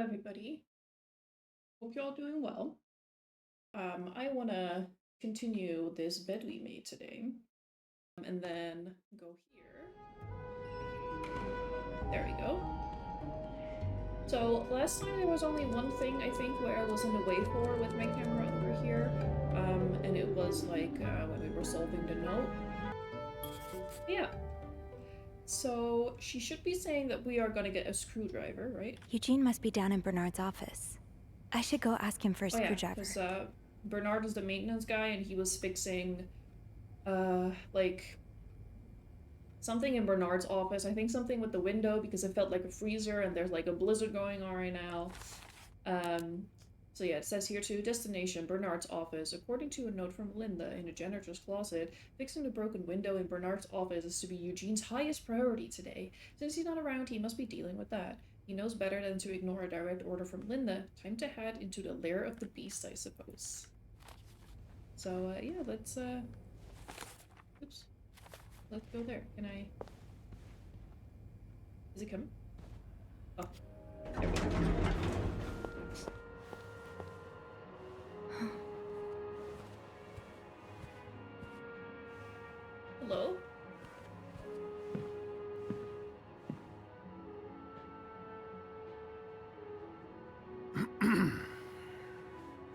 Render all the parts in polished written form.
everybody. Hope you're all doing well. I want to continue this bed we made today, and then go here. There we go. So last time there was only one thing I think where I was in the way for with my camera over here, and it was like when we were solving the note. Yeah. So she should be saying that we are gonna get a screwdriver, right? Eugene must be down in Bernard's office. I should go ask him for a screwdriver. Because Bernard is the maintenance guy, and he was fixing, like, something in Bernard's office. I think something with the window, because it felt like a freezer, and there's, like, a blizzard going on right now. So yeah, it says here too, destination, Bernard's office. According to a note from Linda in a janitor's closet, fixing the broken window in Bernard's office is to be Eugene's highest priority today. Since he's not around, he must be dealing with that. He knows better than to ignore a direct order from Linda. Time to head into the lair of the beast, I suppose. So, yeah, let's, oops. Let's go there. Can I... Is it coming? Oh. There we go. Hello?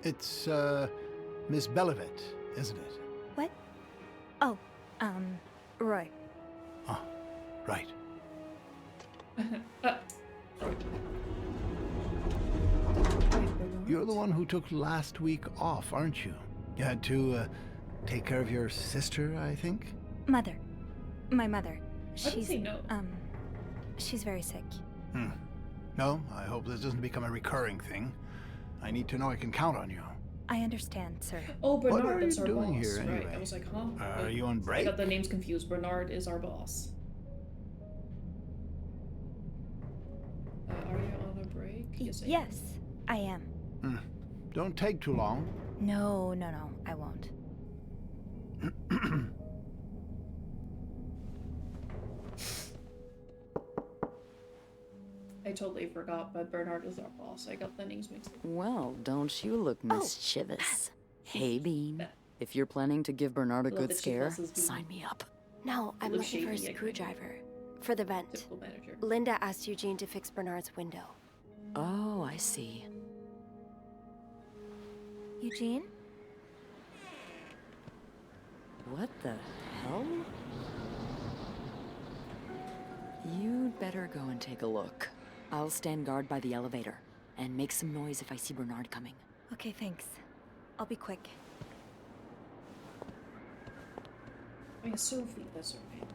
It's, Miss Belivet, isn't it? What? Oh, Roy. Oh, right. You're the one who took last week off, aren't you? You had to, take care of your sister, I think? Mother. My mother. I didn't say no. She's very sick. No, I hope this doesn't become a recurring thing. I need to know I can count on you. I understand, sir. Oh, Bernard, what are that's you our doing boss. here, anyway? Right, I was like, huh? Are you on break? I got the names confused. Bernard is our boss. Are you on a break? Yes, Yes, I am. Don't take too long. No, I won't. I totally forgot, but Bernard is our boss. I got the names mixed up. Well, don't you look mischievous. Hey, Bean. If you're planning to give Bernard a good scare, sign me up. No, I'm looking for a screwdriver. For the vent. Typical manager. Linda asked Eugene to fix Bernard's window. Oh, I see. Eugene? What the hell? You'd better go and take a look. I'll stand guard by the elevator, and make some noise if I see Bernard coming. Okay, thanks. I'll be quick. Oh yeah, Sophie, that's her name.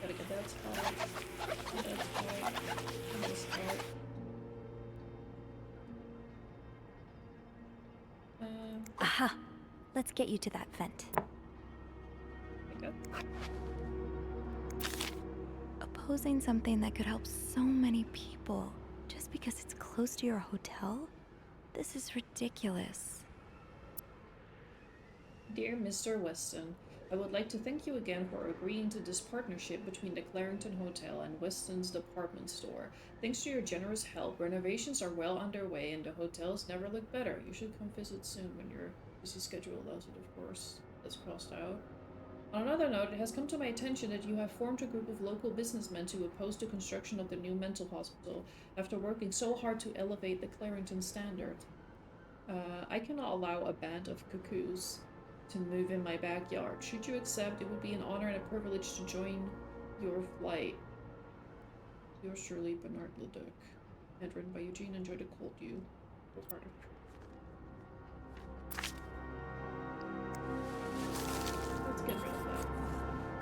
Gotta get that spot. Get that spot. And this spot. Aha! Let's get you to that vent. There we go. Opposing something that could help so many people just because it's close to your hotel? This is ridiculous. Dear Mr. Weston, I would like to thank you again for agreeing to this partnership between the Clarendon Hotel and Weston's department store. Thanks to your generous help, renovations are well underway and the hotels never look better. You should come visit soon when your busy schedule allows it, of course. That's crossed out. On another note, it has come to my attention that you have formed a group of local businessmen to oppose the construction of the new mental hospital after working so hard to elevate the Clarendon standard. I cannot allow a band of cuckoos to move in my backyard. Should you accept, it would be an honor and a privilege to join your flight. Yours truly, Bernard Leduc. And written by Eugene. Enjoy the cold you. Carter. Let's get rid of that.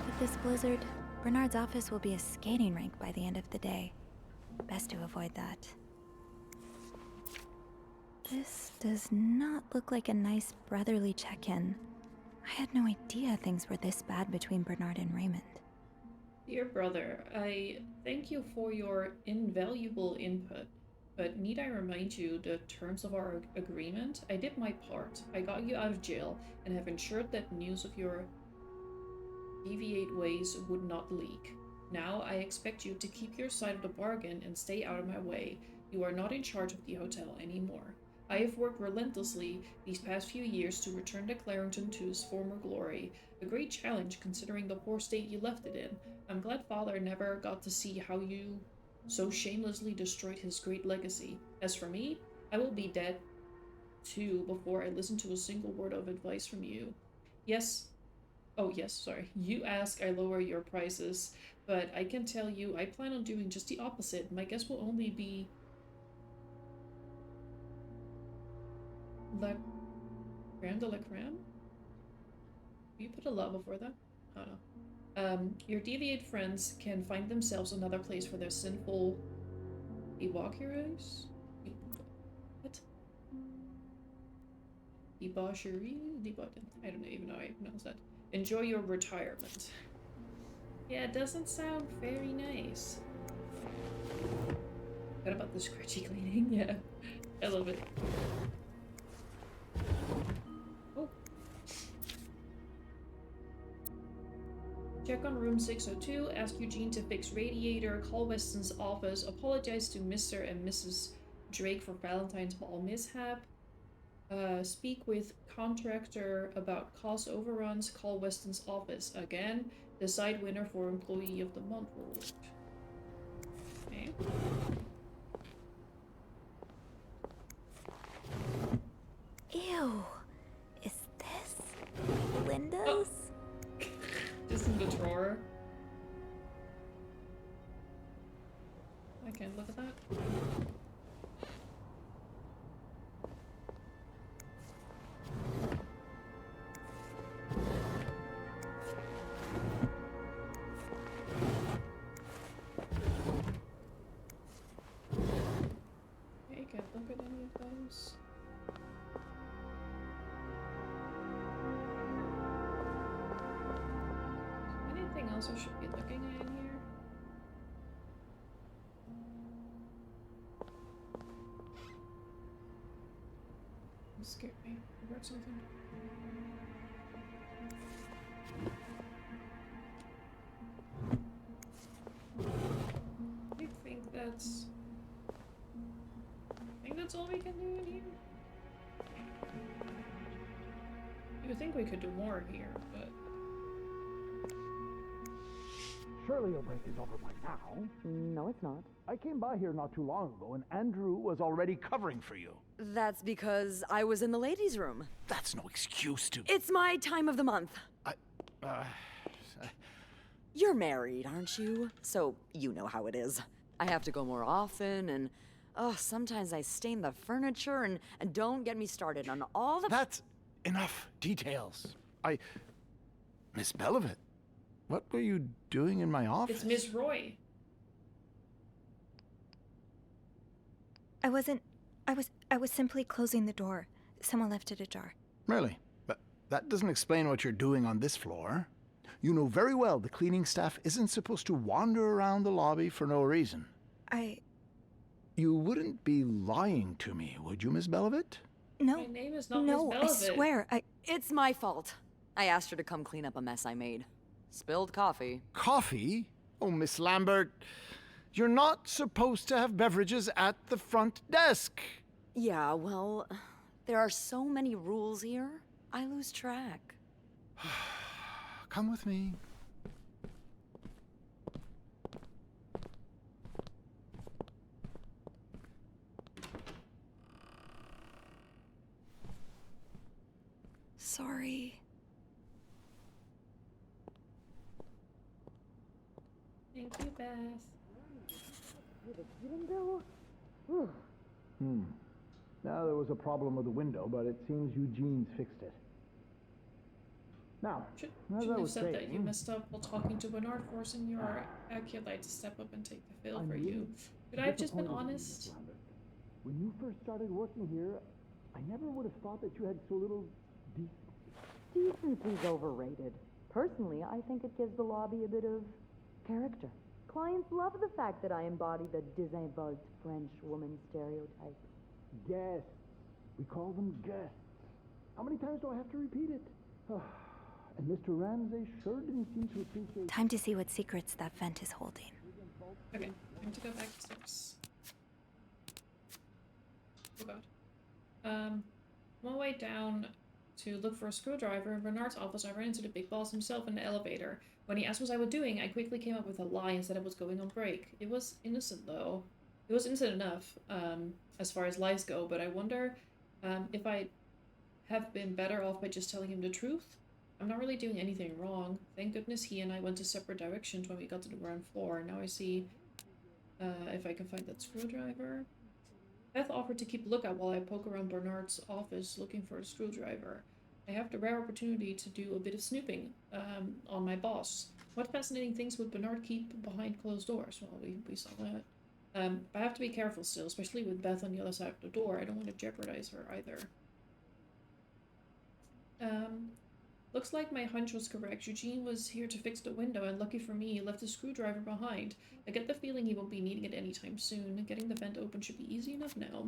With this blizzard, Bernard's office will be a skating rink by the end of the day. Best to avoid that. This does not look like a nice brotherly check-in. I had no idea things were this bad between Bernard and Raymond. Dear brother, I thank you for your invaluable input, but need I remind you the terms of our agreement? I did my part. I got you out of jail and have ensured that news of your deviate ways would not leak. Now I expect you to keep your side of the bargain and stay out of my way. You are not in charge of the hotel anymore. I have worked relentlessly these past few years to return the Clarendon to its former glory, a great challenge considering the poor state you left it in. I'm glad Father never got to see how you so shamelessly destroyed his great legacy. As for me, I will be dead too before I listen to a single word of advice from you. Sorry. You ask, I lower your prices, but I can tell you I plan on doing just the opposite. My guess will only be La crème de la crème? You put a la before that? I don't know. Your deviate friends can find themselves another place for their sinful debaucheries? What? Debauchery? I don't even know how I pronounce that. Enjoy your retirement. Yeah, it doesn't sound very nice. What about the scratchy cleaning? Yeah, I love it. Oh. Check on room 602, ask Eugene to fix radiator, call Weston's office, apologize to Mr. and Mrs. Drake for Valentine's Ball mishap, speak with contractor about cost overruns, call Weston's office again, decide winner for employee of the month reward. Okay. Ew. Is this Linda's? Oh. Just in the drawer. I can't look at that. Okay, can't look at any of those. Anything else I should be looking at in here? You scared me. I heard something. I think that's all we can do in here. You would think we could do more here, but Surely your break is over by now. No, it's not. I came by here not too long ago, and Andrew was already covering for you. That's because I was in the ladies' room. That's no excuse to... It's my time of the month. uh, You're married, aren't you? So you know how it is. I have to go more often, and sometimes I stain the furniture, and don't get me started on all the... That's enough details. Miss Belivet, what were you doing in my office? it's Miss Roy. I was simply closing the door. Someone left it ajar. Really? But that doesn't explain what you're doing on this floor. You know very well the cleaning staff isn't supposed to wander around the lobby for no reason. You wouldn't be lying to me, would you, Miss Belivet? No. My name is not No, Miss I Belivet. swear, It's my fault. I asked her to come clean up a mess I made. Spilled coffee. Coffee? Oh, Miss Lambert, you're not supposed to have beverages at the front desk. Yeah, well, there are so many rules here, I lose track. Come with me. sorry. Thank you, Beth. Now, there was a problem with the window, but it seems Eugene's fixed it. Now, as I Shouldn't have was said that you saying, messed up while talking to Bernard, forcing your acolyte to step up and take the fill I'm for really you. Could I have just been disappointed in you, honest? Miss Lambert. When you first started working here, I never would have thought that you had so little decency. Decency's overrated. Personally, I think it gives the lobby a bit of character. Clients love the fact that I embody the désinvolte French woman stereotype. Guests. We call them guests. How many times do I have to repeat it? And Mr. Ramsay sure didn't seem to appreciate... Time to see what secrets that vent is holding. Okay, time to go back to 6. Oh god. On my way down to look for a screwdriver in Bernard's office, I ran into the big boss himself in the elevator. When he asked what I was doing, I quickly came up with a lie and said I was going on break. It was innocent, though. It was innocent enough, as far as lies go, but I wonder if I have been better off by just telling him the truth. I'm not really doing anything wrong. Thank goodness he and I went to separate directions when we got to the ground floor. Now I see if I can find that screwdriver. Beth offered to keep a lookout while I poke around Bernard's office looking for a screwdriver. I have the rare opportunity to do a bit of snooping on my boss. What fascinating things would Bernard keep behind closed doors? Well, we saw that. I have to be careful still, especially with Beth on the other side of the door. I don't want to jeopardize her either. Looks like my hunch was correct. Eugene was here to fix the window, and lucky for me, he left the screwdriver behind. I get the feeling he won't be needing it anytime soon. Getting the vent open should be easy enough now.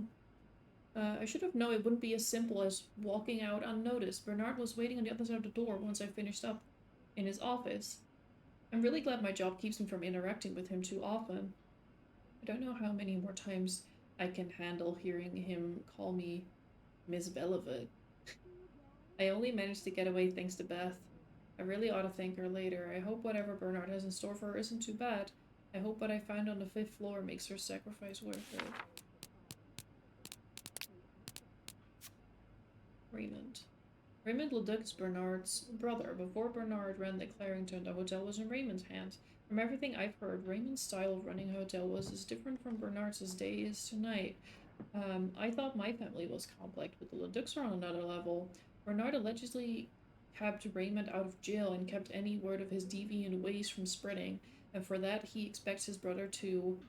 I should have known it wouldn't be as simple as walking out unnoticed. Bernard was waiting on the other side of the door once I finished up in his office. I'm really glad my job keeps me from interacting with him too often. I don't know how many more times I can handle hearing him call me Miss Belleville. I only managed to get away thanks to Beth. I really ought to thank her later. I hope whatever Bernard has in store for her isn't too bad. I hope what I found on the 5th floor makes her sacrifice worth it. Raymond. Raymond Leduc is Bernard's brother. Before Bernard ran the Clarington, the hotel was in Raymond's hands. From everything I've heard, Raymond's style of running a hotel was as different from Bernard's as day is tonight. I thought my family was complex, but the Leducs are on another level. Bernard allegedly kept Raymond out of jail and kept any word of his deviant ways from spreading, and for that he expects his brother to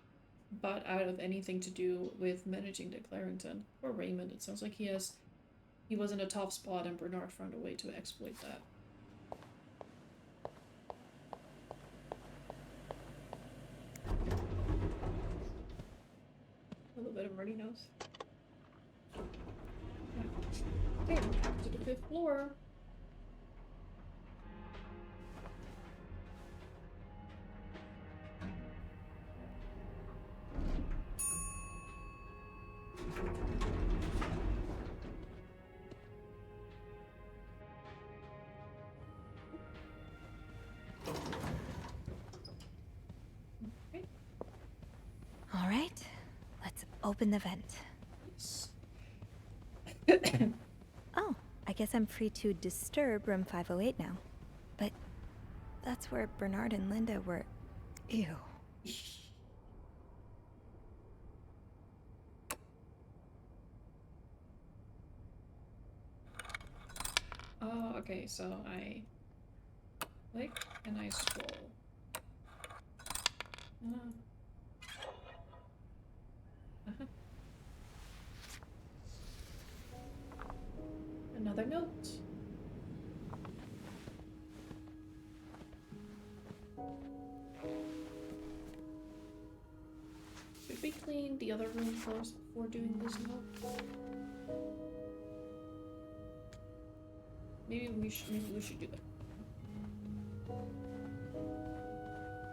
butt out of anything to do with managing the Clarington. Poor Raymond, it sounds like he was in a tough spot and Bernard found a way to exploit that. A little bit of runny nose. Okay, back to the 5th floor. Okay. All right, let's open the vent. Yes. Oh, I guess I'm free to disturb room 508 now. But that's where Bernard and Linda were. Ew. Oh, okay, so I click and I scroll. Another note. Should we clean the other room first before doing this note? Maybe we should do that.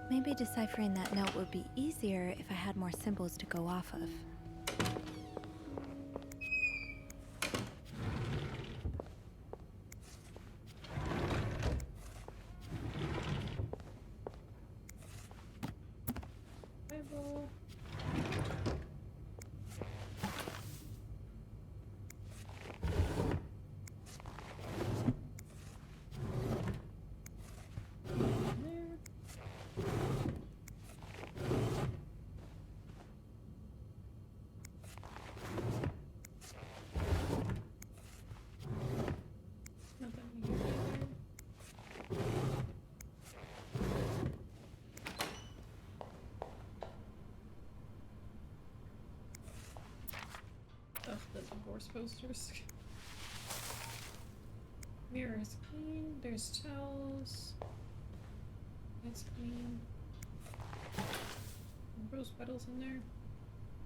Maybe deciphering that note would be easier if I had more symbols to go off of. Bible. The divorce posters. Mirror is clean. There's towels. That's clean. Rose petals in there.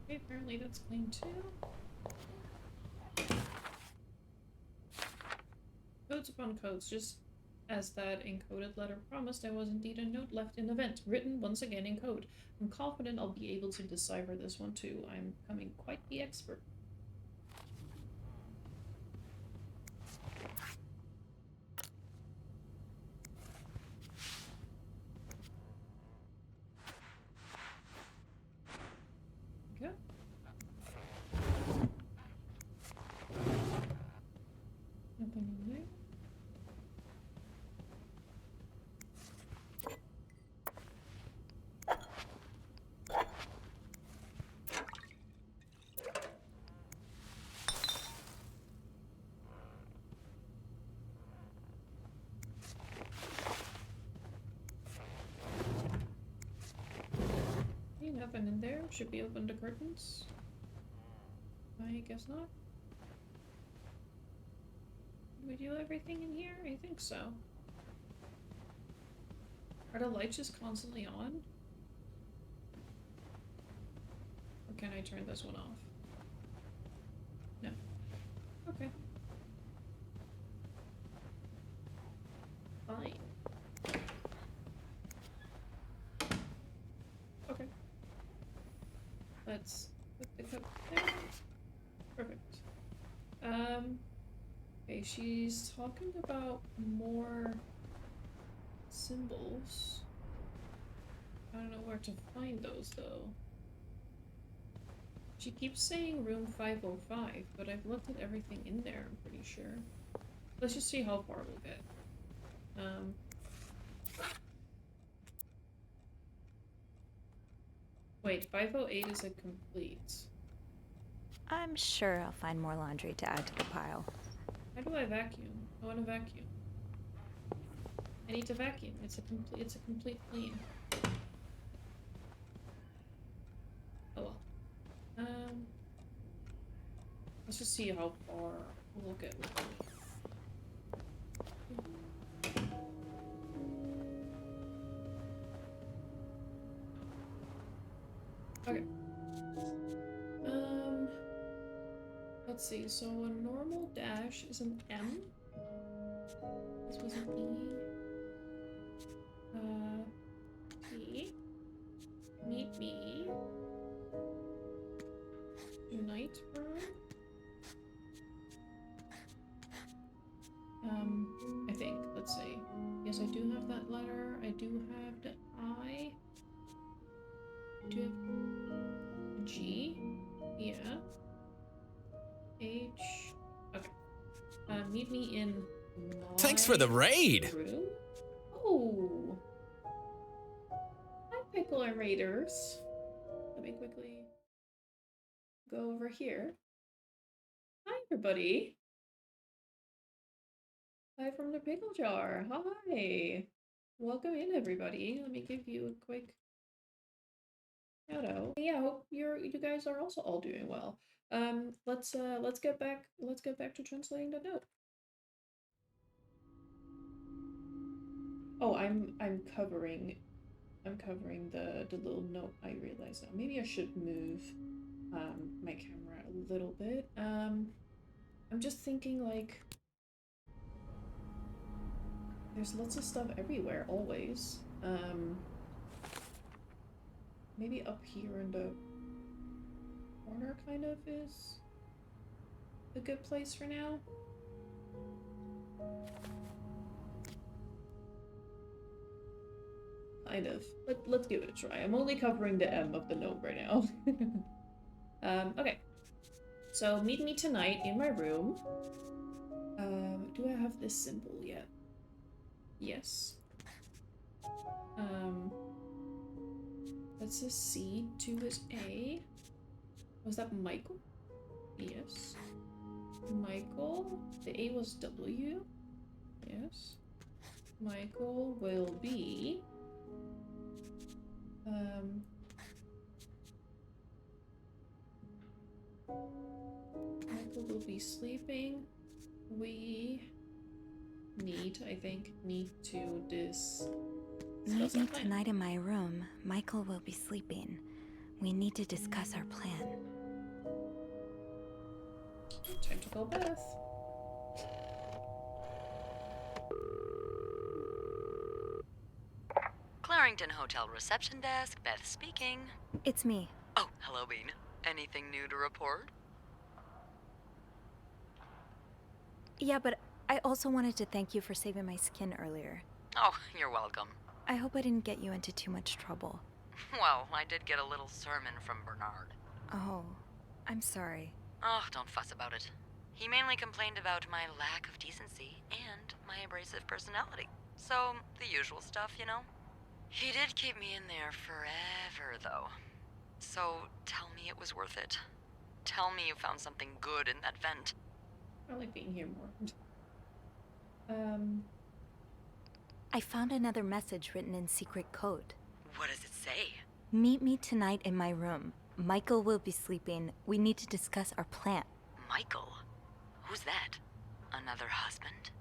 Okay, apparently that's clean too. Codes upon codes, just as that encoded letter promised, there was indeed a note left in the vent, written once again in code. I'm confident I'll be able to decipher this one too. I'm becoming quite the expert. Okay. Nothing in there. Nothing in there. Should be open to curtains. I guess not. Did we do everything in here? I think so. Are the lights just constantly on? Or can I turn this one off? No. Okay. Fine. Okay. Let's put the cup there. Perfect. Okay, she's talking about more symbols. I don't know where to find those though. She keeps saying room 505, but I've looked at everything in there, I'm pretty sure. Let's just see how far we'll get. Wait, 508 is a complete. I'm sure I'll find more laundry to add to the pile. How do I vacuum? I want to vacuum. I need to vacuum. It's a complete clean. Oh well. Let's just see how far we'll get with it. Okay. Let's see. So a normal dash is an M. This was an E. T. Meet me. Unite burn. I think. Let's see. Yes, I do have that letter. I do have the I. Do you have G? Yeah. H. Okay. Meet me in my Thanks for the raid! room. Oh! Hi, Pickle and Raiders. Let me quickly go over here. Hi, everybody. Hi from the pickle jar. Hi. Welcome in, everybody. Let me give you a quick shout out. Yeah, I hope you guys are also all doing well. Let's get back to translating the note. Oh, I'm covering the little note. I realize now. Maybe I should move my camera a little bit. I'm just thinking like there's lots of stuff everywhere always. Maybe up here in the corner kind of is a good place for now. Kind of. Let's give it a try. I'm only covering the M of the note right now. Okay. So, meet me tonight in my room. Do I have this symbol yet? Yes. That's a C, 2 is A. Was that Michael? Yes. Michael. The A was W. Yes. Michael will be... Michael will be sleeping. We I think, need to discuss Meet our me plan. tonight in my room. Michael will be sleeping. We need to discuss our plan. Time to call Beth. Clarington Hotel reception desk, Beth speaking. It's me. Oh, hello, Bean. Anything new to report? Yeah, but I also wanted to thank you for saving my skin earlier. Oh, you're welcome. I hope I didn't get you into too much trouble. Well, I did get a little sermon from Bernard. Oh, I'm sorry. Oh, don't fuss about it. He mainly complained about my lack of decency and my abrasive personality. So, the usual stuff, you know? He did keep me in there forever, though. So, tell me it was worth it. Tell me you found something good in that vent. I like being here more. I found another message written in secret code. What does it say? Meet me tonight in my room. Michael will be sleeping. We need to discuss our plan. Michael? Who's that? Another husband?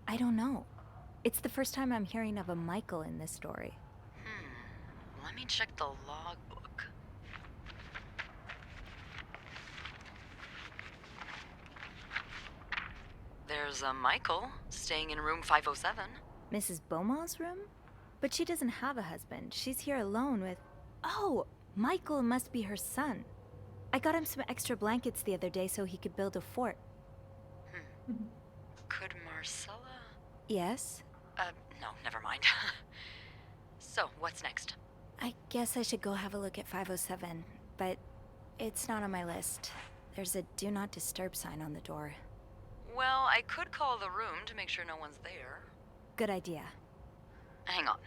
I don't know. It's the first time I'm hearing of a Michael in this story. Let me check the logbook. There's a Michael staying in room 507. Mrs. Beaumont's room? But she doesn't have a husband. She's here alone with... Oh, Michael must be her son. I got him some extra blankets the other day so he could build a fort. Could Marcella? Yes? No, never mind. So, what's next? I guess I should go have a look at 507, but it's not on my list. There's a do not disturb sign on the door. Well, I could call the room to make sure no one's there. Good idea. Hang on.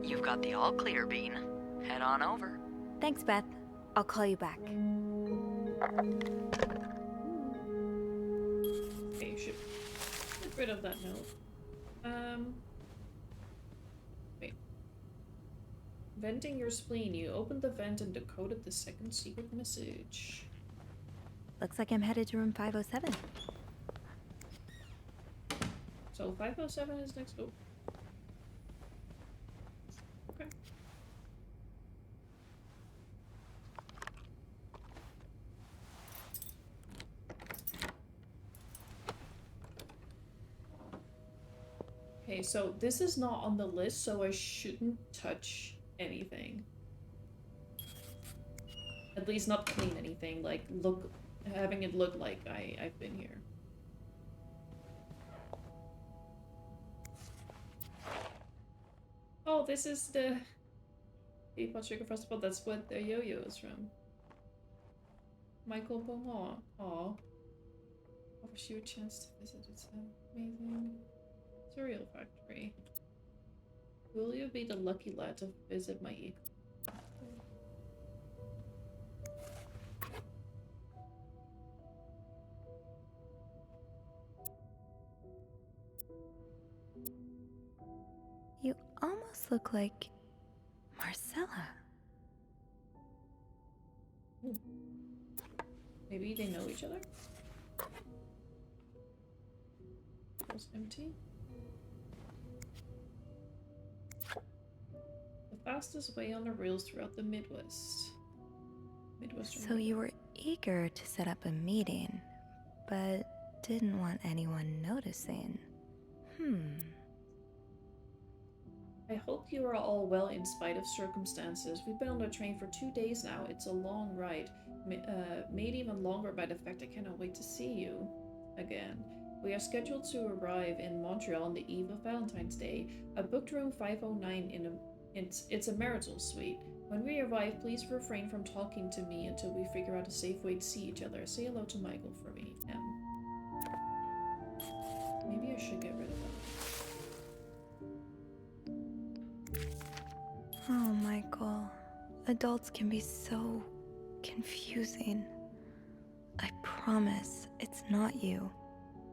You've got the all clear, Bean. Head on over. Thanks, Beth. I'll call you back. Okay, should get rid of that note. Wait. Venting your spleen. You opened the vent and decoded the second secret message. Looks like I'm headed to room 507. So 507 is next door. Okay. Okay, so this is not on the list, so I shouldn't touch anything. At least not clean anything, like having it look like I've been here. Oh, this is the Teapot Sugar Festival. That's what the yo-yo is from. Michael Beaumont. Aw. Offers you a chance to visit its amazing cereal factory. Will you be the lucky lad to visit my eagle? You almost look like Marcella. Maybe they know each other? Was empty. The fastest way on the rails throughout the Midwest. So you were eager to set up a meeting, but didn't want anyone noticing. I hope you are all well in spite of circumstances. We've been on the train for 2 days now. It's a long ride, made even longer by the fact I cannot wait to see you again. We are scheduled to arrive in Montreal on the eve of Valentine's Day. I booked room 509 it's a marital suite. When we arrive, please refrain from talking to me until we figure out a safe way to see each other. Say hello to Michael for me, M. Maybe I should get rid of that. Oh, Michael. Adults can be so confusing. I promise It's not you.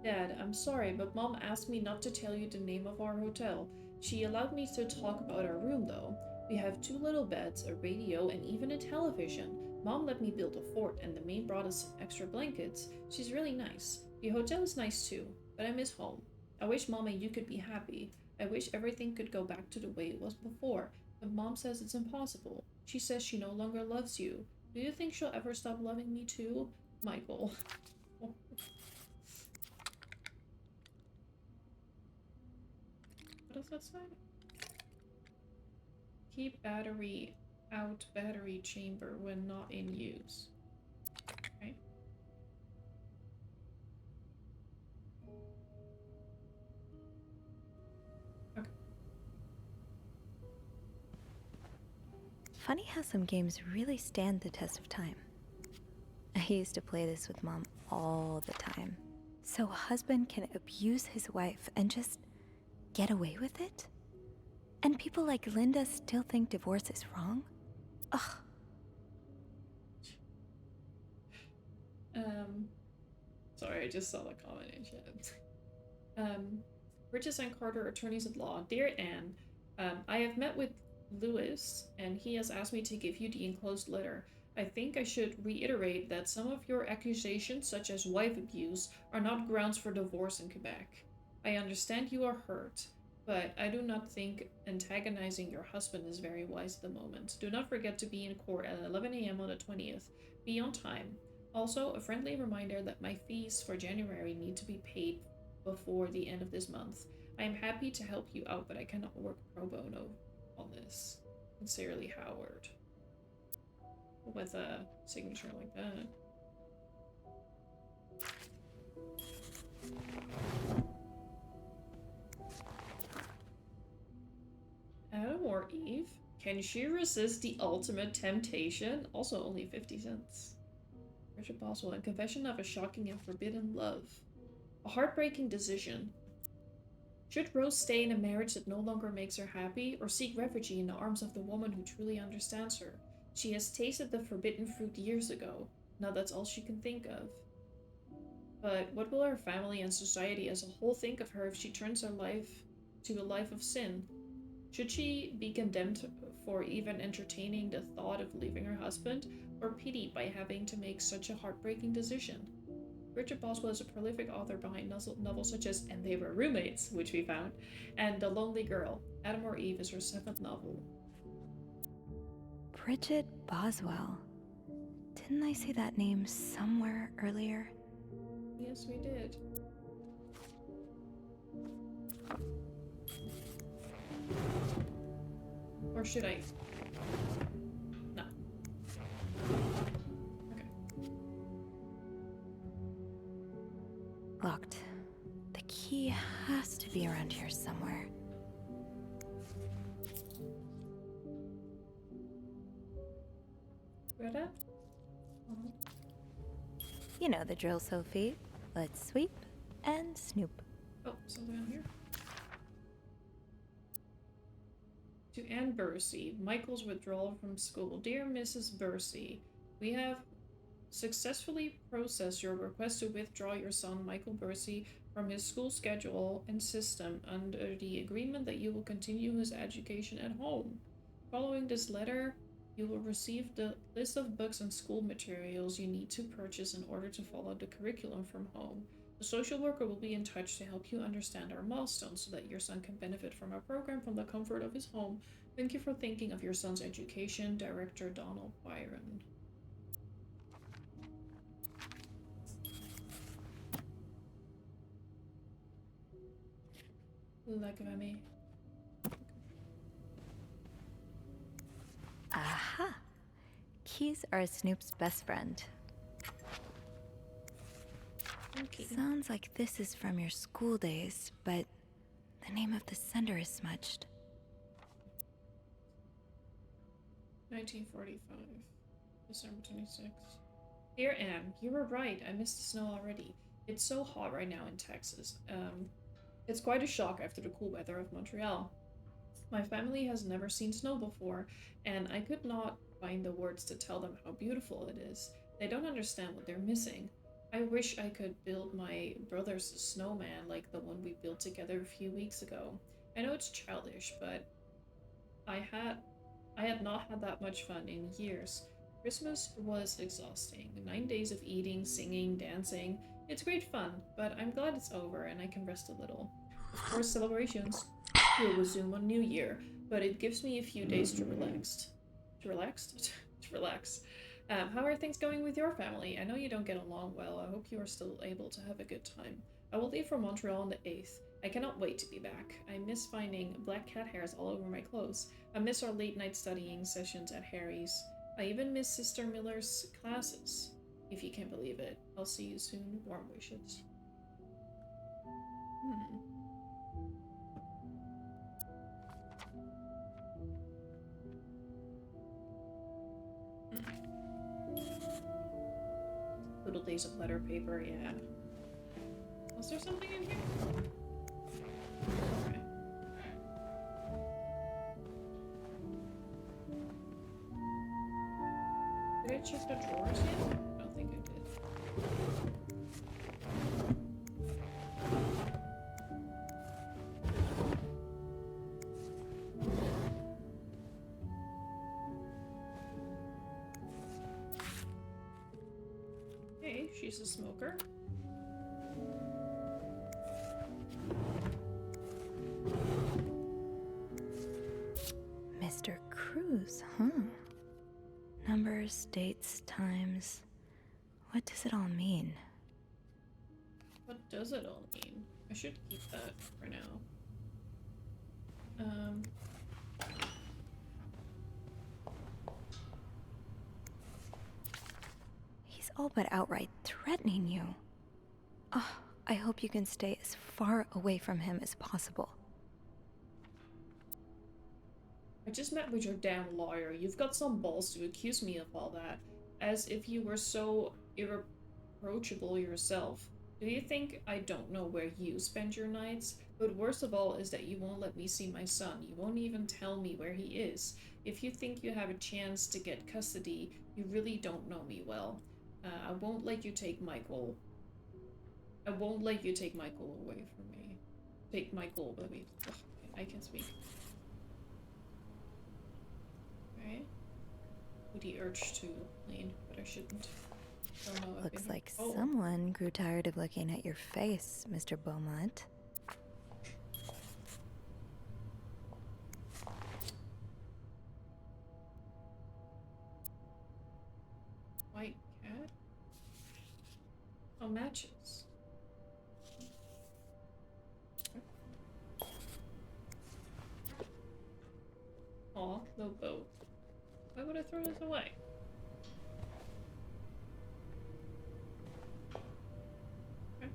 Dad, I'm sorry, but Mom asked me not to tell you the name of our hotel. She allowed me to talk about our room, though. We have 2 little beds, a radio, and even a television. Mom let me build a fort, and the maid brought us some extra blankets. She's really nice. The hotel is nice too, but I miss home. I wish Mom and you could be happy. I wish everything could go back to the way it was before, but Mom says it's impossible. She says she no longer loves you. Do you think she'll ever stop loving me too? Michael. What does that say? Keep battery out battery chamber when not in use. Okay. Okay. Funny how some games really stand the test of time. I used to play this with Mom all the time. So a husband can abuse his wife and just get away with it? And people like Linda still think divorce is wrong? Ugh. Sorry, I just saw the comment in chat. Bridges and Carter, attorneys at law. Dear Anne, I have met with Lewis, and he has asked me to give you the enclosed letter. I think I should reiterate that some of your accusations, such as wife abuse, are not grounds for divorce in Quebec. I understand you are hurt, but I do not think antagonizing your husband is very wise at the moment. Do not forget to be in court at 11 a.m. on the 20th. Be on time. Also, a friendly reminder that my fees for January need to be paid before the end of this month. I am happy to help you out, but I cannot work pro bono on this. Sincerely, Howard. With a signature like that. Adam or Eve? Can she resist the ultimate temptation? Also only 50 cents. Richard Boswell, A Confession of a Shocking and Forbidden Love. A heartbreaking decision. Should Rose stay in a marriage that no longer makes her happy, or seek refuge in the arms of the woman who truly understands her? She has tasted the forbidden fruit years ago. Now that's all she can think of. But what will her family and society as a whole think of her if she turns her life to a life of sin? Should she be condemned for even entertaining the thought of leaving her husband, or pitied by having to make such a heartbreaking decision? Richard Boswell is a prolific author behind novels such as And They Were Roommates, which we found, and The Lonely Girl. Adam or Eve is her 7th novel. Bridget Boswell. Didn't I see that name somewhere earlier? Yes, we did. Or should I? No. Okay. Locked. The key has to be around here somewhere. Greta? You know the drill, Sophie. Let's sweep and snoop. Oh, something on here. To Anne Bursey, Michael's withdrawal from school. Dear Mrs. Bursey, we have successfully processed your request to withdraw your son, Michael Bursey, from his school schedule and system under the agreement that you will continue his education at home. Following this letter, you will receive the list of books and school materials you need to purchase in order to follow the curriculum from home. The social worker will be in touch to help you understand our milestones so that your son can benefit from our program from the comfort of his home. Thank you for thinking of your son's education, Director Donald Byron. Like me. Aha! Keys are Snoop's best friend. Okay. Sounds like this is from your school days, but the name of the sender is smudged. 1945, December 26th. Dear Anne, you were right. I missed the snow already. It's so hot right now in Texas. It's quite a shock after the cool weather of Montreal. My family has never seen snow before, and I could not find the words to tell them how beautiful it is. They don't understand what they're missing. I wish I could build my brother's snowman like the one we built together a few weeks ago. I know it's childish, but I had not had that much fun in years. Christmas was exhausting. 9 days of eating, singing, dancing. It's great fun, but I'm glad it's over and I can rest a little. Of course, celebrations will resume on New Year, but it gives me a few days to relax. To relax? To relax. How are things going with your family? I know you don't get along well. I hope you are still able to have a good time. I will leave for Montreal on the 8th. I cannot wait to be back. I miss finding black cat hairs all over my clothes. I miss our late night studying sessions at Harry's. I even miss Sister Miller's classes. If you can believe it. I'll see you soon. Warm wishes. Little days of letter paper, yeah. Was there something in here? Okay. Did I check the drawers yet? I don't think I did. Okay, she's a smoker. Mr. Cruz, huh? Numbers, dates, times. What does it all mean? What does it all mean? I should keep that for now. He's all but outright threatening you. Oh, I hope you can stay as far away from him as possible. I just met with your damn lawyer. You've got some balls to accuse me of all that. As if you were so irreproachable yourself. Do you think I don't know where you spend your nights? But worst of all is that you won't let me see my son. You won't even tell me where he is. If you think you have a chance to get custody, you really don't know me well. I won't let you take Michael. I won't let you take Michael away from me. Take Michael away. Ugh, I can speak. Right? With the urge to lean, but I shouldn't. Don't know. Looks like someone grew tired of looking at your face, Mr. Beaumont. White cat? Oh, matches. Aw, no boat. Why would I throw this away? Okay.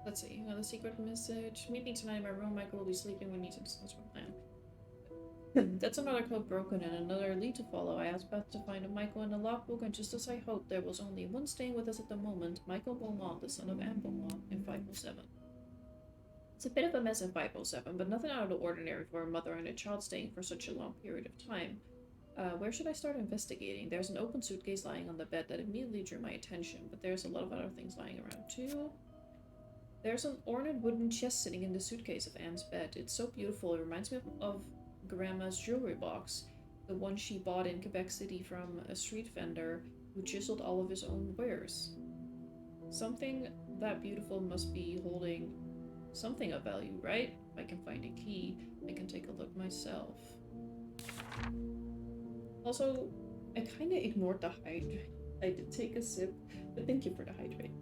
Let's see. Another secret message. Meet me tonight in my room. Michael will be sleeping. We need to discuss our plan. That's another code broken and another lead to follow. I asked Beth to find a Michael in the logbook, and just as I hoped, there was only one staying with us at the moment, Michael Beaumont, the son of Anne Beaumont, in 507. It's a bit of a mess in 507, but nothing out of the ordinary for a mother and a child staying for such a long period of time. Where should I start investigating? There's an open suitcase lying on the bed that immediately drew my attention, but there's a lot of other things lying around too. There's an ornate wooden chest sitting in the suitcase of Anne's bed. It's so beautiful, it reminds me of Grandma's jewelry box, the one she bought in Quebec City from a street vendor who chiseled all of his own wares. Something that beautiful must be holding something of value, right? If I can find a key, I can take a look myself. Also, I kind of ignored the hydrate. I did take a sip, but thank you for the hydrate.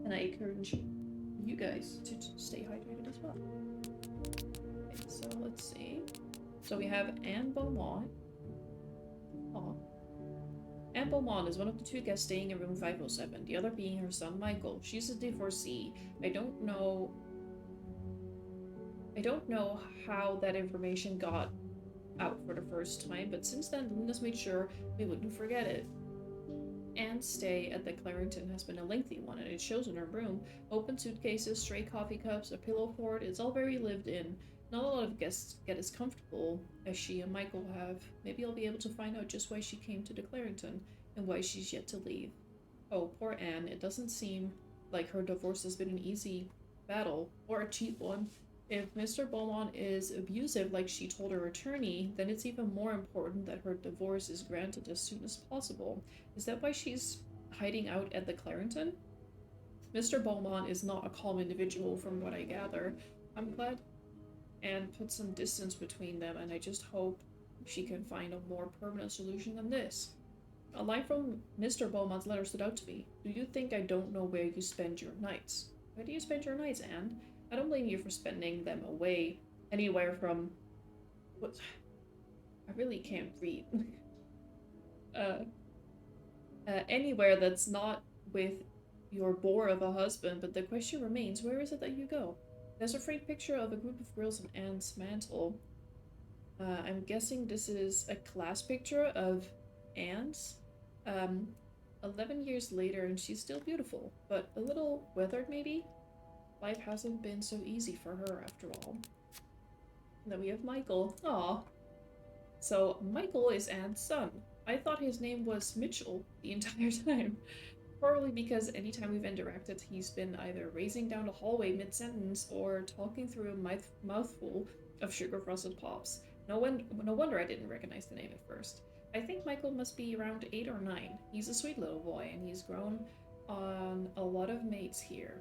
And I encourage you guys to stay hydrated as well. Okay, so let's see. So we have Anne Beaumont. Aw. Anne Beaumont is one of the two guests staying in room 507, the other being her son Michael. She's a divorcee. I don't know how that information got out for the first time, but since then Luna's made sure we wouldn't forget it. Anne's stay at the Clarington has been a lengthy one, and it shows in her room. Open suitcases, stray coffee cups, a pillow fort, it's all very lived in. Not a lot of guests get as comfortable as she and Michael have. Maybe I'll be able to find out just why she came to Declarington and why she's yet to leave. Oh, poor Anne. It doesn't seem like her divorce has been an easy battle, or a cheap one. If Mr. Beaumont is abusive like she told her attorney, then it's even more important that her divorce is granted as soon as possible. Is that why she's hiding out at the Clarington? Mr. Beaumont is not a calm individual from what I gather. I'm glad Anne put some distance between them, and I just hope she can find a more permanent solution than this. A line from Mr. Beaumont's letter stood out to me. Do you think I don't know where you spend your nights? Where do you spend your nights, Anne? I don't blame you for spending them away anywhere from... What? I really can't read. Anywhere that's not with your bore of a husband, but the question remains, where is it that you go? There's a framed picture of a group of girls on Anne's mantle. I'm guessing this is a class picture of Anne's. 11 years later, and she's still beautiful, but a little weathered maybe? Life hasn't been so easy for her after all. And then we have Michael. Aw. So, Michael is Anne's son. I thought his name was Mitchell the entire time. Probably because anytime we've interacted, he's been either racing down the hallway mid-sentence or talking through a mouthful of sugar-frosted pops. No wonder I didn't recognize the name at first. I think Michael must be around 8 or 9. He's a sweet little boy, and he's grown on a lot of mates here.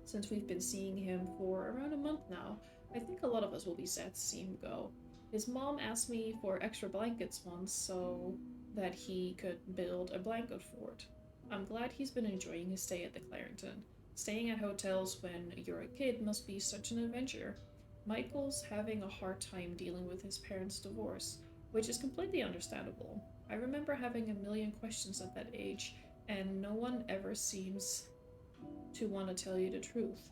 Since we've been seeing him for around a month now, I think a lot of us will be sad to see him go. His mom asked me for extra blankets once so that he could build a blanket fort. I'm glad he's been enjoying his stay at the Clarington. Staying at hotels when you're a kid must be such an adventure. Michael's having a hard time dealing with his parents' divorce, which is completely understandable. I remember having a million questions at that age, and no one ever seems to want to tell you the truth.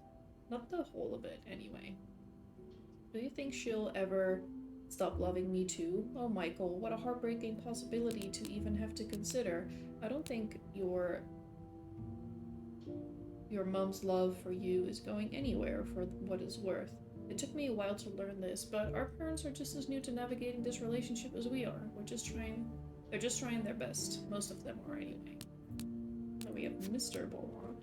Not the whole of it, anyway. Do you think she'll ever stop loving me too? Oh, Michael, what a heartbreaking possibility to even have to consider. I don't think your mom's love for you is going anywhere for what it's worth. It took me a while to learn this, but our parents are just as new to navigating this relationship as we are. They're just trying their best. Most of them are, anyway. Then we have Mr. Beaumont.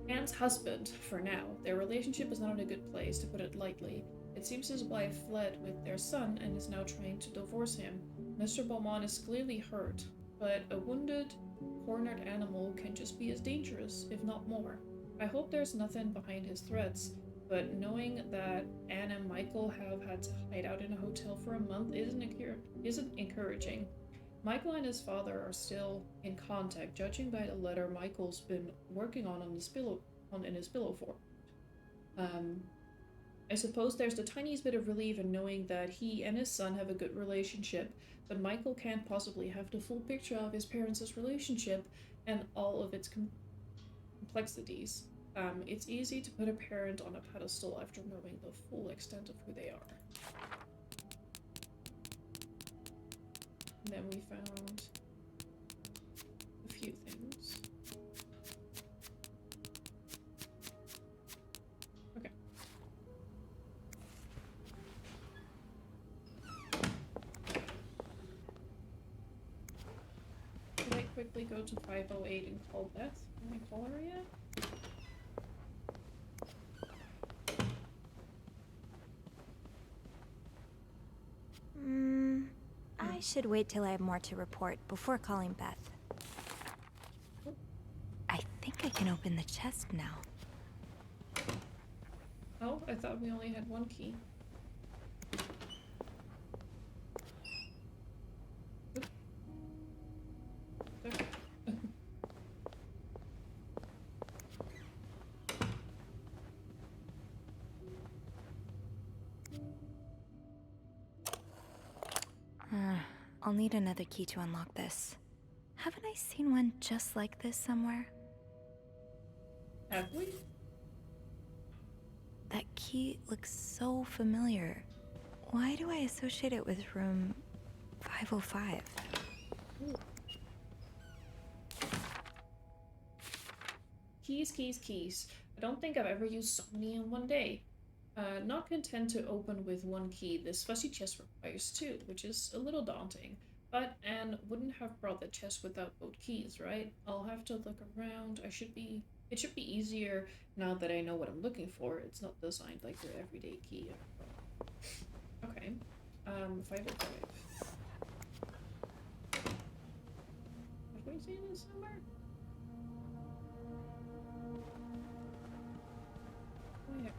Anne's husband, for now. Their relationship is not in a good place, to put it lightly. It seems his wife fled with their son and is now trying to divorce him. Mr. Beaumont is clearly hurt, but a wounded, cornered animal can just be as dangerous, if not more. I hope there's nothing behind his threats, but knowing that Anne and Michael have had to hide out in a hotel for a month isn't encouraging. Michael and his father are still in contact, judging by the letter Michael's been working on in his pillow fort. I suppose there's the tiniest bit of relief in knowing that he and his son have a good relationship, but Michael can't possibly have the full picture of his parents' relationship and all of its complexities. It's easy to put a parent on a pedestal after knowing the full extent of who they are. And then we found a few things. Okay. Can I quickly go to 508 and call Beth? Can I call her yet? I should wait till I have more to report before calling Beth. I think I can open the chest now. Oh, I thought we only had one key. Okay. I'll need another key to unlock this. Haven't I seen one just like this somewhere? Have we? That key looks so familiar. Why do I associate it with room 505? Ooh. Keys, keys, keys. I don't think I've ever used so many in one day. Not content to open with one key, this fuzzy chest requires two, which is a little daunting. But Anne wouldn't have brought the chest without both keys, right? I'll have to look around. It should be easier now that I know what I'm looking for. It's not designed like your everyday key. Okay. 505. Have we seen this somewhere? Oh yeah.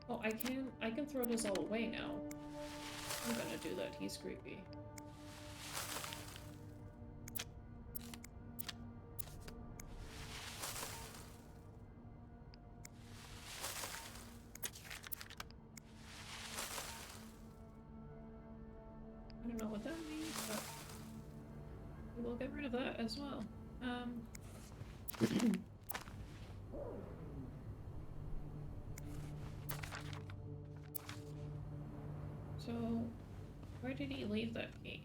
Oh, I can throw this all away now. I'm gonna do that, he's creepy. I don't know what that means, but we'll get rid of that as well. So, where did he leave that key?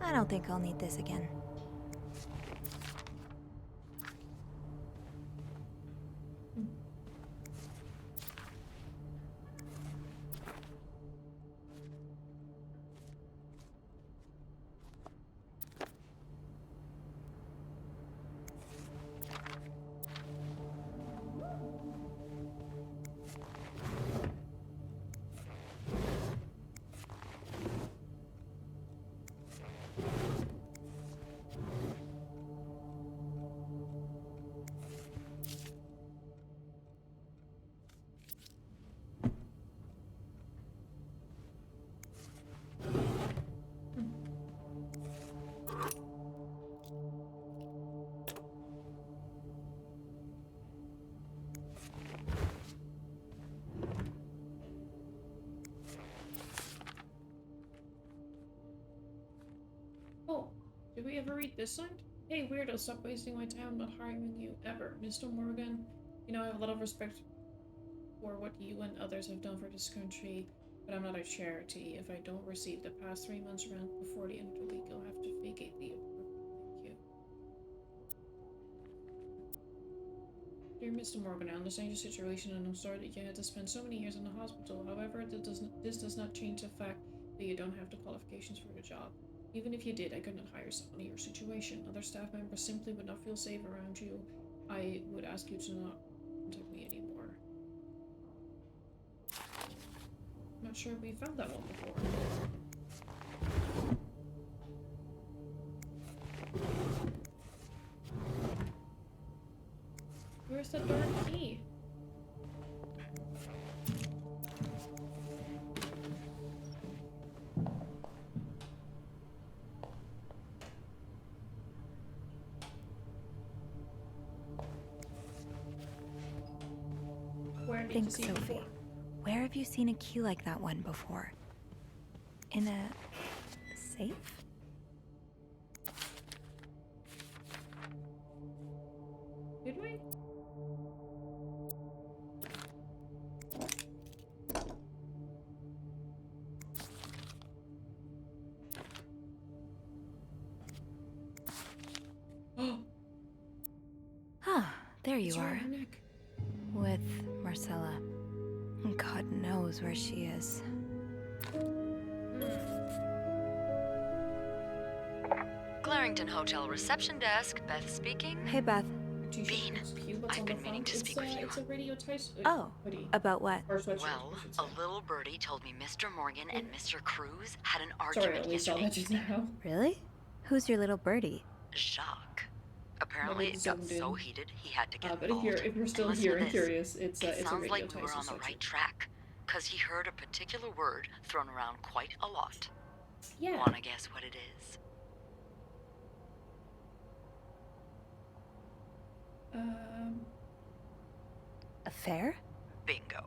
I don't think I'll need this again. Oh, did we ever read this sign? Hey, weirdo, stop wasting my time. I'm not hiring you ever. Mr. Morgan, you know I have a lot of respect for what you and others have done for this country, but I'm not a charity. If I don't receive the past 3 months' rent before the end of the week, I'll have to vacate the apartment. Thank you. Dear Mr. Morgan, I understand your situation and I'm sorry that you had to spend so many years in the hospital. However, this does not change the fact that you don't have the qualifications for the job. Even if you did, I could not hire someone in your situation. Other staff members simply would not feel safe around you. I would ask you to not contact me anymore. I'm not sure if we found that one before. Where's the darn key? Think, Sophie. Where have you seen a key like that one before? In a safe? Did we? Ah, there you It's are. around her neck. With Marcella. God knows where she is. Clarrington Hotel reception desk, Beth speaking. Hey, Beth. Bean, I've been meaning to speak with you. It's a radio Oh, about what? Well, a little birdie told me Mr. Morgan and Mr. Cruz had an Sorry, argument we saw yesterday that just evening. now. Really? Who's your little birdie? Jacques. Apparently, it got so heated he had to get But involved. if you're still And listen here to and this. curious, it's It a sounds radio like we were Tyson on the section. right track, because he heard a particular word thrown around quite a lot. Yeah. Wanna guess what it is? Affair? Bingo.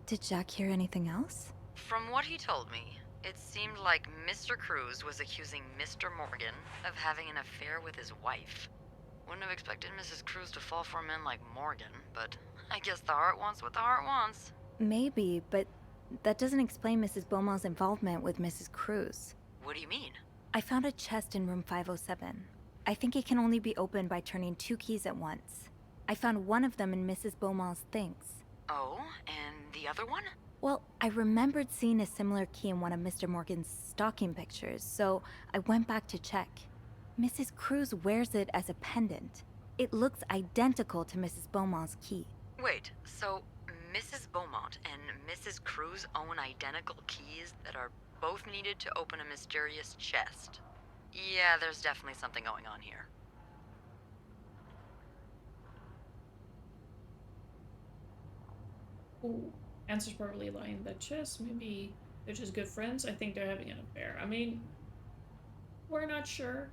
Did Jack hear anything else? From what he told me, it seemed like Mr. Cruz was accusing Mr. Morgan of having an affair with his wife. Wouldn't have expected Mrs. Cruz to fall for a man like Morgan, but I guess the heart wants what the heart wants. Maybe, but that doesn't explain Mrs. Beaumont's involvement with Mrs. Cruz. What do you mean? I found a chest in room 507. I think it can only be opened by turning 2 keys at once. I found one of them in Mrs. Beaumont's things. Oh, and the other one? Well, I remembered seeing a similar key in one of Mr. Morgan's stalking pictures, so I went back to check. Mrs. Cruz wears it as a pendant. It looks identical to Mrs. Beaumont's key. Wait, so Mrs. Beaumont and Mrs. Cruz own identical keys that are both needed to open a mysterious chest? Yeah, there's definitely something going on here. Ooh, answer's probably lying. That chest, maybe they're just good friends. I think they're having an affair. I mean, we're not sure.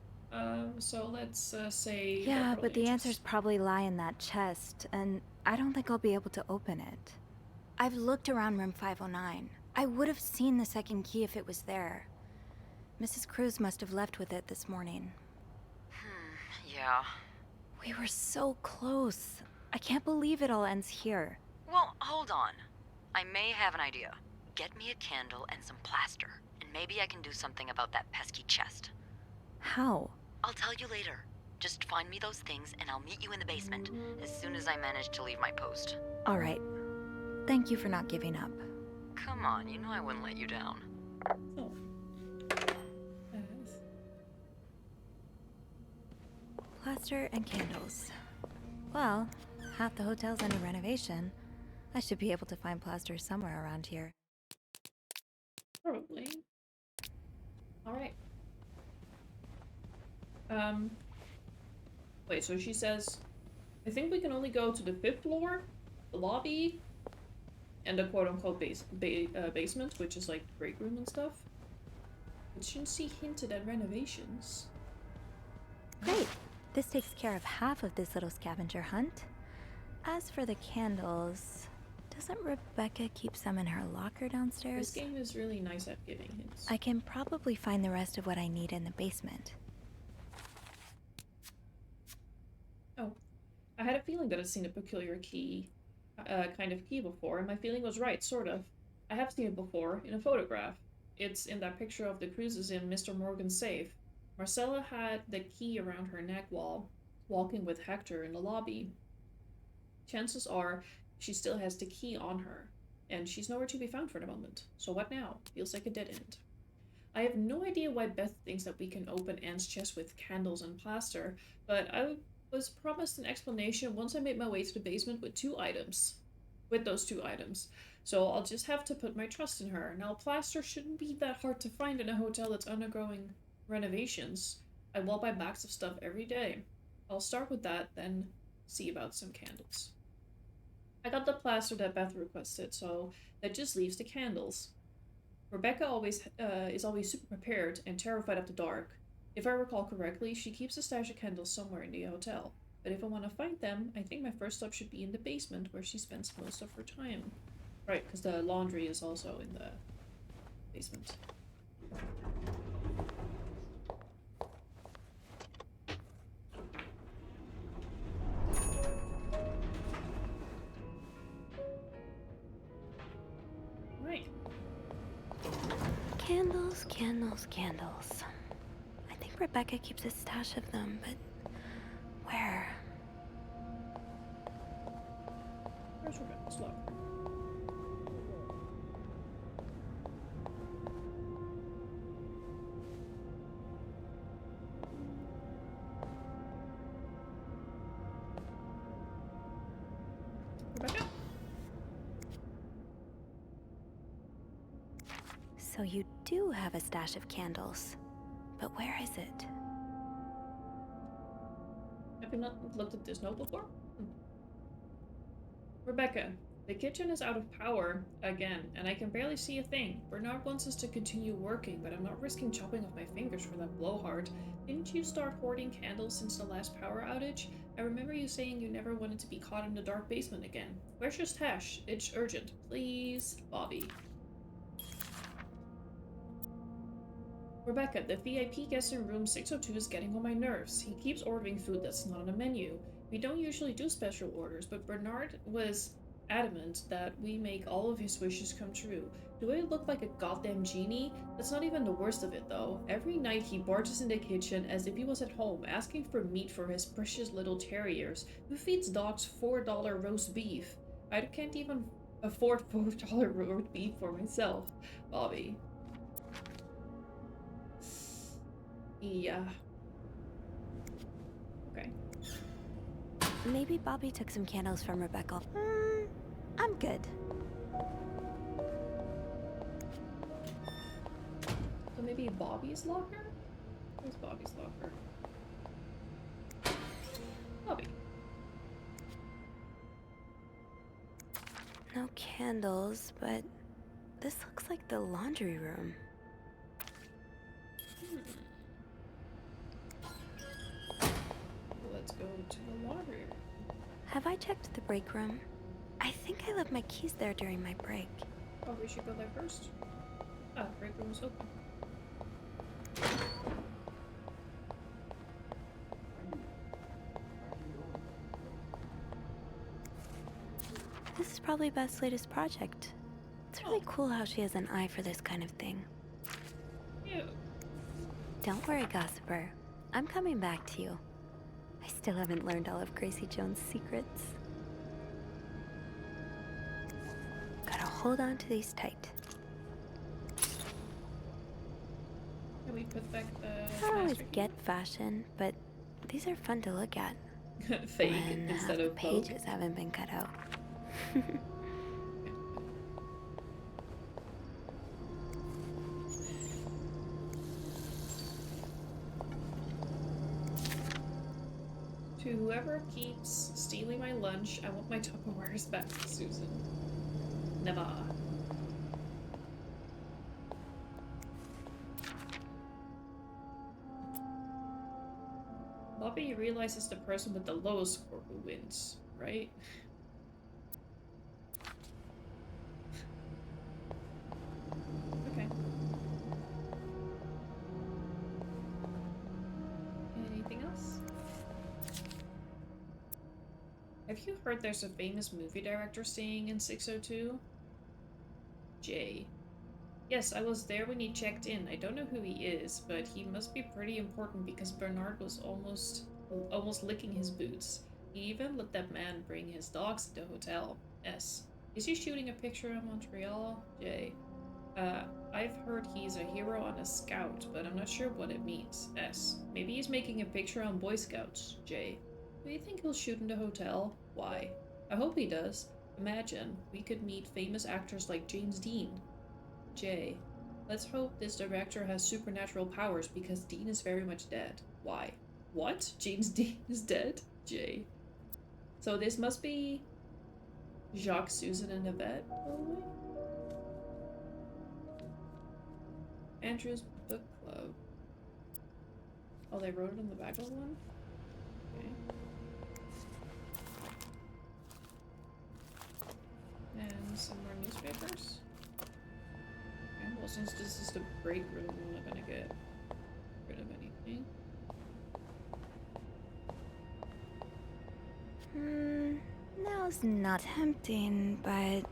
So let's say. Yeah, but the answers probably lie in that chest, and I don't think I'll be able to open it. I've looked around room 509. I would have seen the second key if it was there. Mrs. Cruz must have left with it this morning. Yeah. We were so close. I can't believe it all ends here. Well, hold on. I may have an idea. Get me a candle and some plaster, and maybe I can do something about that pesky chest. How? I'll tell you later. Just find me those things and I'll meet you in the basement as soon as I manage to leave my post. All right. Thank you for not giving up. Come on, you know I wouldn't let you down. Oh. Plaster and candles. Well, half the hotel's under renovation. I should be able to find plaster somewhere around here. Probably. Alright. Wait, so she says, I think we can only go to the 5th floor, the lobby, and the quote-unquote basement, which is like the break room and stuff. But shouldn't she hinted at renovations? Great! This takes care of half of this little scavenger hunt. As for the candles, doesn't Rebecca keep some in her locker downstairs? This game is really nice at giving hints. I can probably find the rest of what I need in the basement. Oh, I had a feeling that I'd seen a peculiar key, kind of key before, and my feeling was right, sort of. I have seen it before, in a photograph. It's in that picture of the Cruzes in Mr. Morgan's safe. Marcella had the key around her neck while walking with Hector in the lobby. Chances are she still has the key on her, and she's nowhere to be found for the moment. So what now? Feels like a dead end. I have no idea why Beth thinks that we can open Anne's chest with candles and plaster, but I was promised an explanation once I made my way to the basement with those two items. So I'll just have to put my trust in her. Now, plaster shouldn't be that hard to find in a hotel that's undergoing renovations. I will buy bags of stuff every day. I'll start with that, then see about some candles. I got the plaster that Beth requested, so that just leaves the candles. Rebecca is always super prepared and terrified of the dark. If I recall correctly, she keeps a stash of candles somewhere in the hotel. But if I want to find them, I think my first stop should be in the basement, where she spends most of her time. Right, because the laundry is also in the basement. Right. Candles, candles, candles. I think Rebecca keeps a stash of them, but where? Where's Rebecca's locker? Rebecca? So you do have a stash of candles, but where is it? Have you not looked at this note before? Rebecca, The kitchen is out of power, again, and I can barely see a thing. Bernard wants us to continue working, but I'm not risking chopping off my fingers for that blowhard. Didn't you start hoarding candles since the last power outage? I remember you saying you never wanted to be caught in the dark basement again. Where's your stash? It's urgent. Please, Bobby. Rebecca, the VIP guest in room 602 is getting on my nerves. He keeps ordering food that's not on the menu. We don't usually do special orders, but Bernard was adamant that we make all of his wishes come true. Do I look like a goddamn genie? That's not even the worst of it, though. Every night he barges in the kitchen as if he was at home, asking for meat for his precious little terriers. Who feeds dogs $4 roast beef? I can't even afford $4 roast beef for myself. Bobby. Yeah. Okay. Maybe Bobby took some candles from Rebecca. I'm good. So maybe Bobby's locker? Where's Bobby's locker? Bobby. No candles, but this looks like the laundry room. Let's go to the laundry room. Have I checked the break room? I think I left my keys there during my break. Oh, we should go there first. Ah, break room is open. This is probably Beth's latest project. It's really cool how she has an eye for this kind of thing. Ew. Don't worry, gossiper. I'm coming back to you. I still haven't learned all of Gracie Jones' secrets. Gotta hold on to these tight. Can we put back the I don't always get fashion, but these are fun to look at. fake when instead half of the poke? pages haven't been cut out. To whoever keeps stealing my lunch, I want my Tupperwares back, Susan. Never. Bobby realizes the person with the lowest score who wins, right? Okay. Anything else? Have you heard there's a famous movie director staying in 602? Jay. Yes, I was there when he checked in. I don't know who he is, but he must be pretty important because Bernard was almost licking his boots. He even let that man bring his dogs to the hotel. S. Is he shooting a picture of Montreal? J. I've heard he's a hero and a scout, but I'm not sure what it means. S. Maybe he's making a picture on Boy Scouts. J. Do you think he'll shoot in the hotel? Why? I hope he does. Imagine, we could meet famous actors like James Dean. J. Let's hope this director has supernatural powers because Dean is very much dead. Why? What? James Dean is dead? J. So this must be Jacques, Susan, and Yvette, probably? Andrew's Book Club. Oh, they wrote it on the back of one? Okay. And some more newspapers. Okay, well, since this is the break room, I'm not gonna get rid of anything. Now's not tempting, but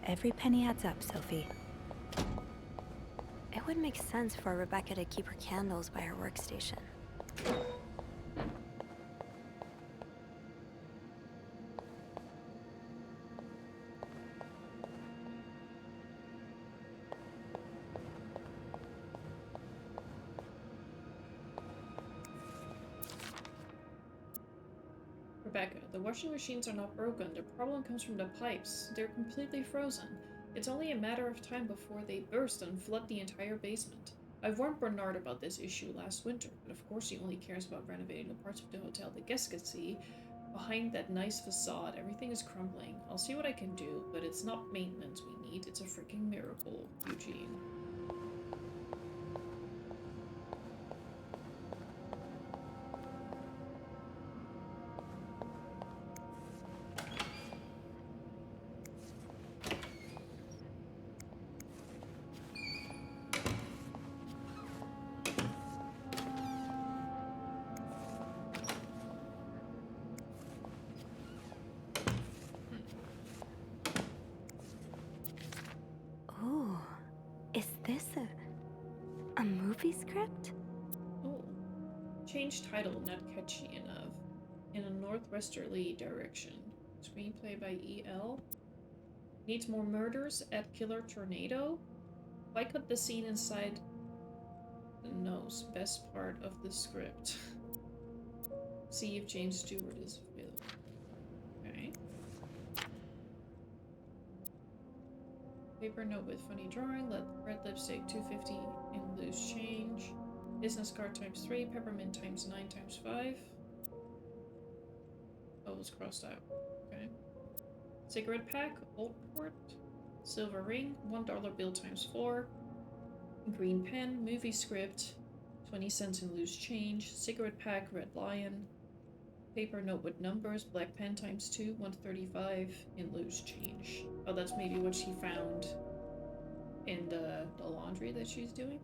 every penny adds up, Sophie. It would make sense for Rebecca to keep her candles by her workstation. Rebecca, the washing machines are not broken. The problem comes from the pipes. They're completely frozen. It's only a matter of time before they burst and flood the entire basement. I've warned Bernard about this issue last winter, but of course he only cares about renovating the parts of the hotel the guests could see. Behind that nice facade, everything is crumbling. I'll see what I can do, but it's not maintenance we need, it's a freaking miracle, Eugene. Is this a movie script? Oh. Change title, not catchy enough. In a northwesterly direction. Screenplay by E.L. Needs more murders at Killer Tornado? Why cut the scene inside the nose? Best part of the script. See if James Stewart is available. Okay. Paper note with funny drawing. Red lipstick 250 in loose change. Business card ×3. Peppermint ×9 ×5. Oh, it was crossed out. Okay. Cigarette pack. Old port. Silver ring. $1 bill ×4. Green pen. Movie script. 20 cents in loose change. Cigarette pack. Red lion. Paper note with numbers. Black pen ×2. 135 in loose change. Oh, that's maybe what she found in the laundry that she's doing.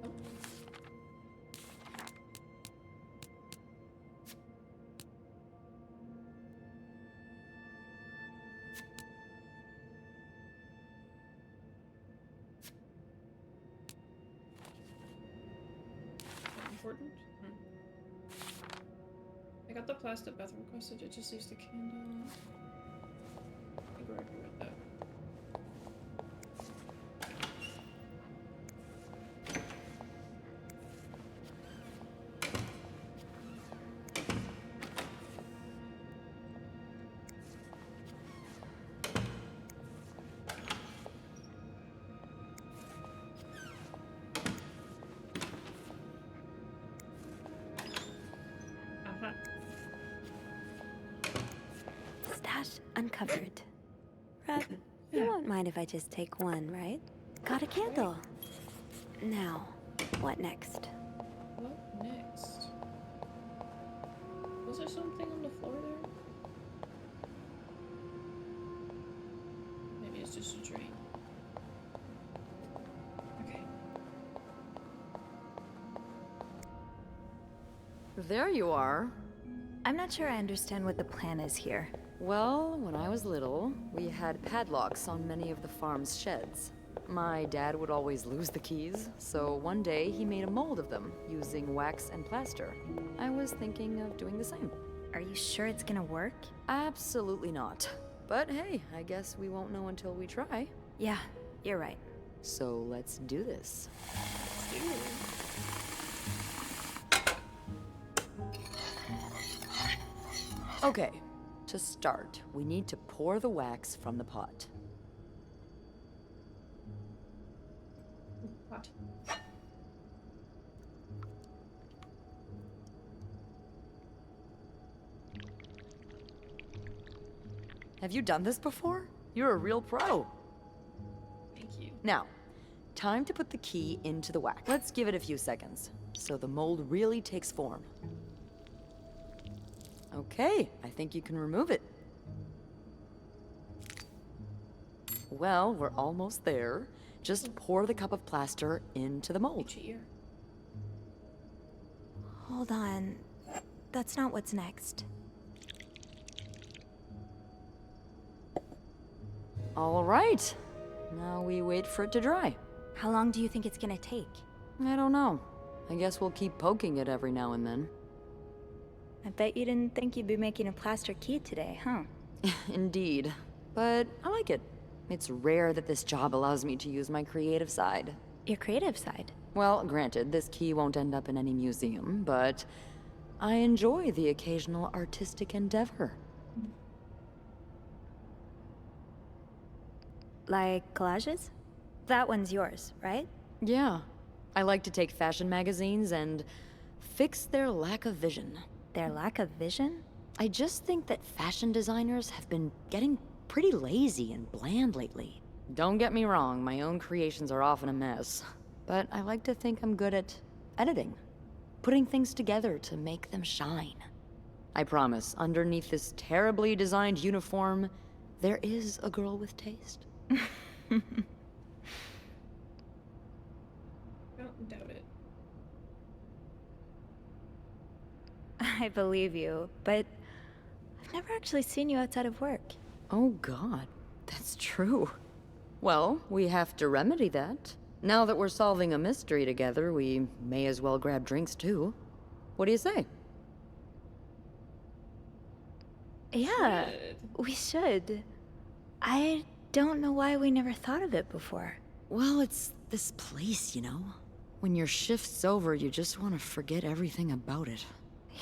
Oh. Important? I got the plastic bathroom closet, it just leaves the candle. I think we're okay with that. Stash uncovered. Reb, you won't mind if I just take one, right? Got a candle. Now, what next? What next? Was there something on the floor there? Maybe it's just a drain. Okay. There you are. I'm not sure I understand what the plan is here. Well, when I was little, we had padlocks on many of the farm's sheds. My dad would always lose the keys, so one day he made a mold of them using wax and plaster. I was thinking of doing the same. Are you sure it's gonna work? Absolutely not. But hey, I guess we won't know until we try. Yeah, you're right. So let's do this. Okay, to start, we need to pour the wax from the pot. What? Have you done this before? You're a real pro. Thank you. Now, time to put the key into the wax. Let's give it a few seconds, so the mold really takes form. Okay, I think you can remove it. Well, we're almost there. Just pour the cup of plaster into the mold. Itchy ear. Hold on. That's not what's next. All right. Now we wait for it to dry. How long do you think it's gonna take? I don't know. I guess we'll keep poking it every now and then. I bet you didn't think you'd be making a plaster key today, huh? Indeed. But I like it. It's rare that this job allows me to use my creative side. Your creative side? Well, granted, this key won't end up in any museum, but I enjoy the occasional artistic endeavor. Like collages? That one's yours, right? Yeah. I like to take fashion magazines and fix their lack of vision. Their lack of vision? I just think that fashion designers have been getting pretty lazy and bland lately. Don't get me wrong, my own creations are often a mess. But I like to think I'm good at editing. Putting things together to make them shine. I promise, underneath this terribly designed uniform, there is a girl with taste. Don't doubt it. I believe you, but I've never actually seen you outside of work. Oh god, that's true. Well, we have to remedy that. Now that we're solving a mystery together, we may as well grab drinks too. What do you say? Yeah, Good. we should. I don't know why we never thought of it before. Well, it's this place, you know? When your shift's over, you just want to forget everything about it.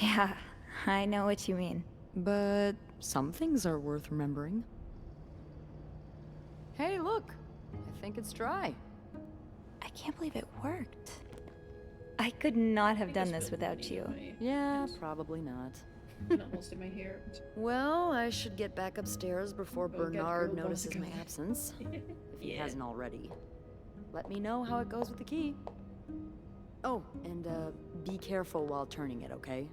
Yeah, I know what you mean. But some things are worth remembering. Hey, look! I think it's dry. I can't believe it worked. I could not have done this without you. Yeah, probably not. Not most of my hair. Well, I should get back upstairs before Go get Bernard girl boss notices my again. absence. If he Yeah. hasn't already. Let me know how it goes with the key. Oh, and be careful while turning it, okay?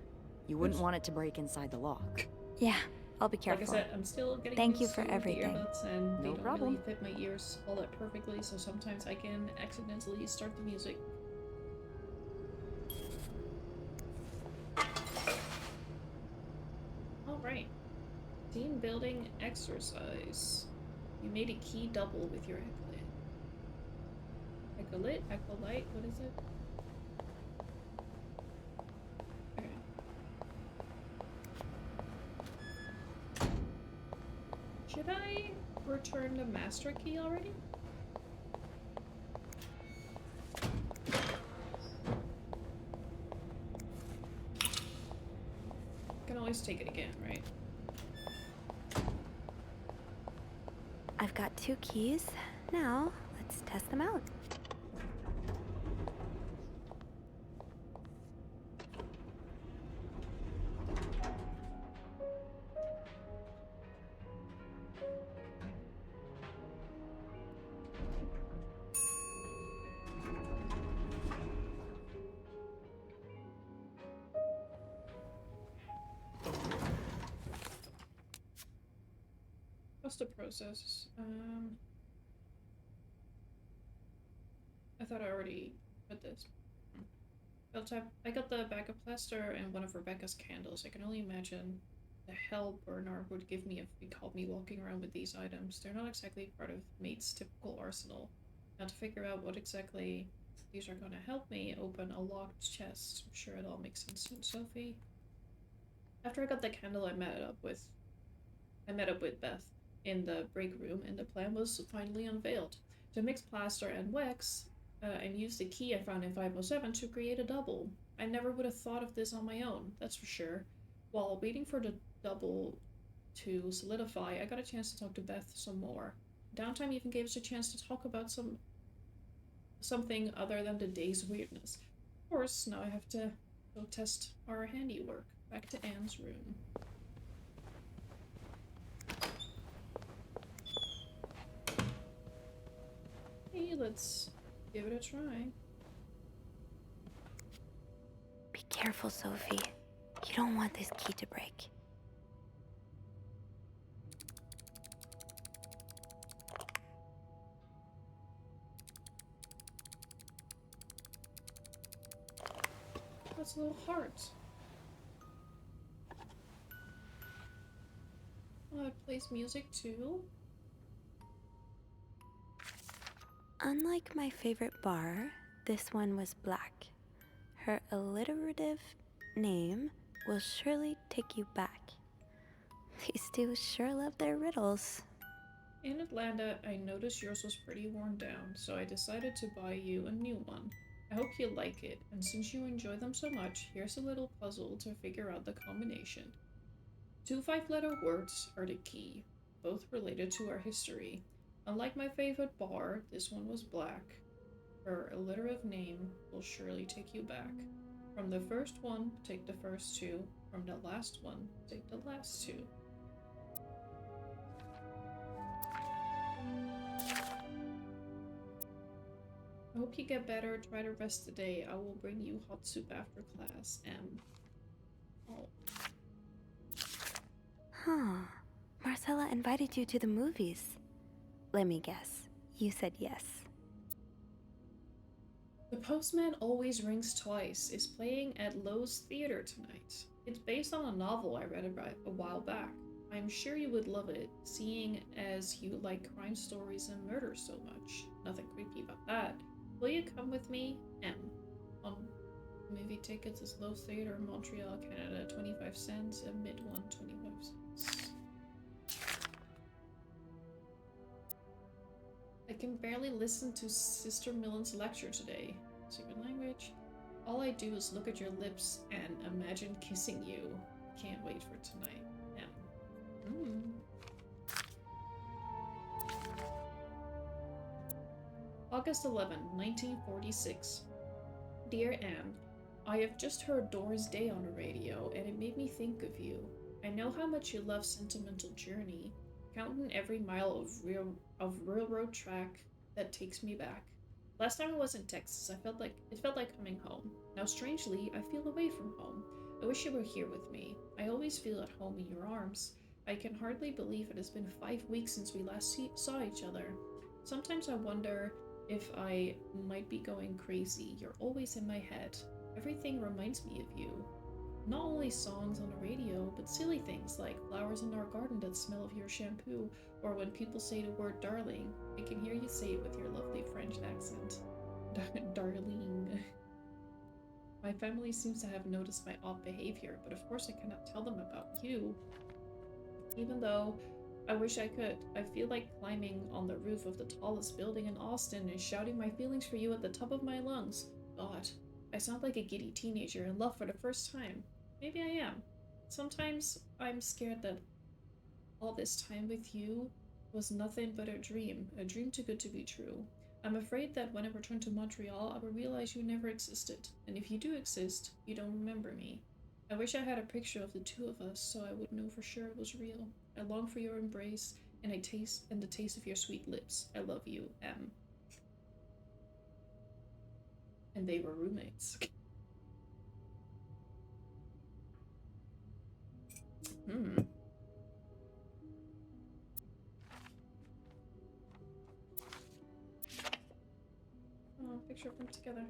You wouldn't want it to break inside the lock. Yeah, I'll be Like careful. I said, I'm still getting Thank you used for to the everything. earbuds, and they No don't problem. really fit my ears all that perfectly, so sometimes I can accidentally start the music. Alright. Team building exercise. You made a key double with your acolyte. Acolyte? What is it? Okay. Should I return the master key already? Can always take it again, right? I've got 2 keys. Now, let's test them out. What's the process? I thought I already put this. I got the backup plaster and one of Rebecca's candles. I can only imagine the hell Bernard would give me if he caught me walking around with these items. They're not exactly part of Mate's typical arsenal. Now to figure out what exactly these are gonna help me open a locked chest. I'm sure it all makes sense soon, Sophie. After I got the candle, I met up with Beth in the break room, and the plan was finally unveiled. To mix plaster and wax, and use the key I found in 507 to create a double. I never would have thought of this on my own, that's for sure. While waiting for the double to solidify, I got a chance to talk to Beth some more. Downtime even gave us a chance to talk about something other than the day's weirdness. Of course, now I have to go test our handiwork. Back to Anne's room. Hey, let's give it a try. Be careful, Sophie. You don't want this key to break. That's a little heart. Oh, it plays music too? Unlike my favorite bar, this one was black. Her alliterative name will surely take you back. These two sure love their riddles. In Atlanta, I noticed yours was pretty worn down, so I decided to buy you a new one. I hope you like it, and since you enjoy them so much, here's a little puzzle to figure out the combination. 2 5-letter words are the key, both related to our history. Unlike my favorite bar, this one was black. Her alliterative name will surely take you back. From the first one, take the first two. From the last one, take the last two. I hope you get better. Try to rest today. I will bring you hot soup after class. Oh. Huh. Marcella invited you to the movies. Let me guess. You said yes. The Postman Always Rings Twice is playing at Lowe's Theater tonight. It's based on a novel I read a while back. I'm sure you would love it, seeing as you like crime stories and murder so much. Nothing creepy about that. Will you come with me? M. On movie tickets is Lowe's Theater, Montreal, Canada, 25 cents, and mid-one, 25 cents. I can barely listen to Sister Millen's lecture today. Secret language. All I do is look at your lips and imagine kissing you. Can't wait for tonight. August 11, 1946. Dear Anne, I have just heard Doris Day on the radio, and it made me think of you. I know how much you love Sentimental Journey, counting every mile of railroad track that takes me back. Last time I was in Texas, it felt like coming home. Now, strangely, I feel away from home. I wish you were here with me. I always feel at home in your arms. I can hardly believe it has been 5 weeks since we last saw each other. Sometimes I wonder if I might be going crazy. You're always in my head. Everything reminds me of you. Not only songs on the radio, but silly things like flowers in our garden that smell of your shampoo, or when people say the word darling. I can hear you say it with your lovely French accent. Darling. My family seems to have noticed my odd behavior, but of course I cannot tell them about you. Even though I wish I could, I feel like climbing on the roof of the tallest building in Austin and shouting my feelings for you at the top of my lungs. God, I sound like a giddy teenager in love for the first time. Maybe I am. Sometimes I'm scared that all this time with you was nothing but a dream too good to be true. I'm afraid that when I return to Montreal, I will realize you never existed, and if you do exist, you don't remember me. I wish I had a picture of the two of us so I would know for sure it was real. I long for your embrace and the taste of your sweet lips. I love you, M. And they were roommates. Oh, picture of them together.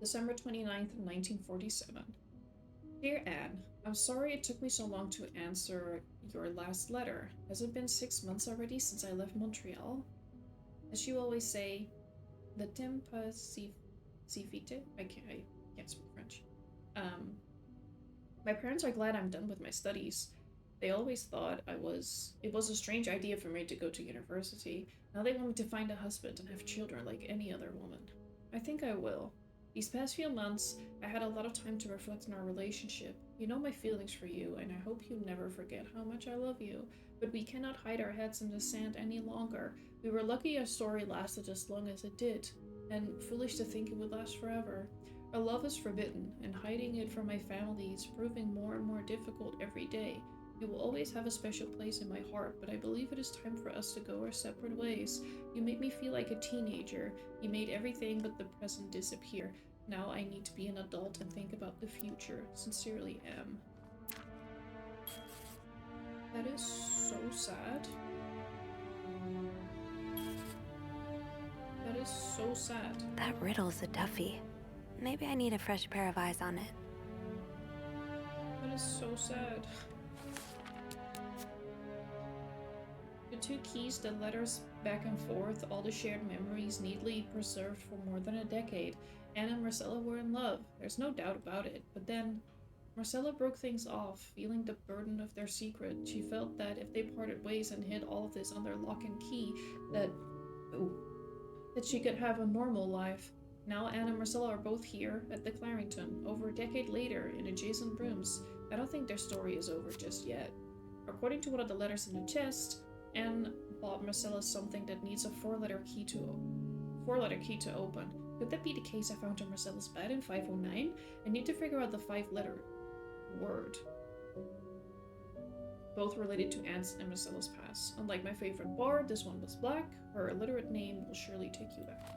December 29th, 1947. Dear Anne, I'm sorry it took me so long to answer your last letter. Has it been 6 months already since I left Montreal? As you always say, le temps passe si vite. I can't speak French. My parents are glad I'm done with my studies. They always thought it was a strange idea for me to go to university. Now they want me to find a husband and have children like any other woman. I think I will. These past few months, I had a lot of time to reflect on our relationship. You know my feelings for you, and I hope you never forget how much I love you. But we cannot hide our heads in the sand any longer. We were lucky our story lasted as long as it did, and foolish to think it would last forever. Our love is forbidden, and hiding it from my family is proving more and more difficult every day. You will always have a special place in my heart, but I believe it is time for us to go our separate ways. You made me feel like a teenager. You made everything but the present disappear. Now I need to be an adult and think about the future. Sincerely, M. That is so sad. That is so sad. That riddle's a toughie. Maybe I need a fresh pair of eyes on it. That is so sad. The two keys, the letters back and forth, all the shared memories neatly preserved for more than a decade. Anne and Marcella were in love, there's no doubt about it. But then, Marcella broke things off, feeling the burden of their secret. She felt that if they parted ways and hid all of this under lock and key, that she could have a normal life. Now Anne and Marcella are both here at the Clarington, over a decade later, in adjacent rooms. I don't think their story is over just yet. According to one of the letters in the chest, And bought Marcella something that needs a four-letter key to open. Could that be the case I found on Marcella's bed in 509? I need to figure out the 5-letter word. Both related to Anne's and Marcella's past. Unlike my favorite bar, this one was black. Her illiterate name will surely take you back.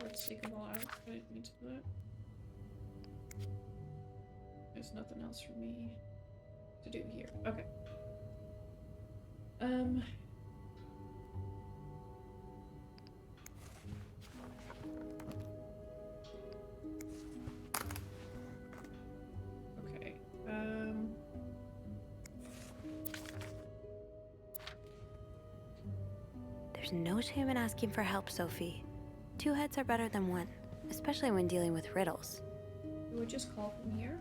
Let's take them all out. I didn't mean to do that. There's nothing else for me to do here. Okay. Okay. There's no shame in asking for help, Sophie. 2 heads are better than 1, especially when dealing with riddles. We would just call from here.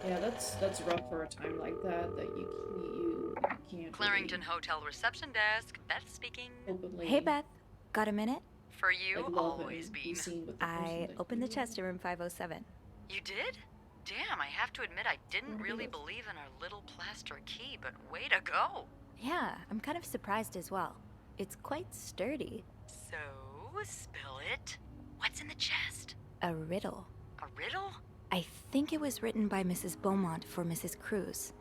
Yeah, that's rough for a time like that. That you can't. Clarington really Hotel reception desk. Beth speaking. openly. Hey, Beth. Got a minute? For you, like, love always and be been. seen with the person I that opened the you chest in room 507. You did? Damn, I have to admit I didn't Oh, really yes. believe in our little plaster key, but way to go. Yeah, I'm kind of surprised as well. It's quite sturdy. So, spill it. What's in the chest? A riddle. A riddle? I think it was written by Mrs. Beaumont for Mrs. Cruz.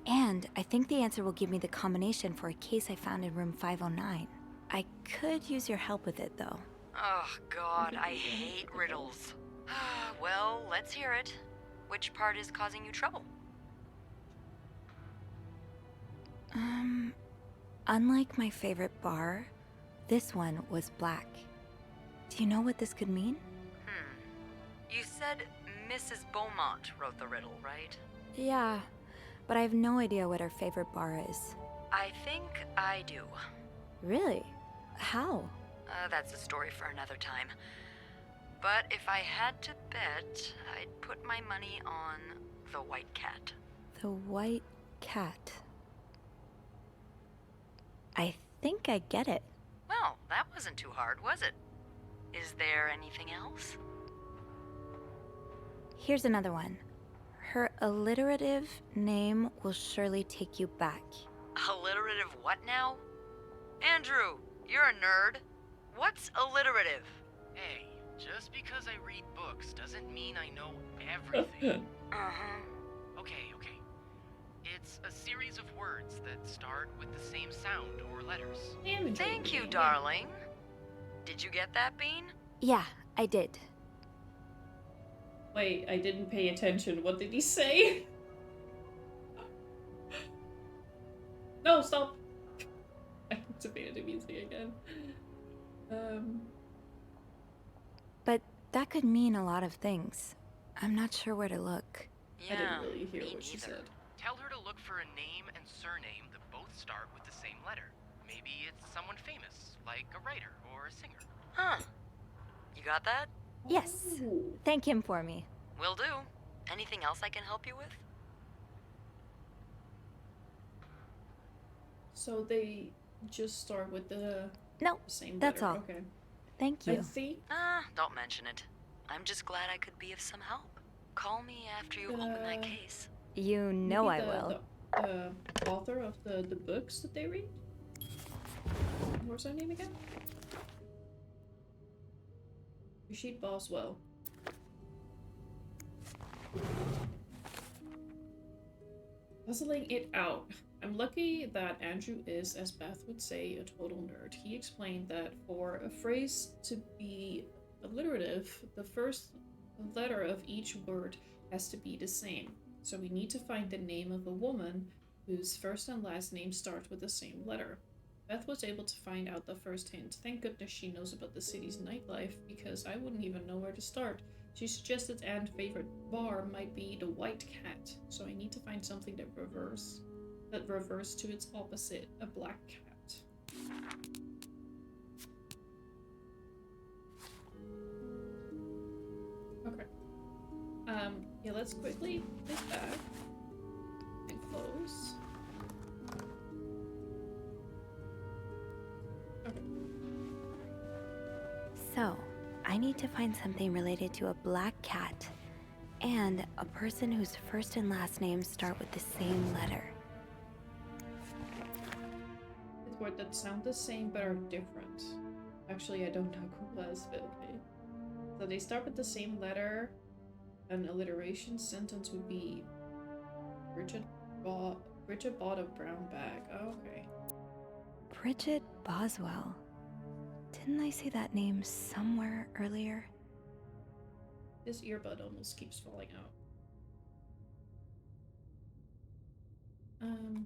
And I think the answer will give me the combination for a case I found in room 509. I could use your help with it, though. Oh, God, I hate riddles. Well, let's hear it. Which part is causing you trouble? Unlike my favorite bar, this one was black. Do you know what this could mean? You said Mrs. Beaumont wrote the riddle, right? Yeah, but I have no idea what her favorite bar is. I think I do. Really? How? That's a story for another time. But if I had to bet, I'd put my money on the white cat. The white cat. I think I get it. Well, that wasn't too hard, was it? Is there anything else? Here's another one. Her alliterative name will surely take you back. Alliterative what now? Andrew, you're a nerd. What's alliterative? Hey, just because I read books doesn't mean I know everything. Uh-huh. Okay. It's a series of words that start with the same sound or letters. Thank you, darling. Did you get that, Bean? Yeah, I did. Wait, I didn't pay attention. What did he say? No, stop! I activated the music again. But that could mean a lot of things. I'm not sure where to look. I didn't really hear me what she neither. said. Tell her to look for a name and surname that both start with the same letter. Maybe it's someone famous, like a writer or a singer. Huh. You got that? Yes. Ooh. Thank him for me. Will do. Anything else I can help you with? So they just start with the No, same that's letter. all. Okay. thank I you. think Don't mention it. I'm just glad I could be of some help. Call me after you open that case. You know I maybe will. The author of the books that they read? What's her name again? Rashid Boswell. Puzzling it out. I'm lucky that Andrew is, as Beth would say, a total nerd. He explained that for a phrase to be alliterative, the first letter of each word has to be the same. So we need to find the name of a woman whose first and last name start with the same letter. Beth was able to find out the first hint. Thank goodness she knows about the city's nightlife, because I wouldn't even know where to start. She suggested Anne's favorite bar might be the White Cat, so I need to find something that reverts to its opposite, a black cat. Okay. Yeah, let's quickly click back and close. Okay. So, I need to find something related to a black cat and a person whose first and last names start with the same letter. It's words that sound the same but are different. Actually, I don't know who was, but okay. So they start with the same letter. An alliteration sentence would be Bridget bought a brown bag. Oh, okay. Bridget Boswell. Didn't I see that name somewhere earlier? This earbud almost keeps falling out. Okay.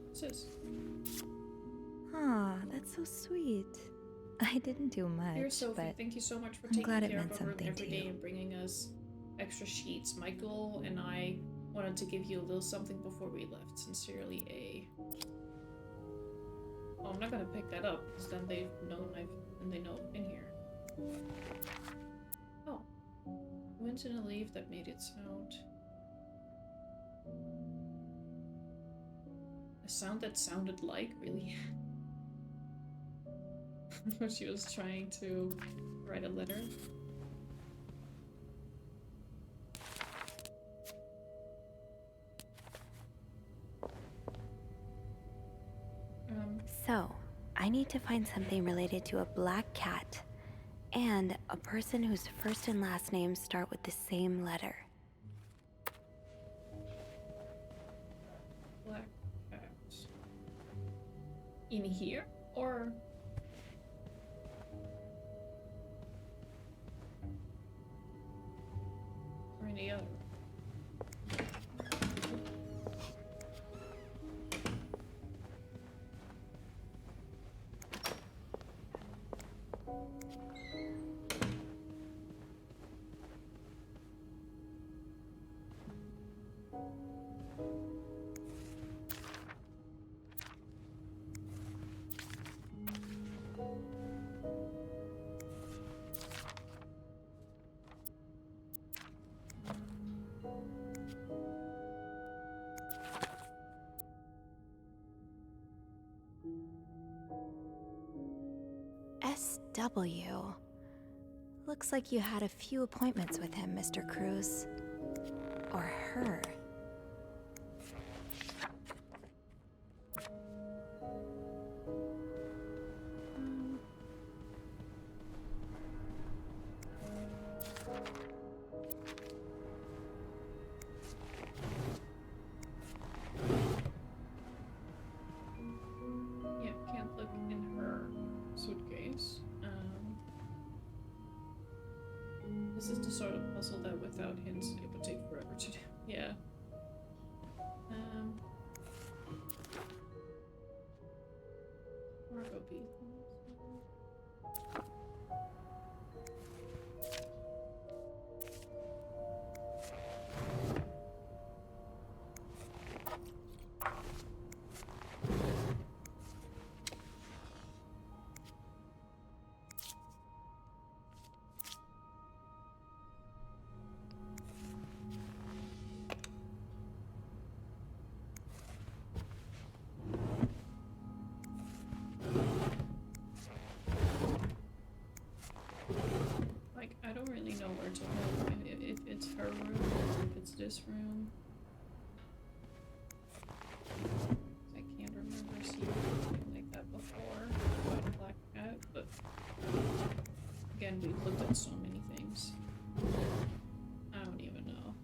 What's this? Ah, that's so sweet. I didn't do much, Dear Sophie, but thank you so much for I'm taking glad it care meant of our room something every to day you. and bringing us extra sheets. Michael and I wanted to give you a little something before we left. Sincerely, A. Oh, I'm not gonna pick that up because then they know I've been here. Oh, went in a leaf that made it sound. A sound that sounded like, really? She was trying to write a letter. So, I need to find something related to a black cat and a person whose first and last names start with the same letter. Black cat. In here? Or... or in the other? SW. Looks like you had a few appointments with him, Mr. Cruz. Or her. Yeah, can't look in her suitcase. This is the sort of puzzle that without hints it would take forever to do. Yeah. Margot B. Like, I don't really know where to look. If it's her room or if it's this room. I can't remember seeing anything like that before about a black cat, but again, we've looked at so many things. I don't even know.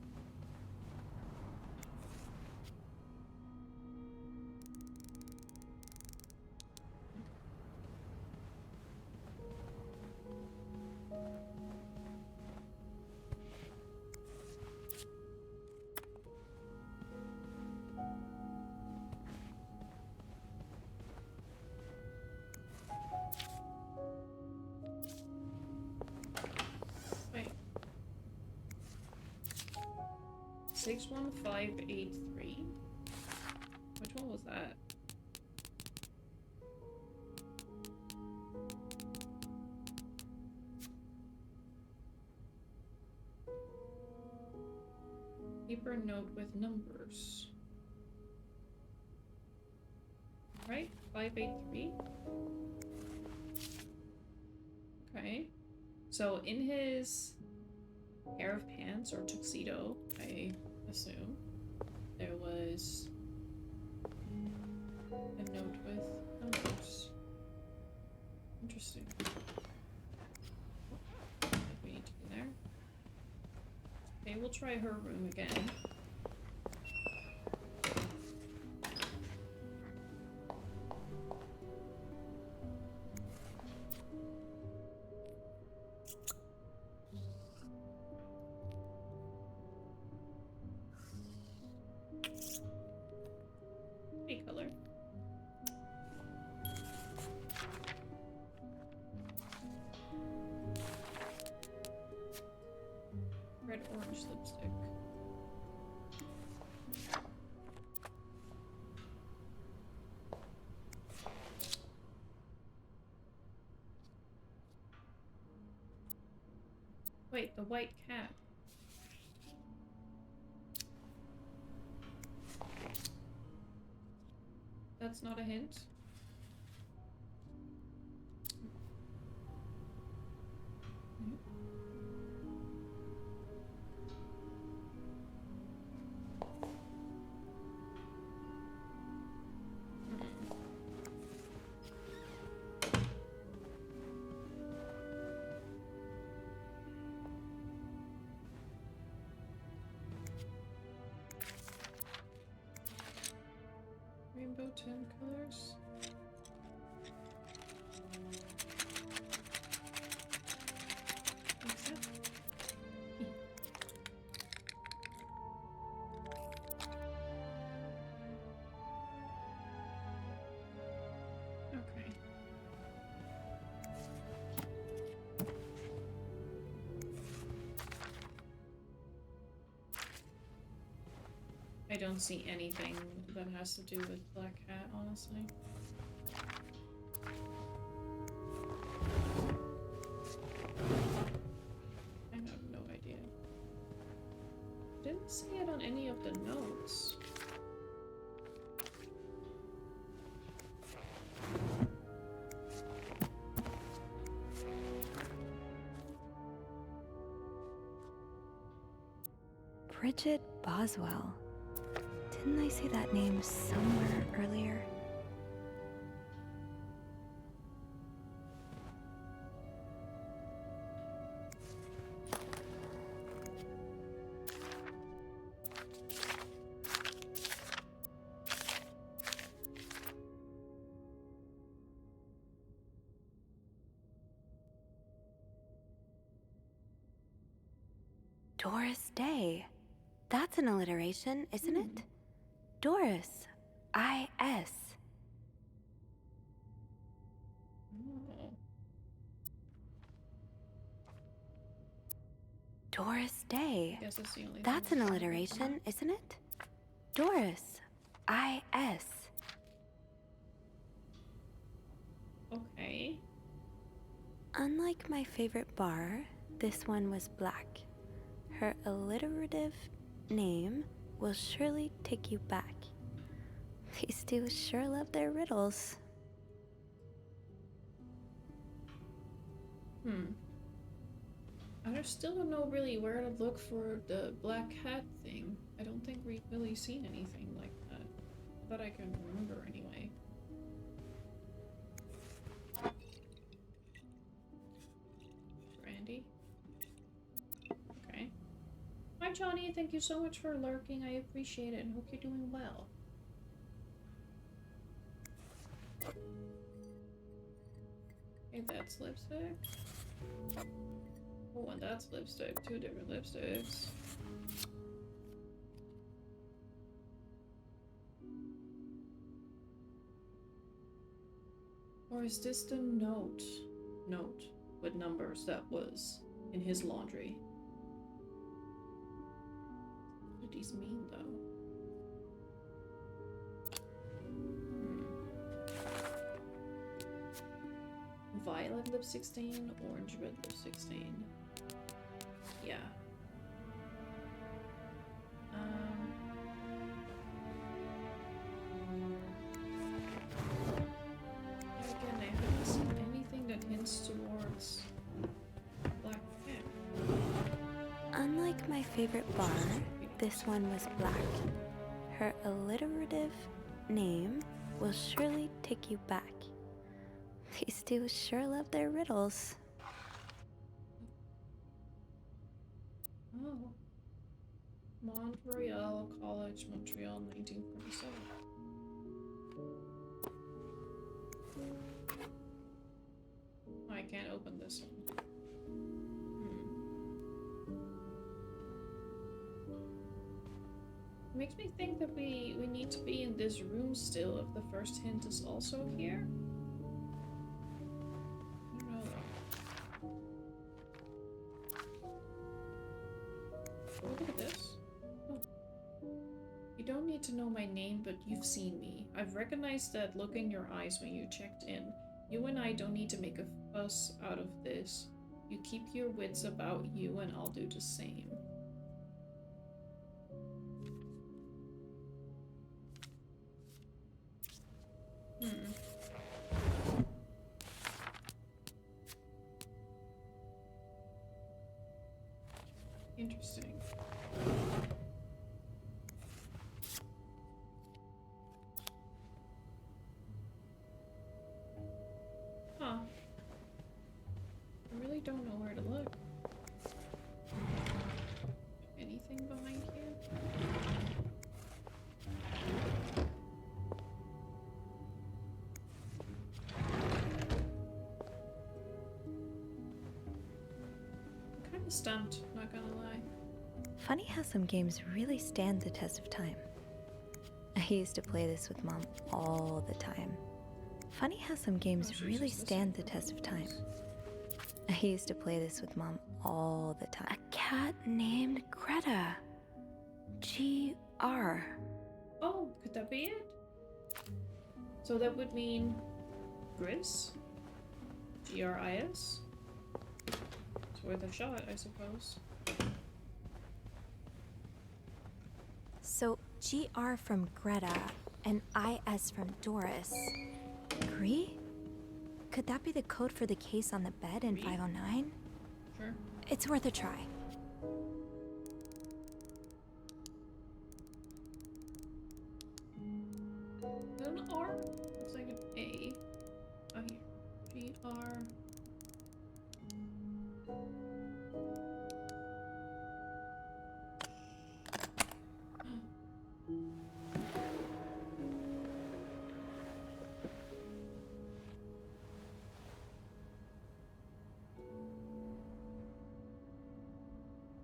61583. Which one was that? Paper note with numbers. Right? 583. Okay. So in his pair of pants or tuxedo, I assume, there was a note with numbers. Interesting. I think we need to be there. Okay, we'll try her room again. Pretty color. Red orange lipstick. Wait, the white cat. That's not a hint. Rainbow 10 colors. What's that? Okay. I don't see anything that has to do with Black Hat, honestly. I have no idea. Didn't see it on any of the notes. Bridget Boswell. Didn't I see that name somewhere earlier? Doris Day. That's an alliteration, isn't it? Doris. I-S. Oh. Doris Day. Guess that's the only That's thing an I saw. alliteration, isn't it? Doris. I-S. Okay. Unlike my favorite bar, this one was black. Her alliterative name will surely take you back. These two sure love their riddles. I still don't know really where to look for the black hat thing. I don't think we've really seen anything like that. That I can remember anyway. Randy? Okay. Hi Johnny, thank you so much for lurking. I appreciate it and hope you're doing well. Okay, that's lipstick. Oh, and that's lipstick. Two different lipsticks. Or is this the note with numbers that was in his laundry? did these mean, though? Violet lipstick stain, orange red lipstick stain. Yeah. Again, I haven't seen anything that hints towards black cat. Unlike my favorite bar, this one was black. Her alliterative name will surely take you back. These two sure love their riddles. Oh. Montreal College, Montreal, 1947. I can't open this one. It makes me think that we need to be in this room still if the first hint is also here. I don't know though. Oh, look at this. Oh. You don't need to know my name, but you've seen me. I've recognized that look in your eyes when you checked in. You and I don't need to make a fuss out of this. You keep your wits about you and I'll do the same. Interesting. Huh. I really don't know where to look. Anything behind here? I'm kind of stumped, not gonna lie. Funny how some games really stand the test of time. I used to play this with Mom all the time. Funny how some games really stand the test of time. I used to play this with Mom all the time. A cat named Greta. G-R. Oh, could that be it? So that would mean Gris? G-R-I-S? It's worth a shot, I suppose. So GR from Greta and IS from Doris. Agree? Could that be the code for the case on the bed in 509? Sure. It's worth a try. Is that an R? Looks like an A. Oh, here. G-R.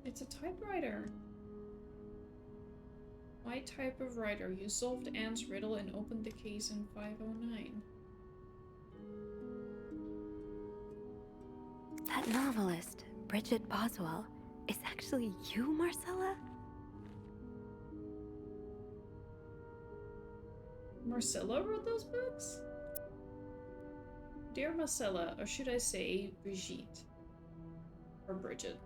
It's a typewriter. My type of writer. You solved Anne's riddle and opened the case in 509. That novelist, Bridget Boswell, is actually you, Marcella? Marcella wrote those books? Dear Marcella, or should I say Brigitte? Or Bridget.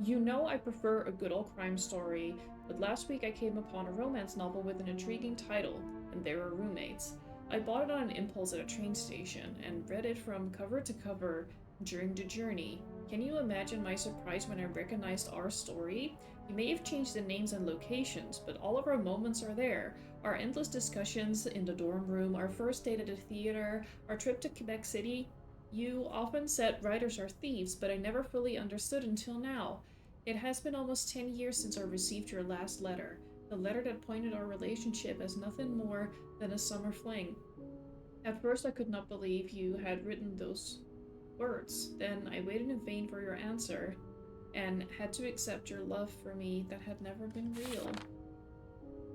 You know I prefer a good old crime story, but last week I came upon a romance novel with an intriguing title, and they were roommates. I bought it on an impulse at a train station, and read it from cover to cover during the journey. Can you imagine my surprise when I recognized our story? You may have changed the names and locations, but all of our moments are there. Our endless discussions in the dorm room, our first date at the theater, our trip to Quebec City. You often said writers are thieves, but I never fully understood until now. It has been almost 10 years since I received your last letter, the letter that pointed our relationship as nothing more than a summer fling. At first I could not believe you had written those words. Then I waited in vain for your answer, and had to accept your love for me that had never been real.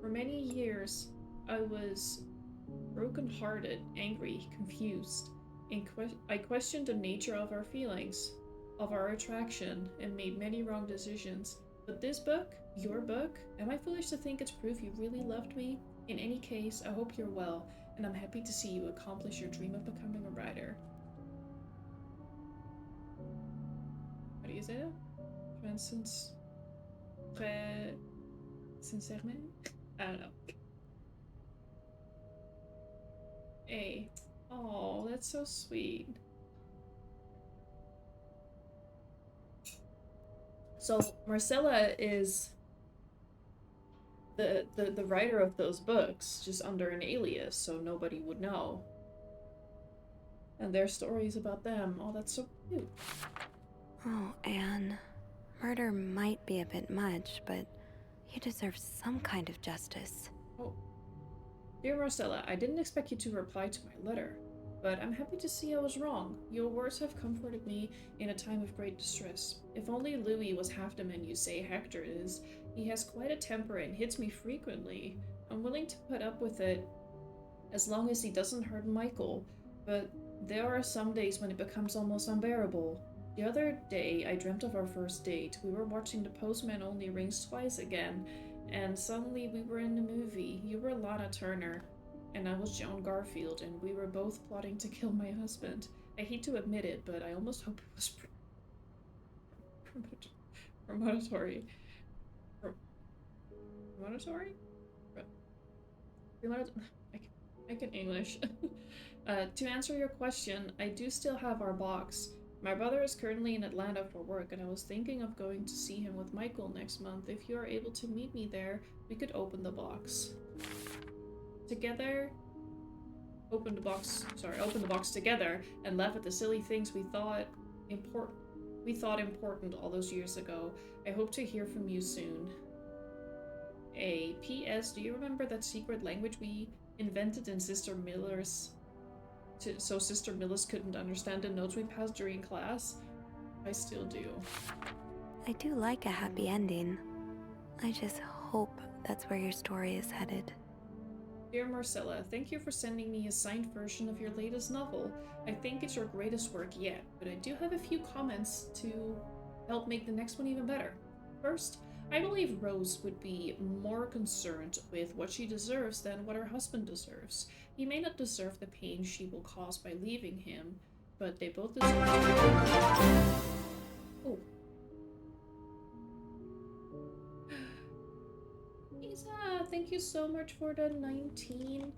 For many years, I was broken-hearted, angry, confused. I questioned the nature of our feelings, of our attraction, and made many wrong decisions. But this book, your book, am I foolish to think it's proof you really loved me? In any case, I hope you're well, and I'm happy to see you accomplish your dream of becoming a writer. How do you say that? Transcends... Très... Sincèrement? I don't know. Hey. Oh, that's so sweet. So Marcella is the writer of those books, just under an alias, so nobody would know. And their stories about them. Oh, that's so cute. Oh, Anne. Murder might be a bit much, but you deserve some kind of justice. Oh. Dear Marcella, I didn't expect you to reply to my letter, but I'm happy to see I was wrong. Your words have comforted me in a time of great distress. If only Louis was half the man you say Hector is. He has quite a temper and hits me frequently. I'm willing to put up with it as long as he doesn't hurt Michael, but there are some days when it becomes almost unbearable. The other day, I dreamt of our first date. We were watching The Postman Only Rings Twice again, and suddenly we were in the movie. You were Lana Turner, and I was Joan Garfield, and we were both plotting to kill my husband. I hate to admit it, but I almost hope it was premonitory. Premonitory? I can English. To answer your question, I do still have our box. My brother is currently in Atlanta for work, and I was thinking of going to see him with Michael next month. If you are able to meet me there, we could open the box together. Open the box together and laugh at the silly things we thought important all those years ago. I hope to hear from you soon. A P.S. Do you remember that secret language we invented in Sister Miller's so Sister Millis couldn't understand the notes we passed during class? I still do. I do like a happy ending. I just hope that's where your story is headed. Dear Marcella, thank you for sending me a signed version of your latest novel. I think it's your greatest work yet, but I do have a few comments to help make the next one even better. First, I believe Rose would be more concerned with what she deserves than what her husband deserves. He may not deserve the pain she will cause by leaving him, but they both deserve... Oh. Isa, thank you so much for the 19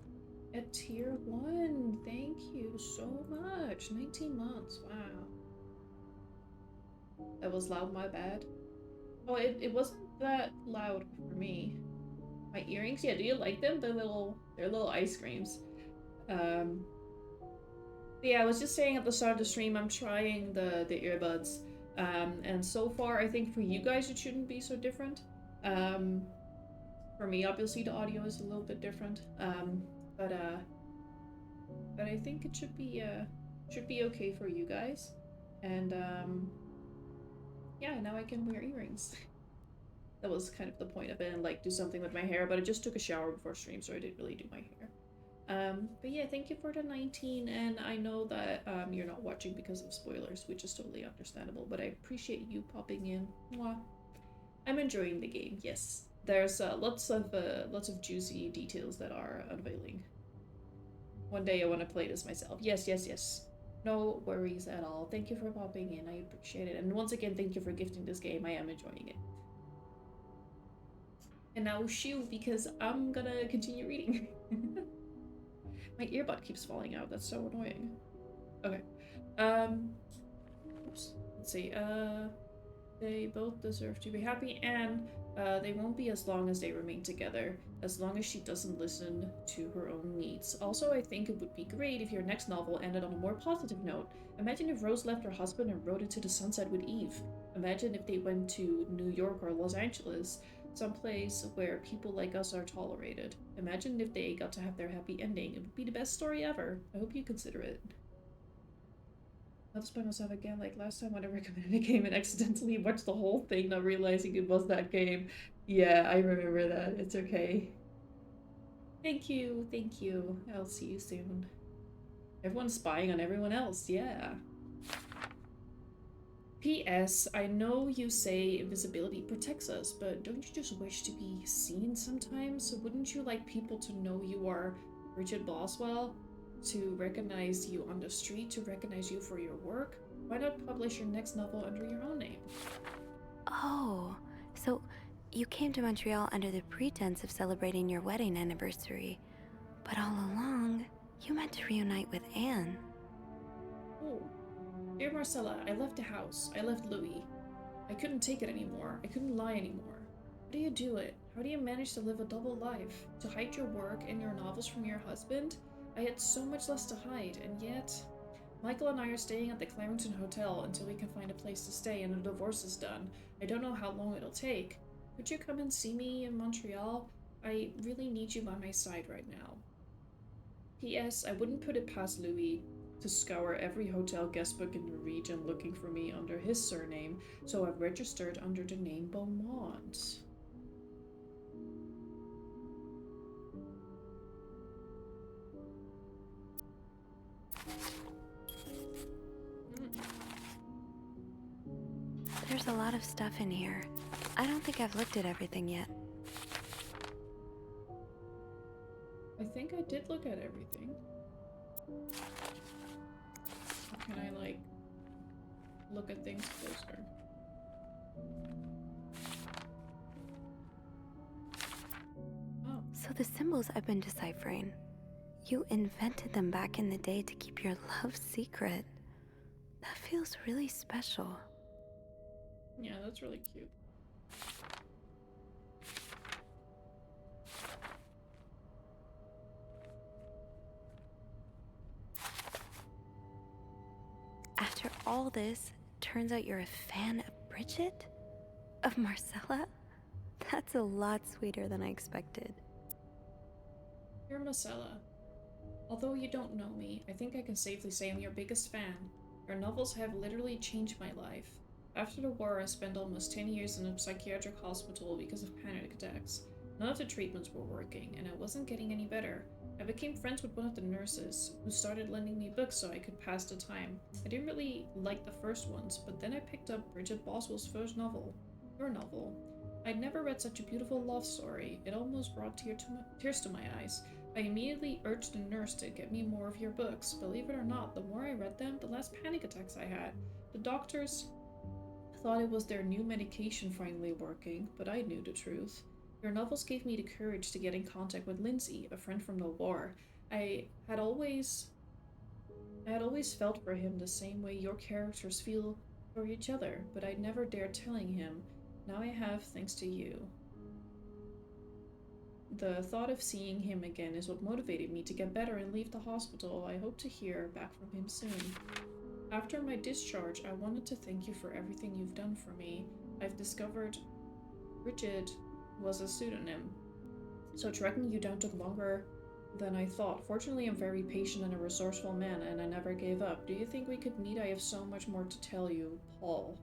at tier 1. Thank you so much. 19 months, wow. That was loud, my bad. Oh, it wasn't that loud for me. My earrings, yeah, do you like them? They're little ice creams. Yeah, I was just saying at the start of the stream, I'm trying the earbuds. And so far, I think for you guys, it shouldn't be so different. For me, obviously, the audio is a little bit different. But I think it should be okay for you guys. And, yeah, now I can wear earrings. That was kind of the point of it, and like do something with my hair, but I just took a shower before stream, so I didn't really do my hair. But yeah, thank you for the 19, and I know that you're not watching because of spoilers, which is totally understandable, but I appreciate you popping in. Mwah. I'm enjoying the game, yes. There's lots of juicy details that are unveiling. One day I want to play this myself. Yes, yes, yes. No worries at all. Thank you for popping in. I appreciate it. And once again, thank you for gifting this game. I am enjoying it. And now shoo, because I'm gonna continue reading. My earbud keeps falling out. That's so annoying. Okay. Oops. Let's see. They both deserve to be happy, and they won't be as long as they remain together, as long as she doesn't listen to her own needs. Also, I think it would be great if your next novel ended on a more positive note. Imagine if Rose left her husband and rode into the sunset with Eve. Imagine if they went to New York or Los Angeles, someplace where people like us are tolerated. Imagine if they got to have their happy ending. It would be the best story ever. I hope you consider it. I'll just by myself again, like last time when I recommended a game and accidentally watched the whole thing, not realizing it was that game. Yeah, I remember that. It's okay. Thank you, thank you. I'll see you soon. Everyone's spying on everyone else, yeah. P.S. I know you say invisibility protects us, but don't you just wish to be seen sometimes? Wouldn't you like people to know you are Bridget Boswell? To recognize you on the street, to recognize you for your work? Why not publish your next novel under your own name? Oh, so you came to Montreal under the pretense of celebrating your wedding anniversary, but all along, you meant to reunite with Anne. Oh. Dear Marcella, I left the house. I left Louis. I couldn't take it anymore. I couldn't lie anymore. How do you do it? How do you manage to live a double life? To hide your work and your novels from your husband? I had so much less to hide, and yet... Michael and I are staying at the Clarendon Hotel until we can find a place to stay and a divorce is done. I don't know how long it'll take. Could you come and see me in Montreal? I really need you by my side right now. P.S. I wouldn't put it past Louis to scour every hotel guestbook in the region looking for me under his surname, so I've registered under the name Beaumont. There's a lot of stuff in here. I don't think I've looked at everything yet. I think I did look at everything. Can I, like, look at things closer? Oh. So the symbols I've been deciphering, you invented them back in the day to keep your love secret. That feels really special. Yeah, that's really cute. After all this, turns out you're a fan of Bridget? Of Marcella? That's a lot sweeter than I expected. Dear Marcella, although you don't know me, I think I can safely say I'm your biggest fan. Your novels have literally changed my life. After the war, I spent almost 10 years in a psychiatric hospital because of panic attacks. None of the treatments were working, and I wasn't getting any better. I became friends with one of the nurses, who started lending me books so I could pass the time. I didn't really like the first ones, but then I picked up Bridget Boswell's first novel, your novel. I'd never read such a beautiful love story. It almost brought tears to my eyes. I immediately urged the nurse to get me more of your books. Believe it or not, the more I read them, the less panic attacks I had. The doctors thought it was their new medication finally working, but I knew the truth. Your novels gave me the courage to get in contact with Lindsay, a friend from the war. I had always felt for him the same way your characters feel for each other, but I'd never dared telling him. Now I have, thanks to you. The thought of seeing him again is what motivated me to get better and leave the hospital. I hope to hear back from him soon. After my discharge, I wanted to thank you for everything you've done for me. I've discovered Bridget was a pseudonym, so tracking you down took longer than I thought. Fortunately, I'm very patient and a resourceful man, and I never gave up. Do you think we could meet? I have so much more to tell you, Paul.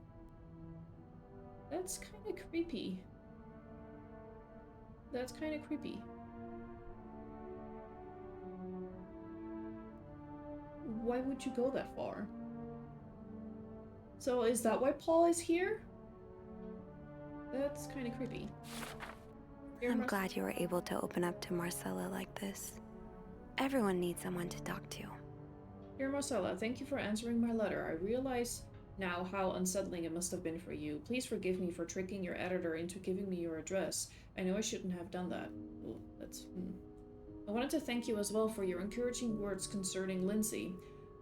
That's kind of creepy. That's kind of creepy. Why would you go that far? So is that why Paul is here? That's kind of creepy. I'm glad you were able to open up to Marcella like this. Everyone needs someone to talk to. Dear Marcella, thank you for answering my letter. I realize now how unsettling it must have been for you. Please forgive me for tricking your editor into giving me your address. I know I shouldn't have done that. Ooh, I wanted to thank you as well for your encouraging words concerning Lindsay.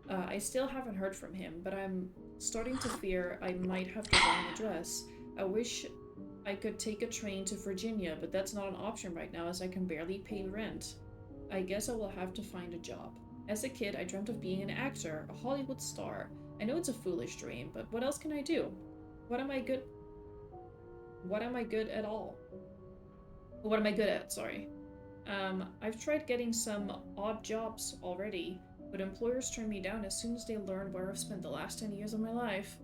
I still haven't heard from him, but I'm starting to fear I might have the wrong address. I wish I could take a train to Virginia, but that's not an option right now as I can barely pay rent. I guess I will have to find a job. As a kid, I dreamt of being an actor, a Hollywood star. I know it's a foolish dream, but what else can I do? What am I good at all? What am I good at, sorry. I've tried getting some odd jobs already, but employers turn me down as soon as they learn where I've spent the last 10 years of my life.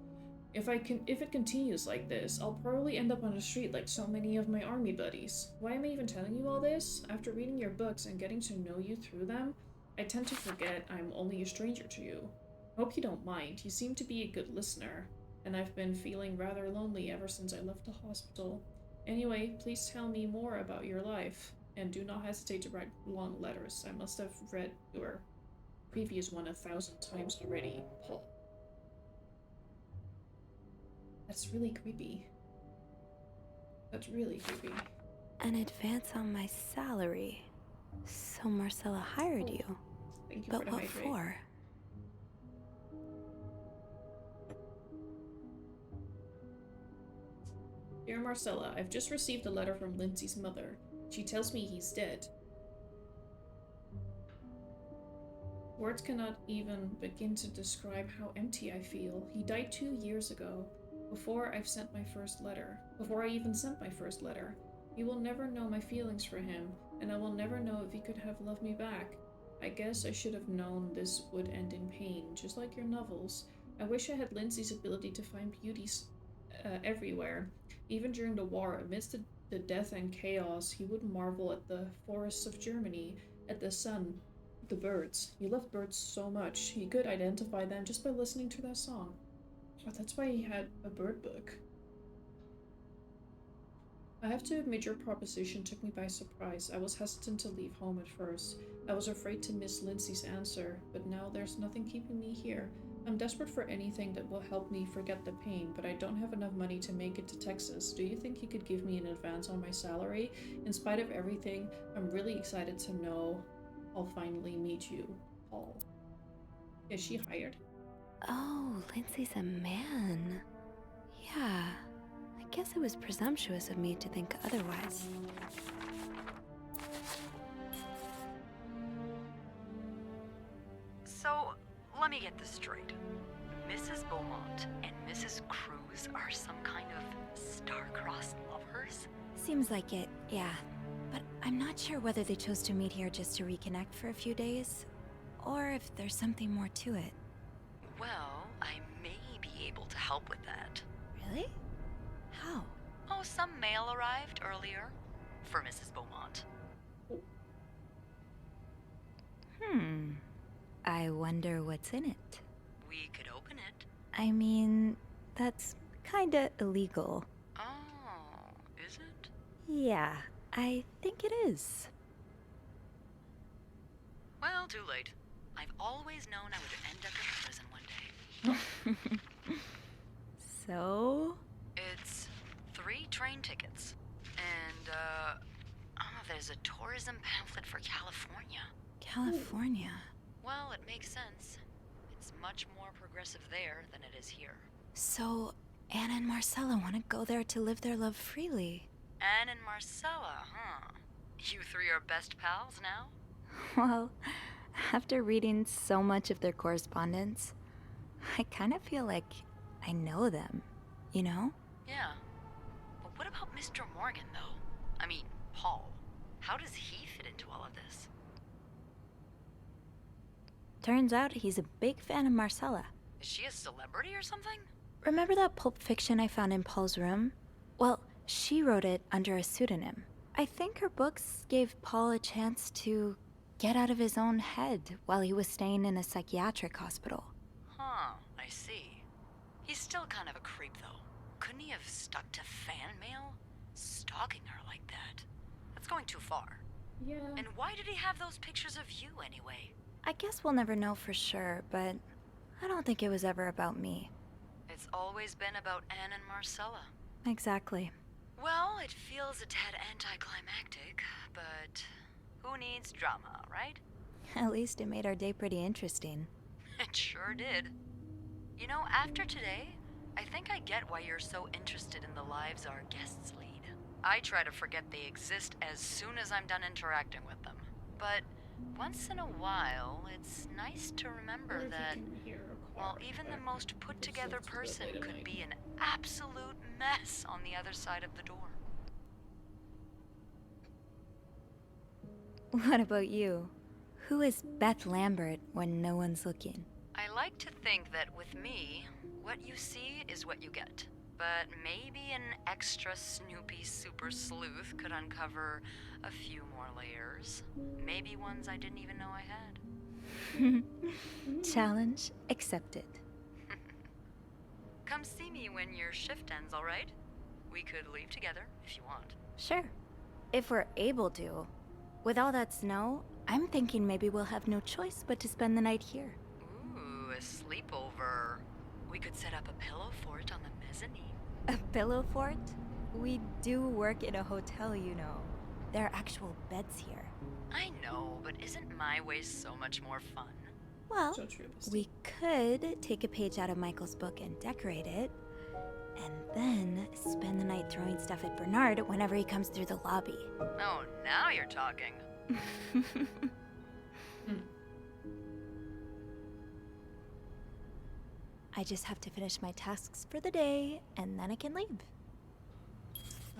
If it continues like this, I'll probably end up on the street like so many of my army buddies. Why am I even telling you all this? After reading your books and getting to know you through them, I tend to forget I'm only a stranger to you. I hope you don't mind. You seem to be a good listener. and I've been feeling rather lonely ever since I left the hospital. Anyway, please tell me more about your life, and do not hesitate to write long letters. I must have read your previous one 1,000 times already, Paul. That's really creepy. That's really creepy. An advance on my salary. So Marcella hired you. Thank you But for the what hydrate. for? Dear Marcella, I've just received a letter from Lindsay's mother. She tells me he's dead. Words cannot even begin to describe how empty I feel. He died 2 years ago, before I even sent my first letter. You will never know my feelings for him, and I will never know if he could have loved me back. I guess I should have known this would end in pain, just like your novels. I wish I had Lindsay's ability to find beauty everywhere. Even during the war, amidst the death and chaos, he would marvel at the forests of Germany, at the sun, the birds. He loved birds so much, he could identify them just by listening to their song. Oh, that's why he had a bird book. I have to admit your proposition took me by surprise. I was hesitant to leave home at first. I was afraid to miss Lindsay's answer, but now there's nothing keeping me here. I'm desperate for anything that will help me forget the pain, but I don't have enough money to make it to Texas. Do you think you could give me an advance on my salary? In spite of everything, I'm really excited to know I'll finally meet you, Paul. Is she hired? Oh, Lindsay's a man. Yeah, I guess it was presumptuous of me to think otherwise. So, let me get this straight. Mrs. Beaumont and Mrs. Cruz are some kind of star-crossed lovers? Seems like it, yeah. But I'm not sure whether they chose to meet here just to reconnect for a few days, or if there's something more to it. Well, I may be able to help with that. Really? How? Oh, some mail arrived earlier for Mrs. Beaumont. I wonder what's in it. We could open it. I mean, that's kinda illegal. Oh, is it? Yeah, I think it is. Well, too late. I've always known I would end up in prison one day. So? It's 3 train tickets. And, there's a tourism pamphlet for California. California? Well, it makes sense. It's much more progressive there than it is here. So, Anna and Marcella want to go there to live their love freely. Anne and Marcella, huh? You 3 are best pals now? Well, after reading so much of their correspondence, I kind of feel like I know them, you know? Yeah. But what about Mr. Morgan, though? I mean, Paul. How does he fit into all of this? Turns out he's a big fan of Marcella. Is she a celebrity or something? Remember that Pulp Fiction I found in Paul's room? Well, she wrote it under a pseudonym. I think her books gave Paul a chance to get out of his own head while he was staying in a psychiatric hospital. Huh, I see. He's still kind of a creep, though. Couldn't he have stuck to fan mail? Stalking her like that? That's going too far. Yeah. And why did he have those pictures of you, anyway? I guess we'll never know for sure, but I don't think it was ever about me. It's always been about Anne and Marcella. Exactly. Well, it feels a tad anticlimactic, but who needs drama, right? At least it made our day pretty interesting. It sure did. You know, after today, I think I get why you're so interested in the lives our guests lead. I try to forget they exist as soon as I'm done interacting with them. But once in a while, it's nice to remember that, well, even the most put-together person could be an absolute mess on the other side of the door. What about you? Who is Beth Lambert when no one's looking? I like to think that with me, what you see is what you get. But maybe an extra snoopy super sleuth could uncover a few more layers. Maybe ones I didn't even know I had. Challenge accepted. Come see me when your shift ends, alright? We could leave together if you want. Sure. If we're able to. With all that snow, I'm thinking maybe we'll have no choice but to spend the night here. Ooh, a sleepover. We could set up a pillow fort on the mezzanine. A pillow fort? We do work in a hotel, you know. There are actual beds here. I know, but isn't my way so much more fun? Well, So true, bestie. we could take a page out of Michael's book and decorate it, and then spend the night throwing stuff at Bernard whenever he comes through the lobby. Oh, now you're talking. I just have to finish my tasks for the day, and then I can leave.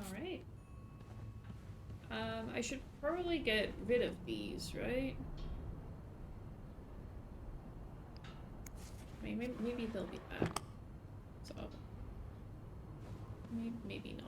Alright. I should probably get rid of these, right? Maybe they'll be back. So, maybe not.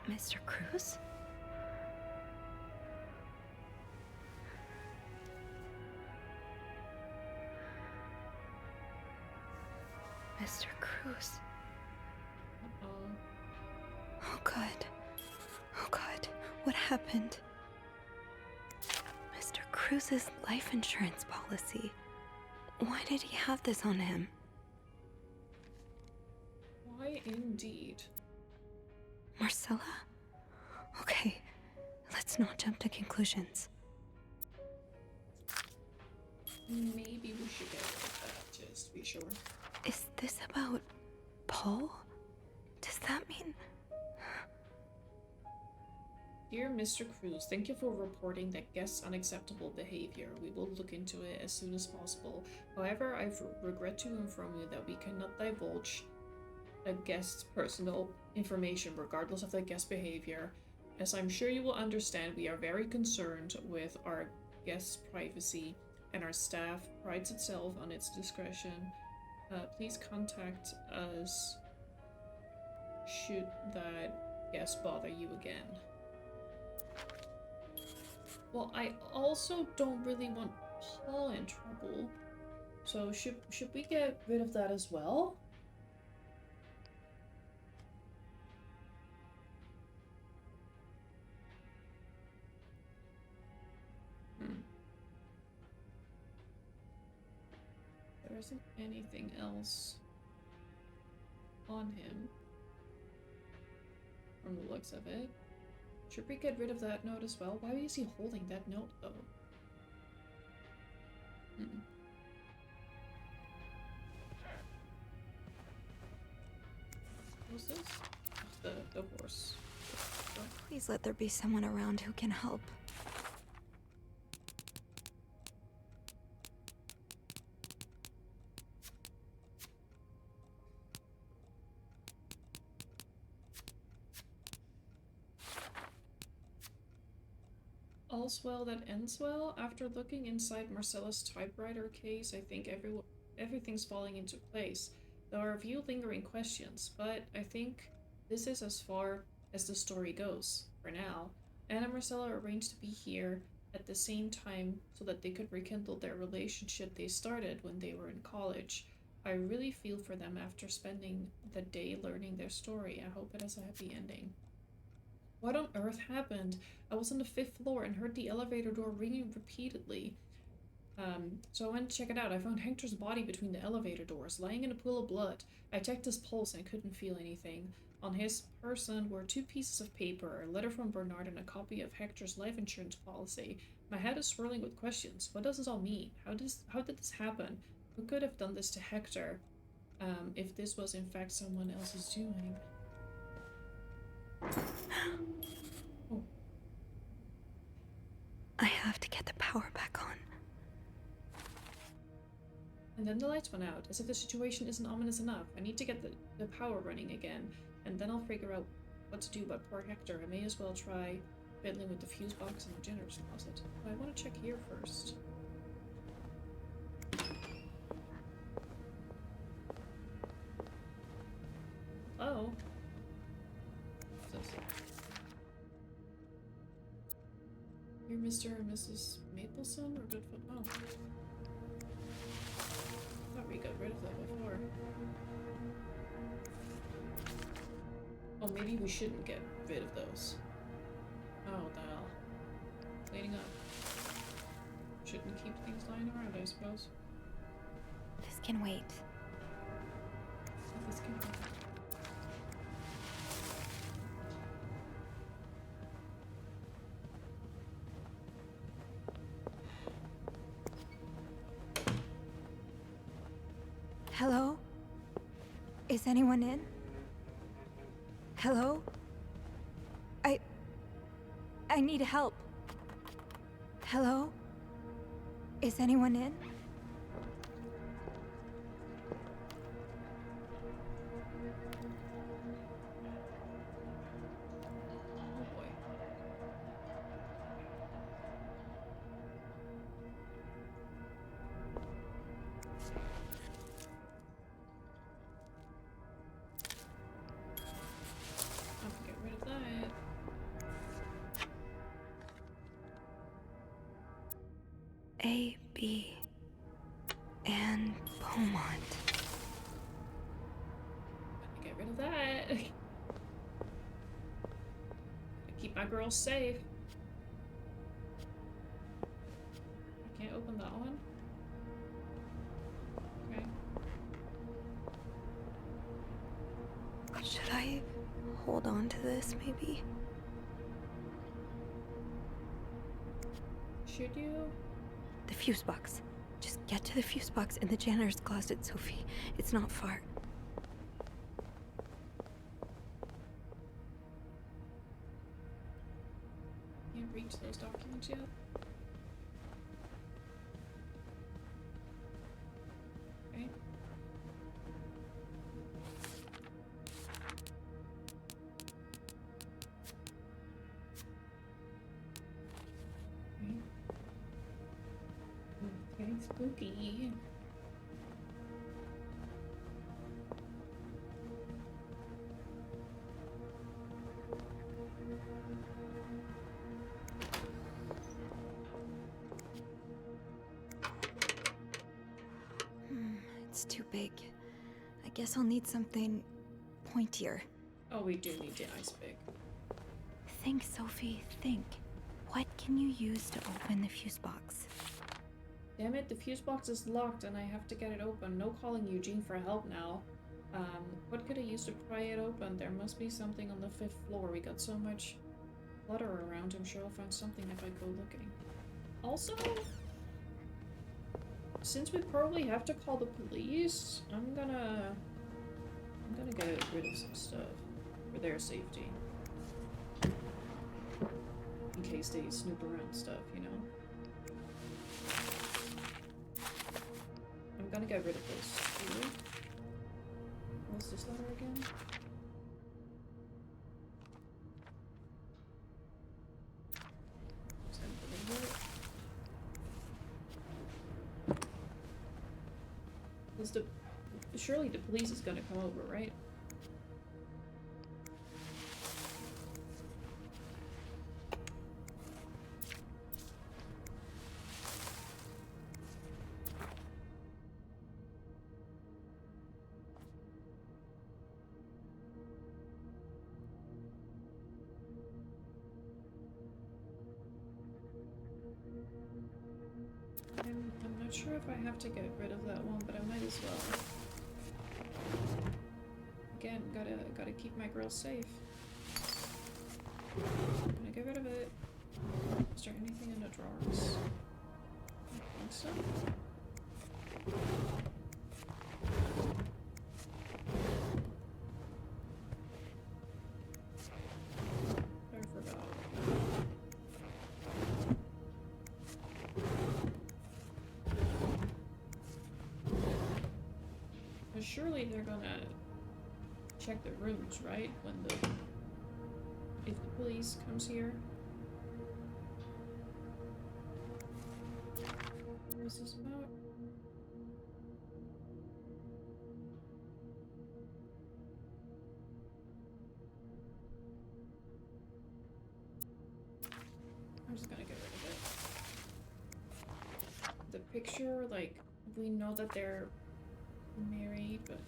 Mr. Cruz? Mr. Cruz. Oh God. Oh God. What happened? Mr. Cruz's life insurance policy. Why did he have this on him? Why indeed? Marcella? Okay, let's not jump to conclusions. Maybe we should get rid of that, just to be sure. Is this about Paul? Does that mean... Dear Mr. Cruz, thank you for reporting that guest's unacceptable behavior. We will look into it as soon as possible. However, I regret to inform you that we cannot divulge a guest's personal information regardless of the guest's behavior. As I'm sure you will understand, we are very concerned with our guest's privacy, and our staff prides itself on its discretion. Please contact us should that guest bother you again. Well, I also don't really want Paul in trouble, so should we get rid of that as well? There isn't anything else on him from the looks of it. Should we get rid of that note as well? Why is he holding that note though? What's this? The horse. Please let there be someone around who can help. All's well that ends well. After looking inside Marcella's typewriter case, I think everything's falling into place. There are a few lingering questions, but I think this is as far as the story goes, for now. Anne and Marcella arranged to be here at the same time so that they could rekindle their relationship they started when they were in college. I really feel for them after spending the day learning their story. I hope it has a happy ending. What on earth happened? I was on the 5th floor and heard the elevator door ringing repeatedly. So I went to check it out. I found Hector's body between the elevator doors, lying in a pool of blood. I checked his pulse and couldn't feel anything. On his person were 2 pieces of paper, a letter from Bernard and a copy of Hector's life insurance policy. My head is swirling with questions. What does this all mean? How did this happen? Who could have done this to Hector? If this was in fact someone else's doing. Oh. I have to get the power back on. And then the lights went out, as if the situation isn't ominous enough. I need to get the power running again, and then I'll figure out what to do about poor Hector. I may as well try fiddling with the fuse box in the janitor's closet. But I want to check here first. Oh. What's this? You're Mr. and Mrs. Mapleson or Goodfoot? Oh. I thought we got rid of that before. Oh, maybe we shouldn't get rid of those. Oh, the hell. Cleaning up. Shouldn't keep things lying around, I suppose. This can wait. This can wait. Hello? Is anyone in? Hello? I need help. Hello? Is anyone in? Oh boy. I can get rid of that. A, B, and Beaumont. Get rid of that. Keep my girls safe. I can't open that one. Okay. Should I hold on to this, maybe? Should you? The fuse box. Just get to the fuse box in the janitor's closet, Sophie. It's not far. Can't reach those documents yet. Okay. Okay, spooky. It's too big. I guess I'll need something pointier. Oh, we do need the ice pick. Think, Sophie, think. What can you use to open the fuse box? Damn it, the fuse box is locked and I have to get it open. No calling Eugene for help now. What could I use to pry it open? There must be something on the 5th floor. We got so much clutter around. I'm sure I'll find something if I go looking. Also, since we probably have to call the police, I'm gonna get rid of some stuff for their safety. In case they snoop around stuff, you know? I'm gonna get rid of those two. What's this letter again? Just gonna put it here. Surely the police is gonna come over, right? I'm not sure if I have to get rid of that one, but I might as well. Again, gotta keep my girls safe. I'm gonna get rid of it. Is there anything in the drawers? I think so. I forgot. But surely they're gonna check the rooms, right? If the police comes here. What is this about? I'm just gonna get rid of it. The picture, like, we know that they're married, but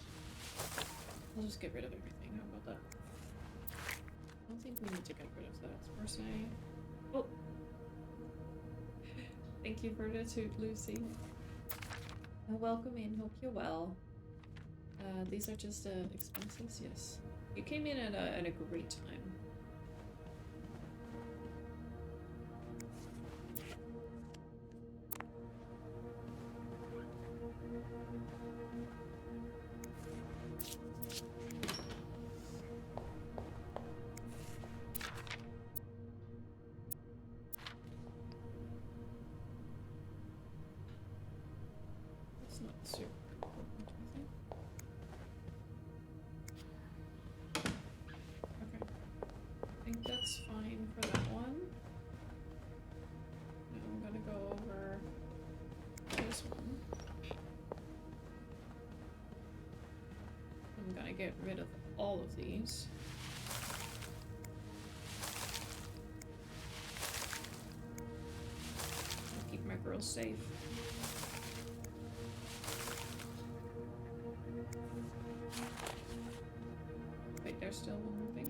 I'll just get rid of everything. How about that? I don't think we need to get rid of that per se. Oh! Thank you for the toot, Lucy. Welcome in, hope you're well. These are just expenses, yes. You came in at a great time. It's not super important, I think. Okay. I think that's fine for that one. Now I'm gonna go over this one. I'm gonna get rid of all of these. I'll keep my girls safe. Wait, there's still one more thing.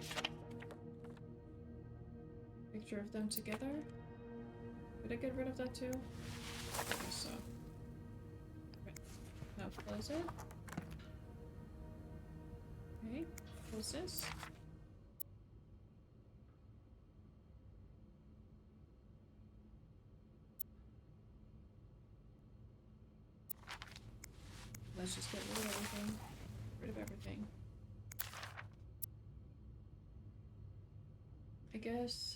Picture of them together. Did I get rid of that too? I guess so. Okay. Now close it. Okay, close this. Let's just get rid of everything. Rid of everything. I guess.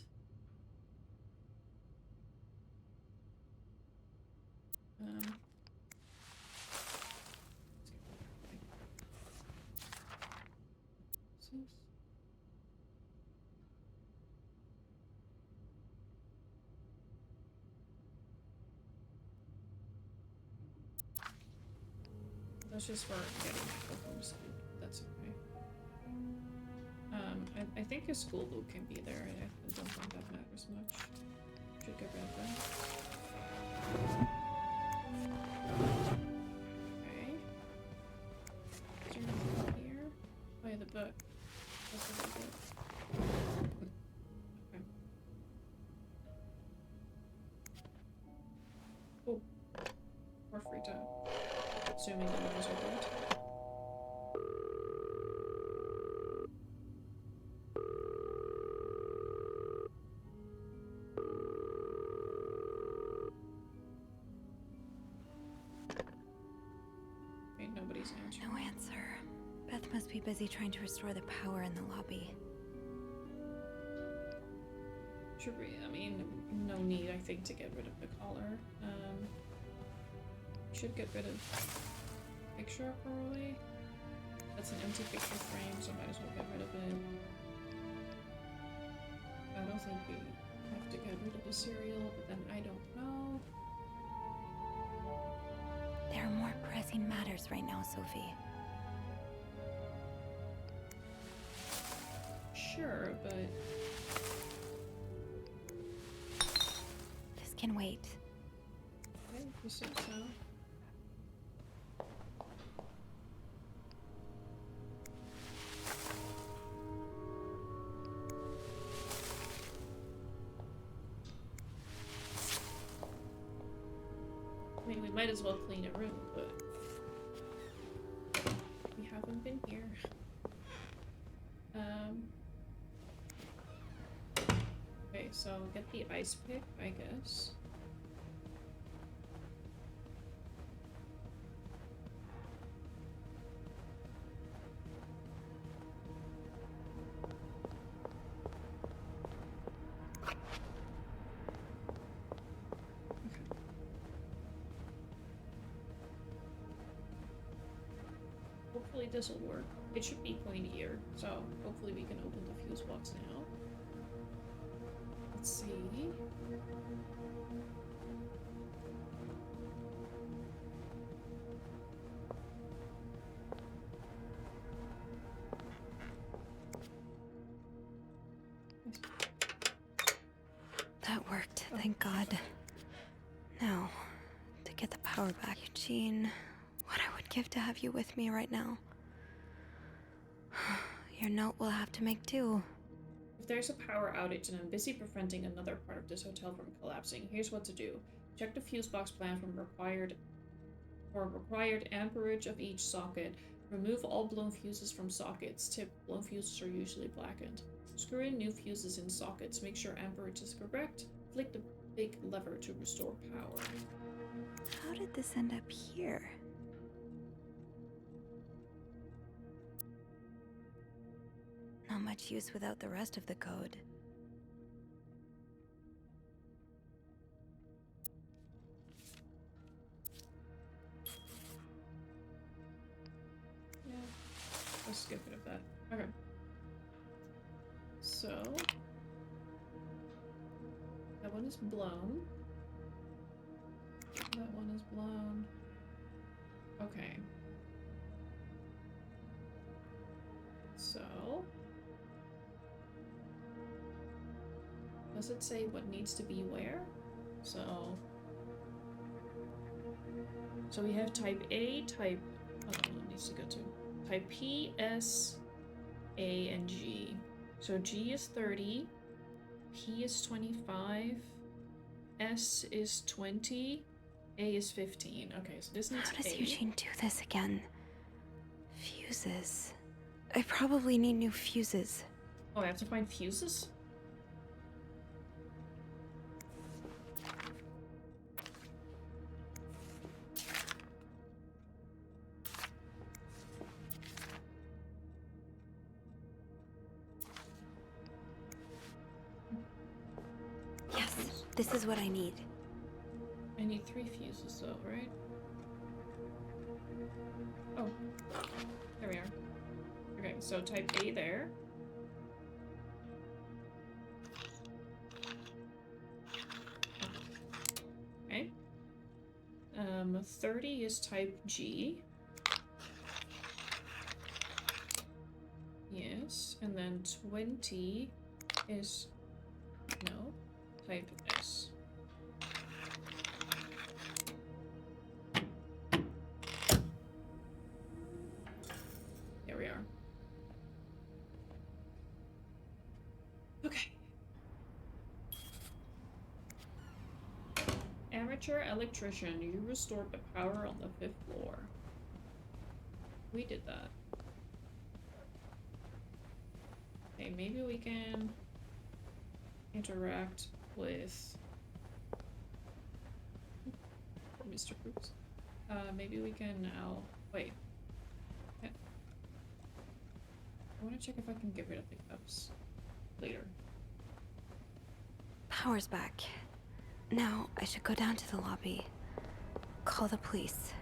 That's just for getting my homicide. That's okay. I think a school book can be there. I don't think that matters much. Should get rid of that. Okay. Is there anything here? Oh yeah, the book. That's the book. Okay. Oh. We're free to. Assuming the numbers are good. Wait, nobody's answering. No answer. Beth must be busy trying to restore the power in the lobby. Should we? I mean, no need, I think, to get rid of the collar. Should get rid of picture probably. That's an empty picture frame, so might as well get rid of it. I don't think we have to get rid of the cereal, but then I don't know. There are more pressing matters right now, Sophie. Sure, but this can wait. okay, if you say so. I mean, we might as well clean a room, but we haven't been here. Okay, so get the ice pick, I guess. Hopefully this will work. It should be pointier, so hopefully we can open the fuse box now. Let's see. That worked, thank God. Now, to get the power back, Eugene, what I would give to have you with me right now. Your note will have to make do. If there's a power outage and I'm busy preventing another part of this hotel from collapsing, here's what to do. Check the fuse box plan from required amperage of each socket. Remove all blown fuses from sockets. Tip, blown fuses are usually blackened. Screw in new fuses in sockets. Make sure amperage is correct. Flick the big lever to restore power. How did this end up here? Not much use without the rest of the code. Yeah, let's get rid of that. Okay. So, that one is blown. That one is blown. Okay. So, does it say what needs to be where? So we have type A, type, I don't know what it needs to go to. Type P, S, A, and G. So G is 30, P is 25, S is 20, A is 15. Okay, so this needs How does A. Eugene do this again? Fuses. I probably need new fuses. Oh, I have to find fuses? Yes, this is what I need. I need 3 fuses though, right? Oh, there we are. Okay, so type A there. Okay. 30 is type G. Yes, and then 20 is, no, type S. There we are. Okay. Amateur electrician, you restored the power on the 5th floor. We did that. Okay, maybe we can interact with Mr. Cruz. Maybe we can now, wait. I want to check if I can get rid of the cups later. Power's back. Now, I should go down to the lobby. Call the police.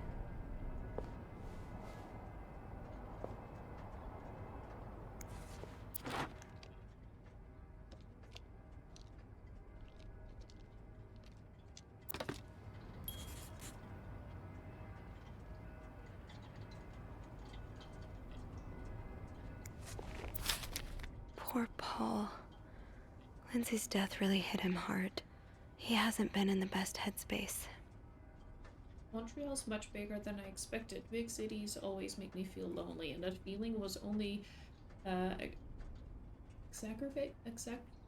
Poor Paul. Lindsay's death really hit him hard. He hasn't been in the best headspace. Montreal's much bigger than I expected. Big cities always make me feel lonely, and that feeling was only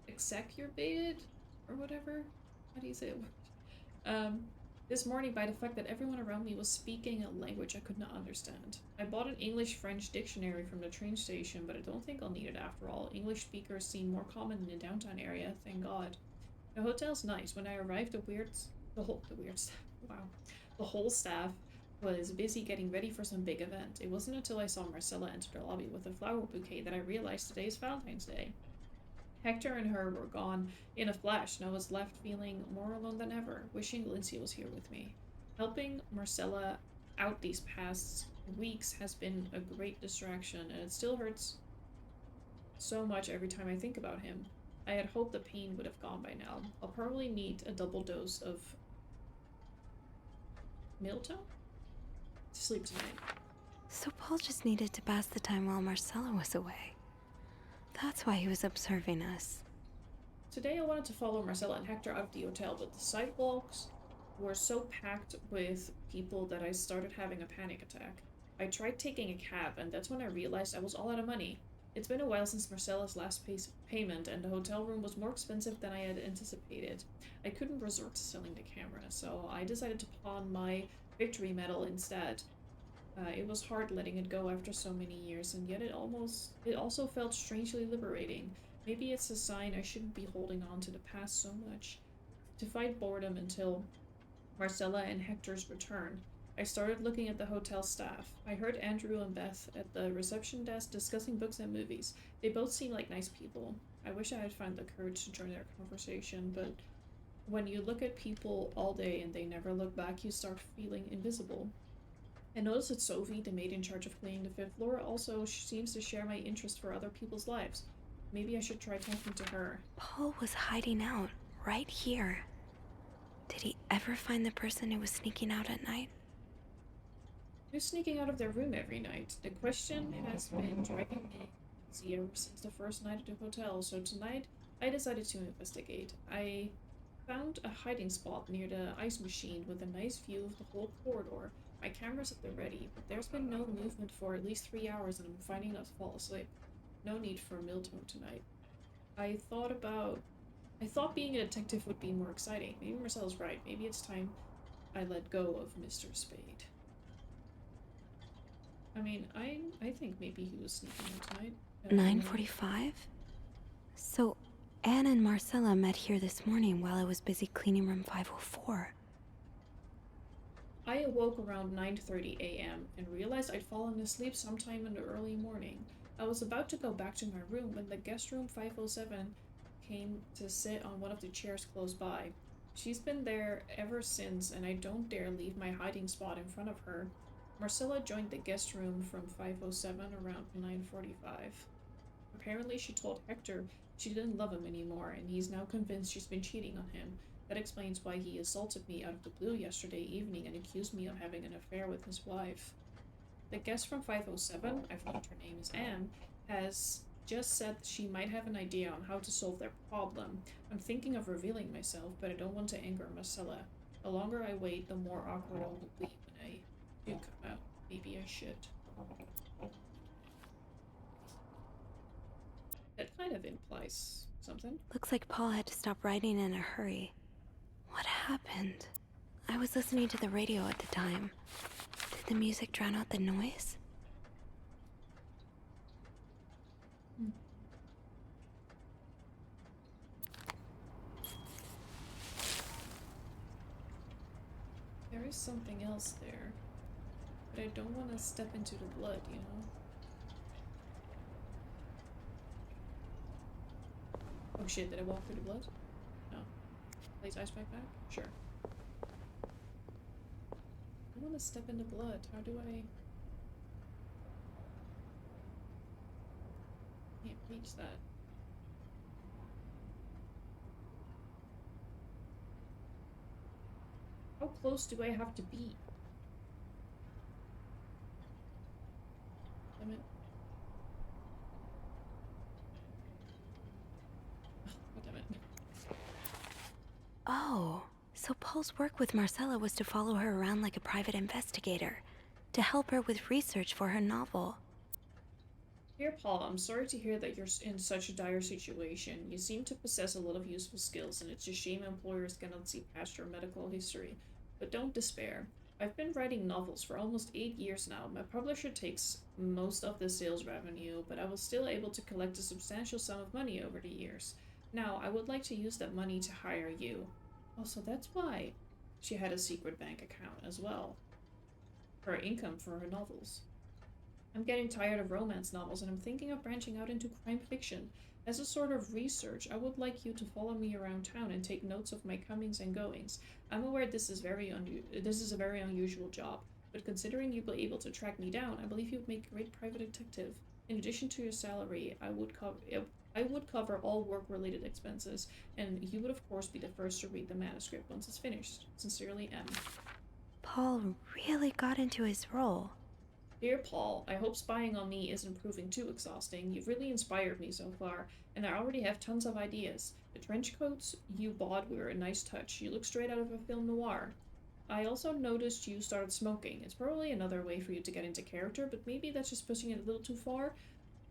exacerbated or whatever. How do you say it? this morning by the fact that everyone around me was speaking a language I could not understand. I bought an English-French dictionary from the train station, but I don't think I'll need it after all. English speakers seem more common in the downtown area, thank God. The hotel's nice. When I arrived, the whole staff was busy getting ready for some big event. It wasn't until I saw Marcella enter the lobby with a flower bouquet that I realized today is Valentine's Day. Hector and her were gone in a flash, and I was left feeling more alone than ever, wishing Lindsay was here with me. Helping Marcella out these past weeks has been a great distraction, and it still hurts so much every time I think about him. I had hoped the pain would have gone by now. I'll probably need a double dose of Milton to sleep tonight. So Paul just needed to pass the time while Marcella was away. That's why he was observing us. Today I wanted to follow Marcella and Hector out of the hotel, but the sidewalks were so packed with people that I started having a panic attack. I tried taking a cab, and that's when I realized I was all out of money. It's been a while since Marcella's last payment, and the hotel room was more expensive than I had anticipated. I couldn't resort to selling the camera, so I decided to pawn my victory medal instead. It was hard letting it go after so many years, and yet it also felt strangely liberating. Maybe it's a sign I shouldn't be holding on to the past so much. To fight boredom until Marcella and Hector's return, I started looking at the hotel staff. I heard Andrew and Beth at the reception desk discussing books and movies. They both seemed like nice people. I wish I had found the courage to join their conversation, but when you look at people all day and they never look back, you start feeling invisible. I noticed that Sophie, the maid in charge of cleaning the fifth floor, also seems to share my interest for other people's lives. Maybe I should try talking to her. Paul was hiding out, right here. Did he ever find the person who was sneaking out at night? Who's sneaking out of their room every night? The question has been driving me crazy ever since the first night at the hotel, so tonight I decided to investigate. I found a hiding spot near the ice machine with a nice view of the whole corridor. My camera's at the ready, but there's been no movement for at least 3 hours and I'm finding out to fall asleep. No need for a meal tone tonight. I thought being a detective would be more exciting. Maybe Marcella's right. Maybe it's time I let go of Mr. Spade. I mean, I think maybe he was sneaking out tonight. 9:45? So Anne and Marcella met here this morning while I was busy cleaning room 504. I awoke around 9:30 a.m. and realized I'd fallen asleep sometime in the early morning. I was about to go back to my room when the guest room 507 came to sit on one of the chairs close by. She's been there ever since, and I don't dare leave my hiding spot in front of her. Marcella joined the guest room from 507 around 9:45. Apparently she told Hector she didn't love him anymore, and he's now convinced she's been cheating on him. That explains why he assaulted me out of the blue yesterday evening and accused me of having an affair with his wife. The guest from 507, I've learned her name is Anne, has just said that she might have an idea on how to solve their problem. I'm thinking of revealing myself, but I don't want to anger Marcella. The longer I wait, the more awkward it will be when I do come out. Maybe I should. That kind of implies something. Looks like Paul had to stop writing in a hurry. What happened? I was listening to the radio at the time. Did the music drown out the noise? There is something else there, but I don't want to step into the blood, you know? Oh shit, did I walk through the blood? No. Place ice pack back? Sure. I want to step into blood. How do I... Can't reach that. How close do I have to be? Damn it. Oh, damn it. Oh, so Paul's work with Marcella was to follow her around like a private investigator, to help her with research for her novel. Dear Paul, I'm sorry to hear that you're in such a dire situation. You seem to possess a lot of useful skills, and it's a shame employers cannot see past your medical history. But don't despair. I've been writing novels for almost 8 years now. My publisher takes most of the sales revenue, but I was still able to collect a substantial sum of money over the years. Now, I would like to use that money to hire you. Oh, so that's why she had a secret bank account as well. Her income for her novels. I'm getting tired of romance novels and I'm thinking of branching out into crime fiction. As a sort of research, I would like you to follow me around town and take notes of my comings and goings. I'm aware this is a very unusual job, but considering you'll be able to track me down, I believe you'd make a great private detective. In addition to your salary, I would cover all work-related expenses, and you would of course be the first to read the manuscript once it's finished. Sincerely, M. Paul really got into his role. Dear Paul, I hope spying on me isn't proving too exhausting. You've really inspired me so far, and I already have tons of ideas. The trench coats you bought were a nice touch. You look straight out of a film noir. I also noticed you started smoking. It's probably another way for you to get into character, but maybe that's just pushing it a little too far.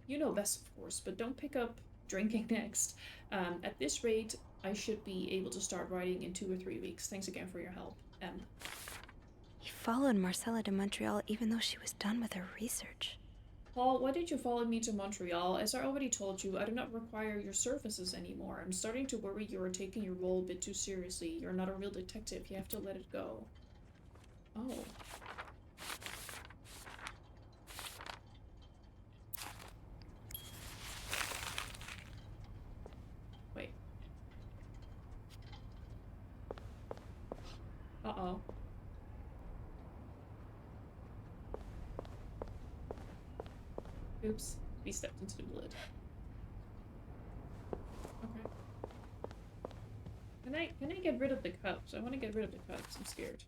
You know best, of course, but don't pick up drinking next. At this rate, I should be able to start writing in 2 or 3 weeks. Thanks again for your help. M. He followed Marcella to Montreal even though she was done with her research. Paul, why did you follow me to Montreal? As I already told you, I do not require your services anymore. I'm starting to worry you are taking your role a bit too seriously. You're not a real detective. You have to let it go. Oh. Wait. Uh-oh. Oops, we stepped into the blood. Okay. Can I get rid of the cups? I want to get rid of the cups. I'm scared.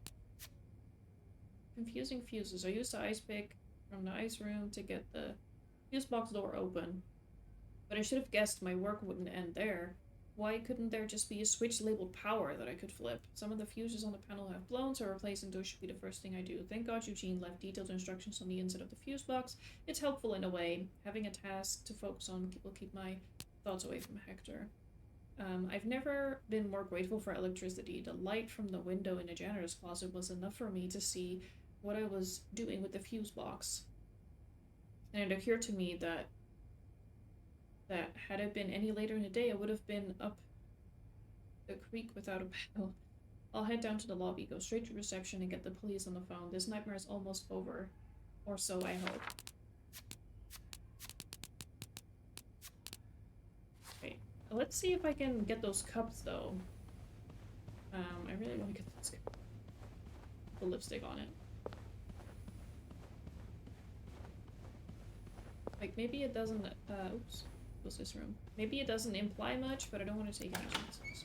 Confusing fuses. I used the ice pick from the ice room to get the fuse box door open. But I should have guessed my work wouldn't end there. Why couldn't there just be a switch labeled power that I could flip? Some of the fuses on the panel have blown, so replacing those should be the first thing I do. Thank God Eugene left detailed instructions on the inside of the fuse box. It's helpful in a way. Having a task to focus on will keep my thoughts away from Hector. I've never been more grateful for electricity. The light from the window in the janitor's closet was enough for me to see what I was doing with the fuse box. And it occurred to me that had it been any later in the day, I would have been up the creek without a paddle. I'll head down to the lobby, go straight to reception, and get the police on the phone. This nightmare is almost over. Or so I hope. Okay, let's see if I can get those cups, though. I really want to get this the lipstick on it. Like, maybe it doesn't, oops. Was this room? Maybe it doesn't imply much, but I don't want to take any chances.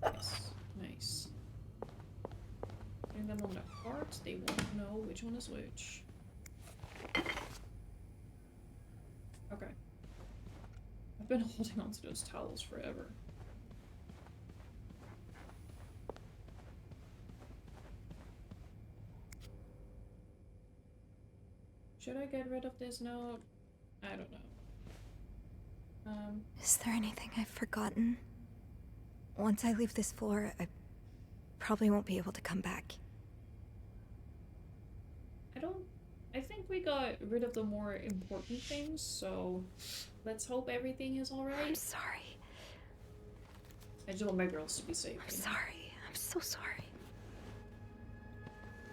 Nice. Nice. Putting them on the cart, they won't know which one is which. Okay. I've been holding on to those towels forever. Should I get rid of this note? I don't know. Is there anything I've forgotten? Once I leave this floor, I probably won't be able to come back. I think we got rid of the more important things, so let's hope everything is alright. I'm sorry. I just want my girls to be safe. I'm sorry. I'm so sorry.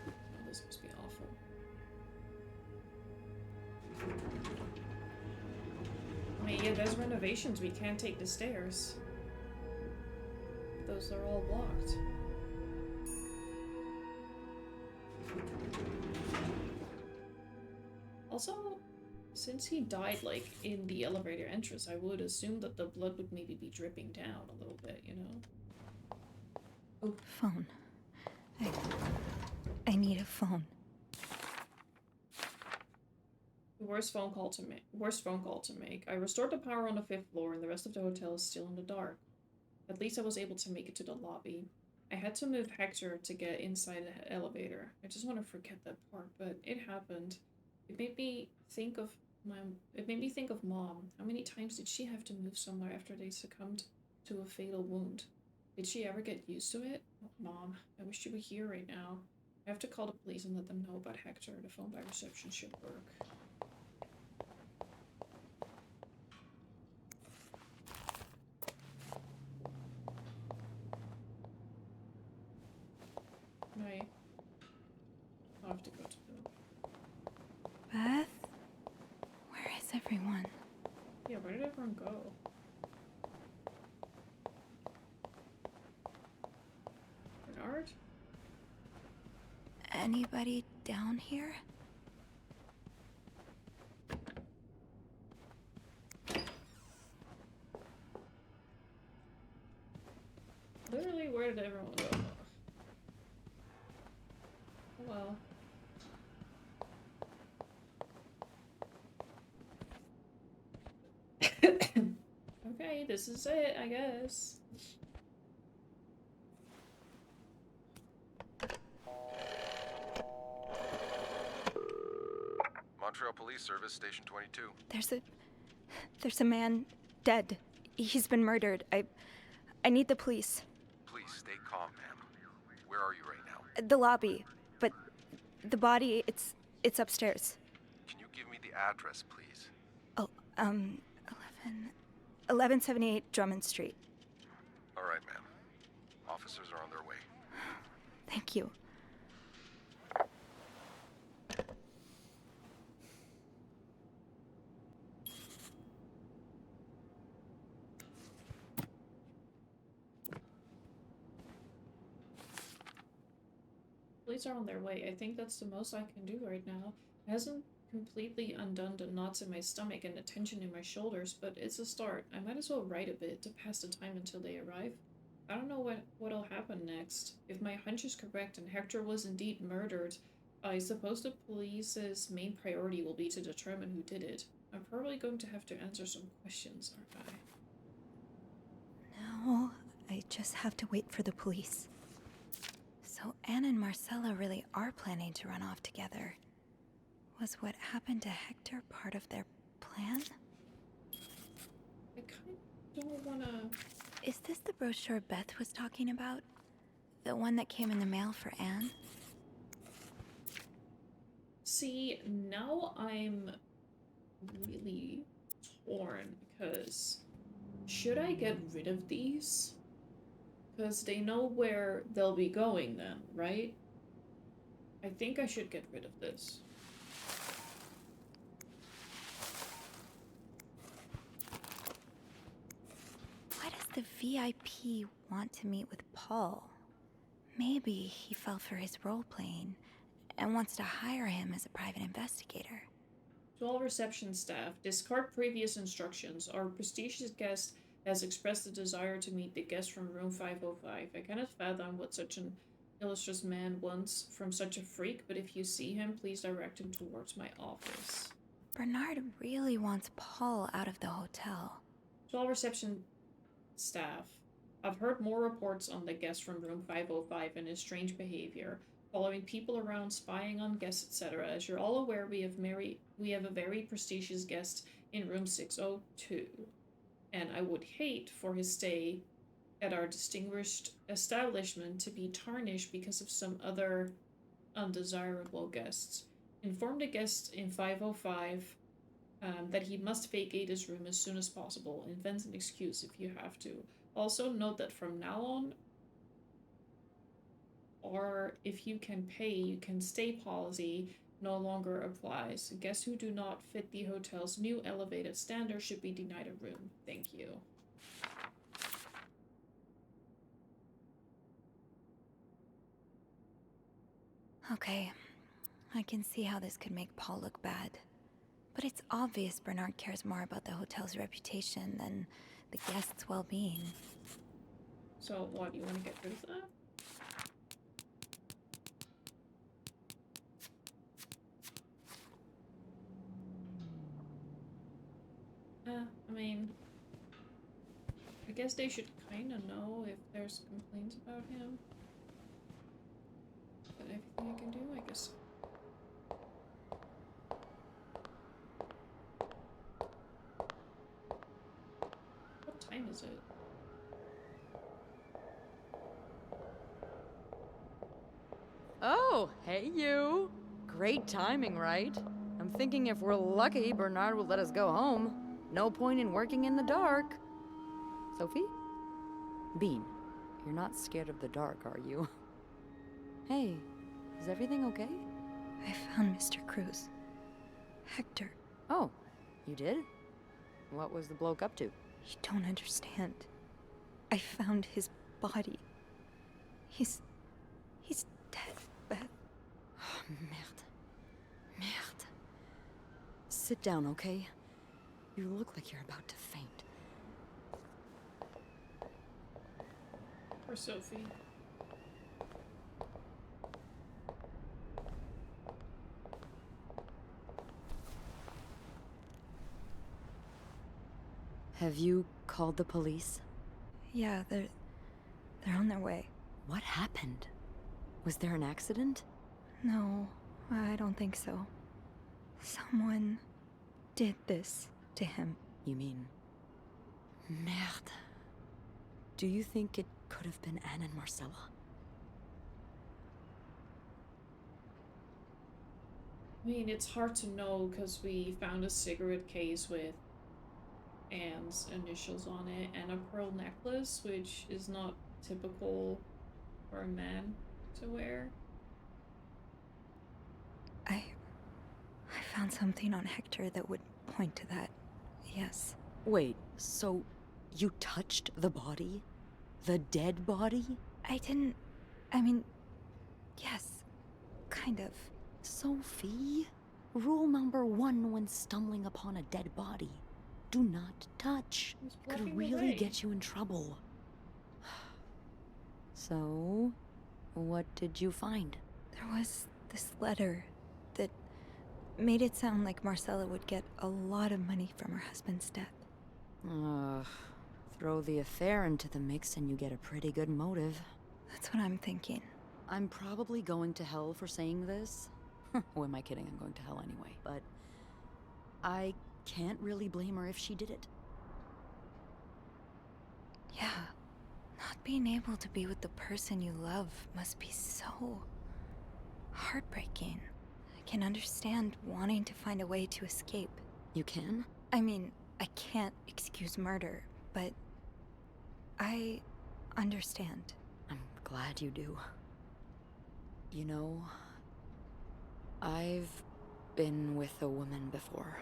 Oh, this must be awful. I mean, yeah, there's renovations. We can't take the stairs. Those are all blocked. Also, since he died, like, in the elevator entrance, I would assume that the blood would maybe be dripping down a little bit, you know? Oh, phone. I need a phone. Worst phone call to make. I restored the power on the 5th floor and the rest of the hotel is still in the dark. At least I was able to make it to the lobby. I had to move Hector to get inside the elevator. I just want to forget that part, but it happened. It made me think of It made me think of Mom. How many times did she have to move somewhere after they succumbed to a fatal wound? Did she ever get used to it? Oh, Mom, I wish you were here right now. I have to call the police and let them know about Hector. The phone by reception should work. Right. I'll have to go to the... Beth? Where is everyone? Yeah, where did everyone go? Bernard? Anybody down here? Literally, where did everyone go? Oh well. Okay, this is it, I guess. Montreal Police Service, Station 22. There's a man dead. He's been murdered. I need the police. Please stay calm, ma'am. Where are you right now? The lobby, but the body, it's upstairs. Can you give me the address, please? Oh, 1178 Drummond Street. All right, ma'am. Officers are on their way. Thank you. Police are on their way. I think that's the most I can do right now. It hasn't completely undone the knots in my stomach and the tension in my shoulders, but it's a start. I might as well write a bit to pass the time until they arrive. I don't know what'll happen next. If my hunch is correct and Hector was indeed murdered, I suppose the police's main priority will be to determine who did it. I'm probably going to have to answer some questions, aren't I? No, I just have to wait for the police. So Anne and Marcella really are planning to run off together. Was what happened to Hector part of their plan? I kind of don't wanna... Is this the brochure Beth was talking about? The one that came in the mail for Anne? See, now I'm really torn, because should I get rid of these? Because they know where they'll be going then, right? I think I should get rid of this. Why does the VIP want to meet with Paul? Maybe he fell for his role-playing and wants to hire him as a private investigator. To all reception staff, discard previous instructions. Our prestigious guest has expressed a desire to meet the guest from room 505. I cannot fathom what such an illustrious man wants from such a freak, but if you see him, please direct him towards my office. Bernard really wants Paul out of the hotel. To all reception staff, I've heard more reports on the guest from room 505 and his strange behavior, following people around, spying on guests, etc. As you're all aware, we have a very prestigious guest in room 602. And I would hate for his stay at our distinguished establishment to be tarnished because of some other undesirable guests. Inform the guest in 505 that he must vacate his room as soon as possible. Invent an excuse if you have to. Also note that from now on, or if you can pay, you can stay policy no longer applies. Guests who do not fit the hotel's new elevated standards should be denied a room. Thank you. Okay, I can see how this could make Paul look bad. But it's obvious Bernard cares more about the hotel's reputation than the guests' well-being. So what, you want to get rid of that? I mean, I guess they should kind of know if there's complaints about him. But everything I can do, I guess. time is it? Oh, hey you. Great timing, right? I'm thinking if we're lucky, Bernard will let us go home. No point in working in the dark. Sophie? Bean, you're not scared of the dark, are you? Hey, is everything okay? I found Mr. Cruz. Hector. Oh, you did? What was the bloke up to? You don't understand. I found his body. He's dead, Beth. Oh, merde. Merde. Sit down, okay? You look like you're about to faint. Poor Sophie. Have you called the police? Yeah, they're on their way. What happened? Was there an accident? No, I don't think so. Someone did this to him. You mean... Merde. Do you think it could have been Anne and Marcella? I mean, it's hard to know because we found a cigarette case with Anne's initials on it and a pearl necklace, which is not typical for a man to wear. I found something on Hector that would point to that. Yes. Wait, so you touched the body? The dead body? I mean, yes, kind of. Sophie, rule number 1 when stumbling upon a dead body. Do not touch. Could really get you in trouble. So, what did you find? There was this letter that made it sound like Marcella would get a lot of money from her husband's death. Ugh. Throw the affair into the mix and you get a pretty good motive. That's what I'm thinking. I'm probably going to hell for saying this. Who am I kidding? I'm going to hell anyway. But I can't really blame her if she did it. Yeah. Not being able to be with the person you love must be so heartbreaking. I can understand wanting to find a way to escape. You can? I mean, I can't excuse murder, but I understand. I'm glad you do. You know, I've been with a woman before.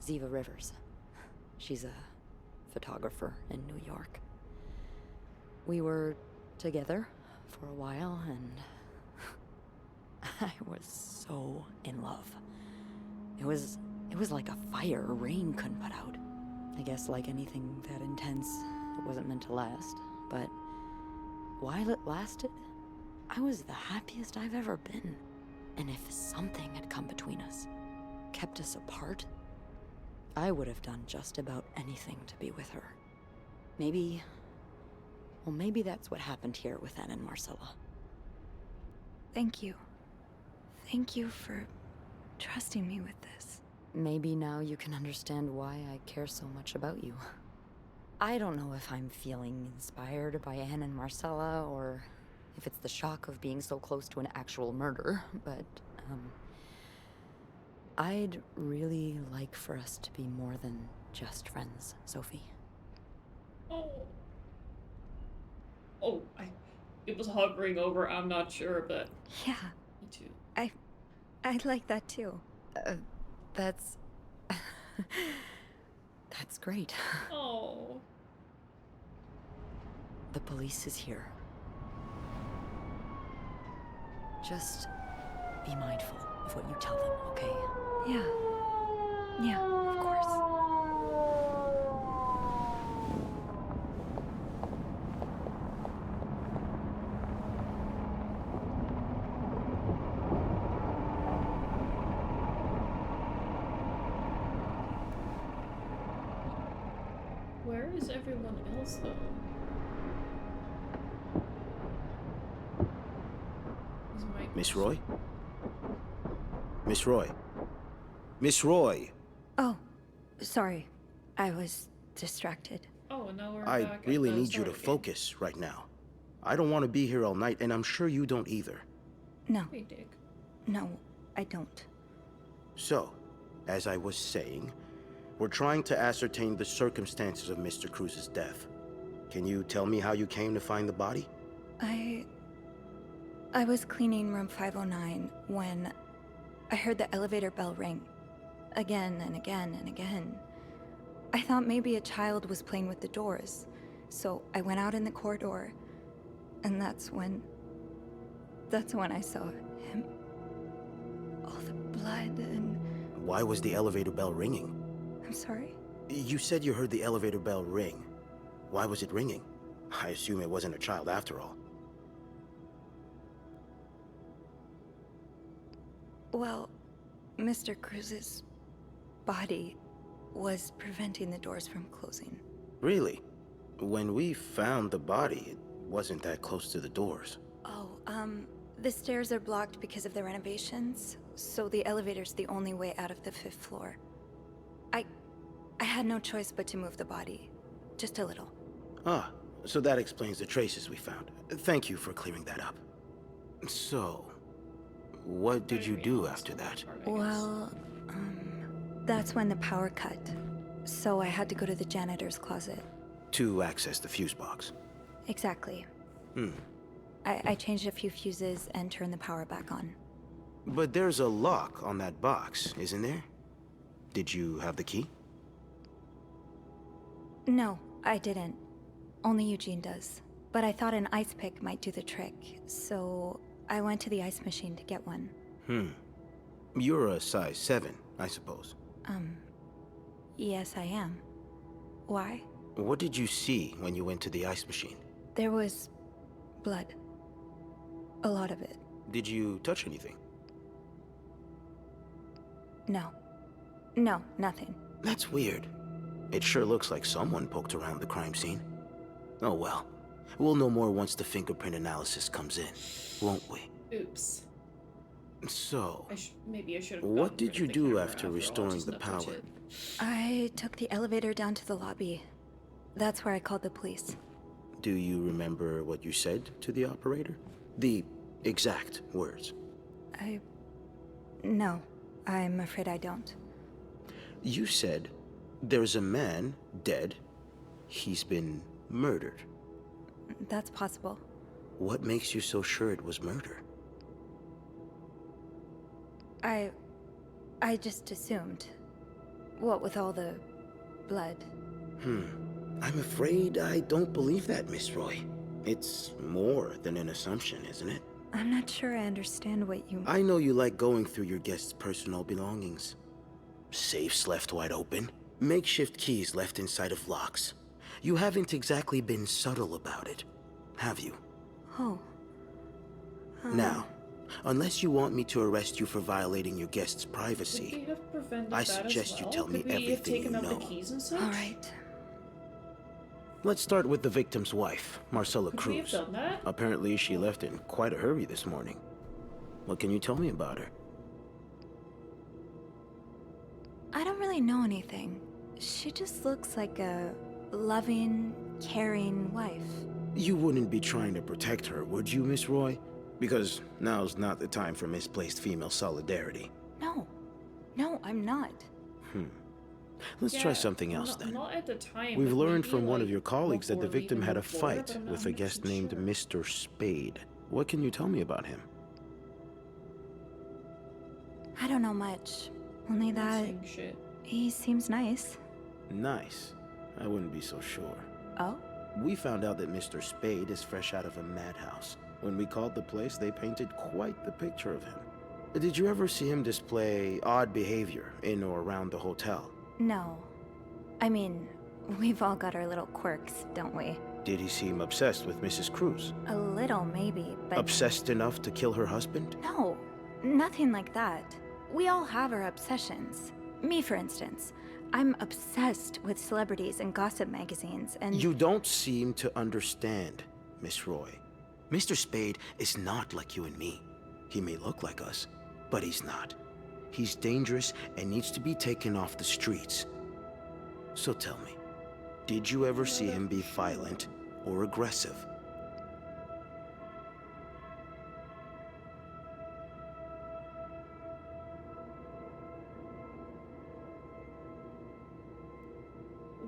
Ziva Rivers. She's a photographer in New York. We were together for a while, and I was so in love. It was like a fire rain couldn't put out. I guess like anything that intense, it wasn't meant to last. But while it lasted, I was the happiest I've ever been. And if something had come between us, kept us apart, I would have done just about anything to be with her. Maybe that's what happened here with Anne and Marcella. Thank you. Thank you for trusting me with this. Maybe now you can understand why I care so much about you. I don't know if I'm feeling inspired by Anne and Marcella, or if it's the shock of being so close to an actual murder, but, I'd really like for us to be more than just friends, Sophie. It was hovering over, I'm not sure, but... Yeah. Me too. I like that too. That's... That's great. Oh. The police is here. Just be mindful of what you tell them, okay? Yeah, of course. Where is everyone else, though? Is Mike... Miss Roy? Miss Roy? Miss Roy! Oh, sorry. I was distracted. Oh, and now we're I back really at the need you start to of the game. focus right now. I don't want to be here all night, and I'm sure you don't either. No, Hey, Dick. no, I don't. So, as I was saying, we're trying to ascertain the circumstances of Mr. Cruz's death. Can you tell me how you came to find the body? I was cleaning room 509 when I heard the elevator bell ring. Again and again and again. I thought maybe a child was playing with the doors, so I went out in the corridor, and that's when I saw him. All the blood and... Why was the elevator bell ringing? I'm sorry? You said you heard the elevator bell ring. Why was it ringing? I assume it wasn't a child after all. Well, Mr. Cruz's body was preventing the doors from closing. Really? When we found the body, it wasn't that close to the doors. Oh, the stairs are blocked because of the renovations, so the elevator's the only way out of the 5th floor. I had no choice but to move the body. Just a little. Ah, so that explains the traces we found. Thank you for clearing that up. So, what did you do after that? Well, that's when the power cut. So I had to go to the janitor's closet. To access the fuse box. Exactly. I changed a few fuses and turned the power back on. But there's a lock on that box, isn't there? Did you have the key? No, I didn't. Only Eugene does. But I thought an ice pick might do the trick, so I went to the ice machine to get one. You're a size 7, I suppose. Yes, I am. Why? What did you see when you went to the ice machine? There was blood. A lot of it. Did you touch anything? No. No, nothing. That's weird. It sure looks like someone poked around the crime scene. Oh well. We'll know more once the fingerprint analysis comes in, won't we? Oops. So, Maybe I should have. what did you do after restoring the power? I took the elevator down to the lobby. That's where I called the police. Do you remember what you said to the operator? The exact words. No, I'm afraid I don't. You said, there's a man dead. He's been murdered. That's possible. What makes you so sure it was murder? I just assumed. What with all the blood. I'm afraid I don't believe that, Miss Roy. It's more than an assumption, isn't it? I'm not sure I understand what you... I know you like going through your guests' personal belongings. Safes left wide open. Makeshift keys left inside of locks. You haven't exactly been subtle about it, have you? Oh. Now, unless you want me to arrest you for violating your guests' privacy, I suggest you tell me everything you know. All right. Let's start with the victim's wife, Marcella Could we have Cruz. done that? Apparently she left in quite a hurry this morning. What can you tell me about her? I don't really know anything. She just looks like a loving, caring wife. You wouldn't be trying to protect her, would you, Miss Roy? Because now's not the time for misplaced female solidarity. No. No, I'm not. Let's try something else then. Not at the time. We've but learned maybe, from one of like, your colleagues that the before victim we had a move forward, fight but I'm with a not guest 100% named sure. Mr. Spade. What can you tell me about him? I don't know much. Only that Saying shit. he seems nice. Nice. I wouldn't be so sure. Oh? We found out that Mr. Spade is fresh out of a madhouse. When we called the place, they painted quite the picture of him. Did you ever see him display odd behavior in or around the hotel? No. I mean, we've all got our little quirks, don't we? Did he seem obsessed with Mrs. Cruz? A little, maybe, but... Obsessed enough to kill her husband? No, nothing like that. We all have our obsessions. Me, for instance. I'm obsessed with celebrities and gossip magazines, and... You don't seem to understand, Miss Roy. Mr. Spade is not like you and me. He may look like us, but he's not. He's dangerous and needs to be taken off the streets. So tell me, Did you ever see him be violent or aggressive?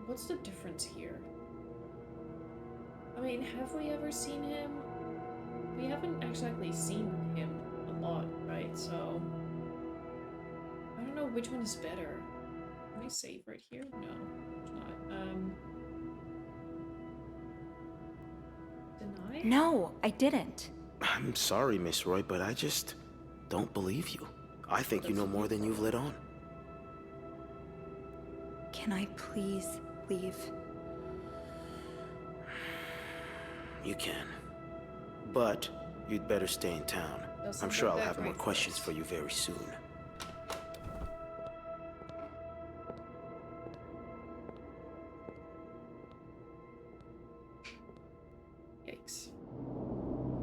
What's the difference here? I mean, have we ever seen him? We haven't exactly seen him a lot, right? So I don't know which one is better. Can I save right here? No, it's not. Deny? No, I didn't. I'm sorry, Miss Roy, but I just don't believe you. I think you know more than you've let on. Can I please leave? You can. But you'd better stay in town. I'm sure I'll have more questions for you very soon. Yikes.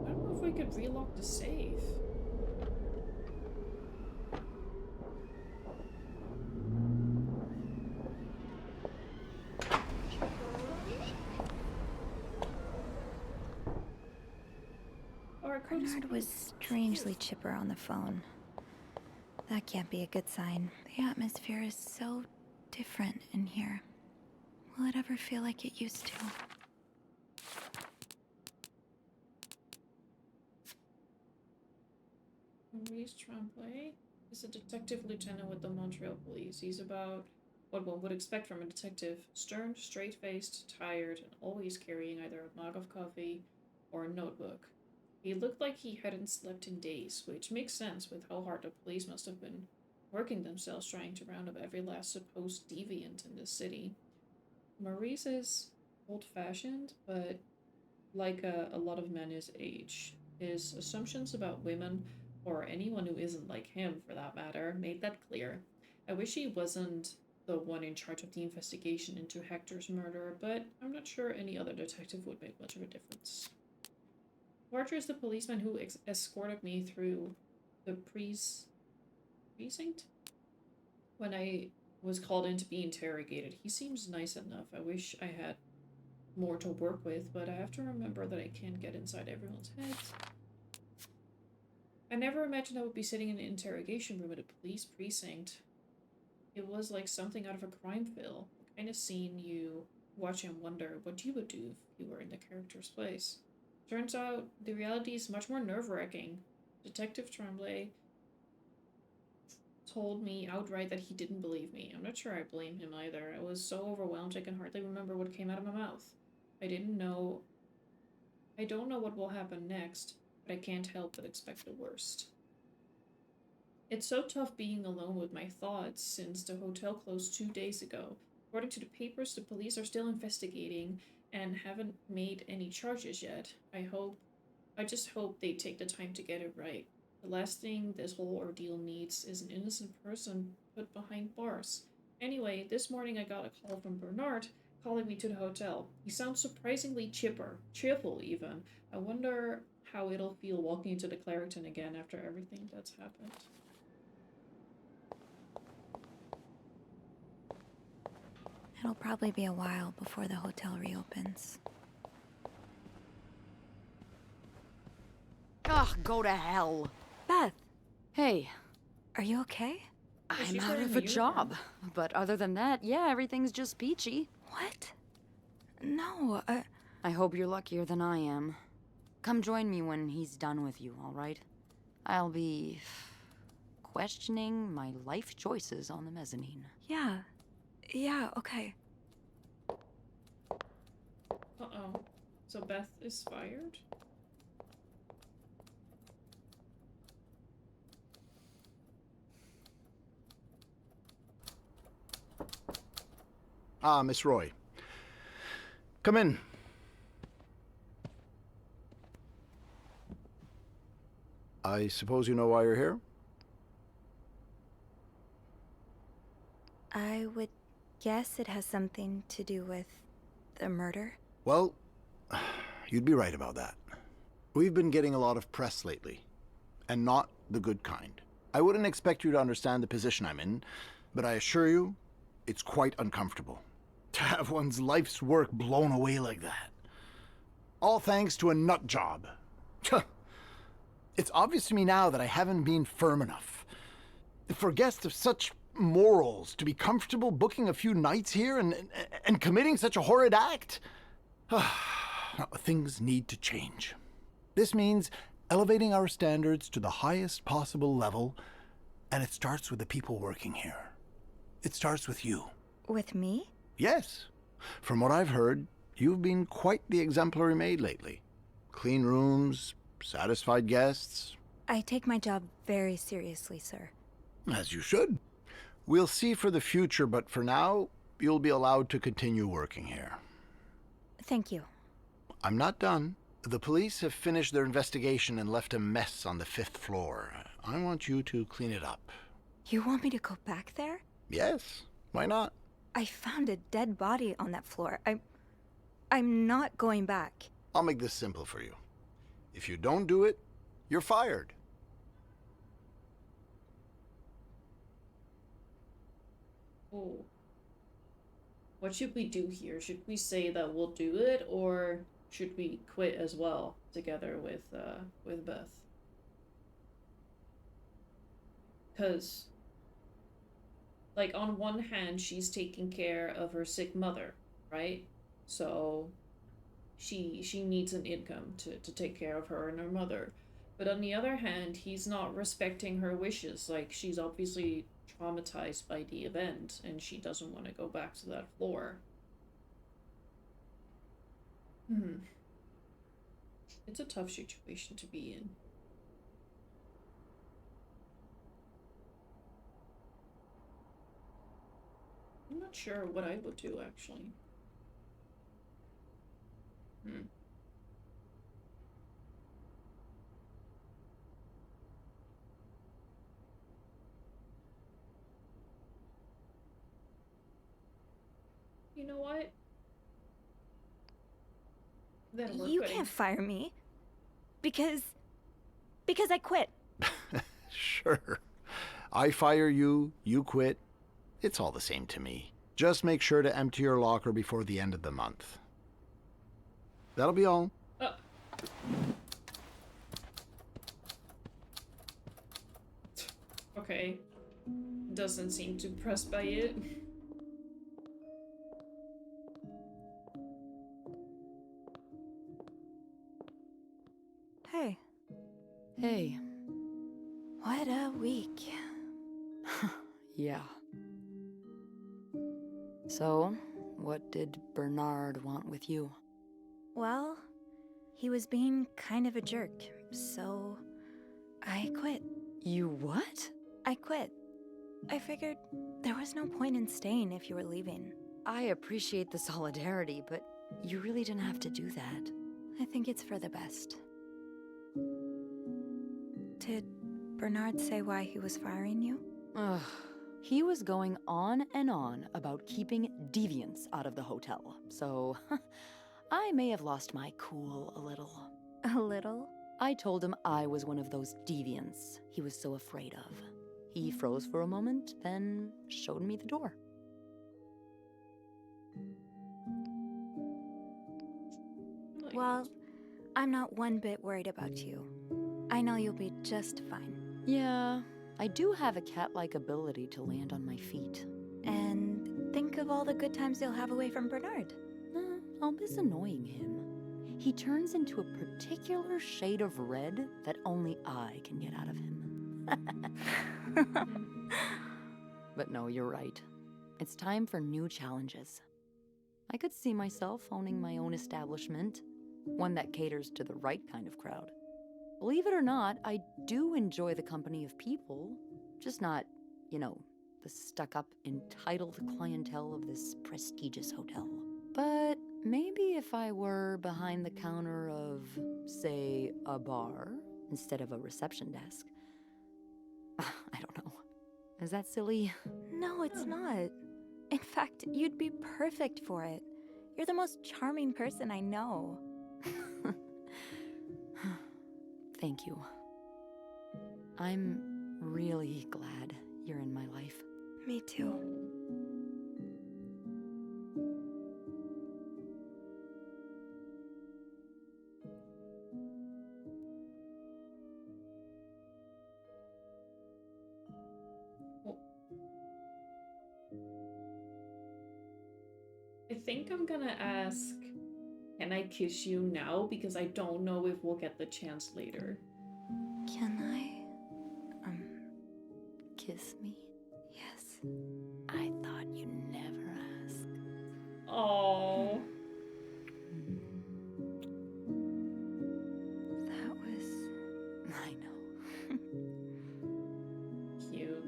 I don't know if we could relock the safe. Bernard was strangely chipper on the phone. That can't be a good sign. The atmosphere is so different in here. Will it ever feel like it used to? Maurice Tremblay is a detective lieutenant with the Montreal Police. He's about what one would expect from a detective. Stern, straight-faced, tired, and always carrying either a mug of coffee or a notebook. He looked like he hadn't slept in days, which makes sense with how hard the police must have been working themselves trying to round up every last supposed deviant in this city. Maurice is old-fashioned, but like a lot of men his age. His assumptions about women, or anyone who isn't like him for that matter, made that clear. I wish he wasn't the one in charge of the investigation into Hector's murder, but I'm not sure any other detective would make much of a difference. Archer is the policeman who escorted me through the precinct when I was called in to be interrogated. He seems nice enough. I wish I had more to work with, but I have to remember that I can't get inside everyone's heads. I never imagined I would be sitting in an interrogation room at a police precinct. It was like something out of a crime film, the kind of scene you watch and wonder what you would do if you were in the character's place. Turns out the reality is much more nerve-wracking. Detective Tremblay told me outright that he didn't believe me. I'm not sure I blame him either. I was so overwhelmed I can hardly remember what came out of my mouth. I don't know what will happen next, but I can't help but expect the worst. It's so tough being alone with my thoughts since the hotel closed 2 days ago. According to the papers, the police are still investigating and haven't made any charges yet. I just hope they take the time to get it right. The last thing this whole ordeal needs is an innocent person put behind bars. Anyway, this morning I got a call from Bernard calling me to the hotel. He sounds surprisingly cheerful even. I wonder how it'll feel walking into the Clariton again after everything that's happened. It'll probably be a while before the hotel reopens. Ugh, go to hell. Beth, Hey, are you okay? I'm out of a job. But other than that, yeah, everything's just peachy. What? No, I hope you're luckier than I am. Come join me when he's done with you, all right? I'll be questioning my life choices on the mezzanine. Yeah, okay. Uh-oh. So Beth is fired? Ah, Miss Roy. Come in. I suppose you know why you're here? I would guess it has something to do with the murder. Well, you'd be right about that. We've been getting a lot of press lately, and not the good kind. I wouldn't expect you to understand the position I'm in, but I assure you, it's quite uncomfortable. To have one's life's work blown away like that. All thanks to a nut job. It's obvious to me now that I haven't been firm enough. For guests of such morals to be comfortable booking a few nights here and committing such a horrid act? Things need to change. This means elevating our standards to the highest possible level, and it starts with the people working here. It starts with you. With me? Yes. From what I've heard, you've been quite the exemplary maid lately. Clean rooms, satisfied guests. I take my job very seriously, sir. As you should. We'll see for the future, but for now, you'll be allowed to continue working here. Thank you. I'm not done. The police have finished their investigation and left a mess on the 5th floor. I want you to clean it up. You want me to go back there? Yes. Why not? I found a dead body on that floor. I'm not going back. I'll make this simple for you. If you don't do it, you're fired. Oh. What should we do here? Should we say that we'll do it, or should we quit as well together with Beth? Because, like, on one hand, she's taking care of her sick mother, right? So she needs an income to take care of her and her mother. But on the other hand, he's not respecting her wishes. Like, she's obviously traumatized by the event, and she doesn't want to go back to that floor. It's a tough situation to be in. I'm not sure what I would do, actually. You know what? Then we're You quitting. can't fire me. Because I quit. Sure. I fire you, you quit. It's all the same to me. Just make sure to empty your locker before the end of the month. That'll be all. Okay. Doesn't seem too pressed by it. Hey. Hey. What a week. Yeah. So, what did Bernard want with you? Well, he was being kind of a jerk, so I quit. You what? I quit. I figured there was no point in staying if you were leaving. I appreciate the solidarity, but you really didn't have to do that. I think it's for the best. Did Bernard say why he was firing you? Ugh. He was going on and on about keeping deviants out of the hotel, so I may have lost my cool a little. A little? I told him I was one of those deviants he was so afraid of. He froze for a moment, then showed me the door. Well, I'm not one bit worried about you. I know you'll be just fine. Yeah, I do have a cat-like ability to land on my feet. And think of all the good times you'll have away from Bernard. I'll miss annoying him. He turns into a particular shade of red that only I can get out of him. But no, you're right. It's time for new challenges. I could see myself owning my own establishment, one that caters to the right kind of crowd. Believe it or not, I do enjoy the company of people, just not, the stuck-up, entitled clientele of this prestigious hotel. But maybe if I were behind the counter of, say, a bar, instead of a reception desk. I don't know. Is that silly? No, it's not. In fact, you'd be perfect for it. You're the most charming person I know. Thank you. I'm really glad you're in my life. Me too. think I'm gonna ask, can I kiss you now? Because I don't know if we'll get the chance later. Can I, kiss me? Yes. I thought you'd never ask. Oh. That was... I know. Cute.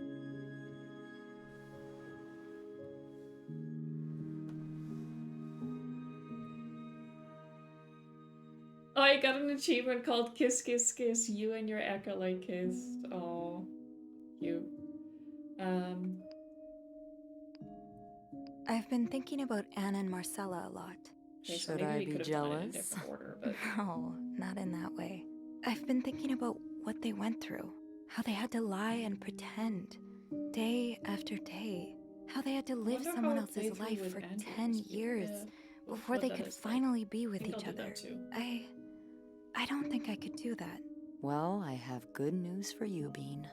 Oh, I got an achievement called Kiss Kiss Kiss. You and your acolyte kissed. Oh, cute. I've been thinking about Anne and Marcella a lot. Okay, so Should maybe I we be could have done it in jealous? different order, but No, not in that way. I've been thinking about what they went through. How they had to lie and pretend. Day after day. How they had to live wonder someone how else's playthrough life with for Andrew 10 must be. years Yeah, before what they that could is like. finally be with I think each I'll do other. that too. I don't think I could do that. Well, I have good news for you, Bean.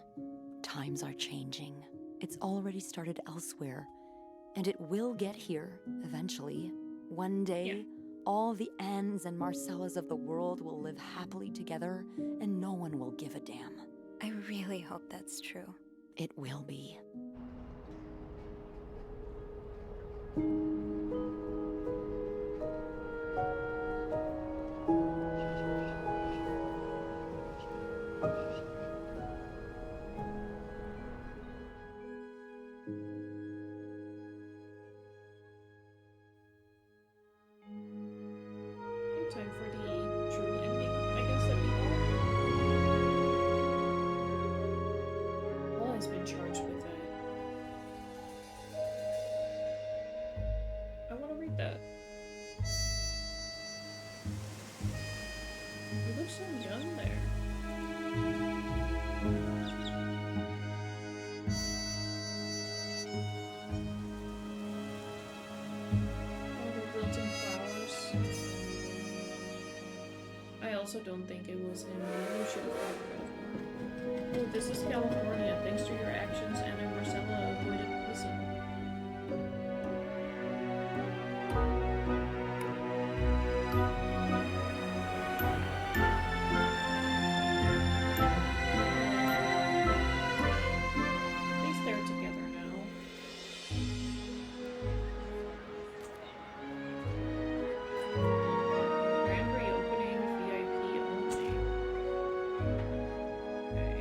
Times are changing. It's already started elsewhere, and it will get here eventually. One day, all the Annes and Marcellas of the world will live happily together, and no one will give a damn. I really hope that's true. It will be. Time for the true ending, I guess, that we all. Paul has been charged with it. I want to read that. You look so young there. All the wilting flowers. I also don't think it was him. Maybe we should have gotten rid of him. Oh, this is California. Thanks to your actions, Anna and Marcella avoided prison. At least they're together now. Grand reopening, VIP only. Okay.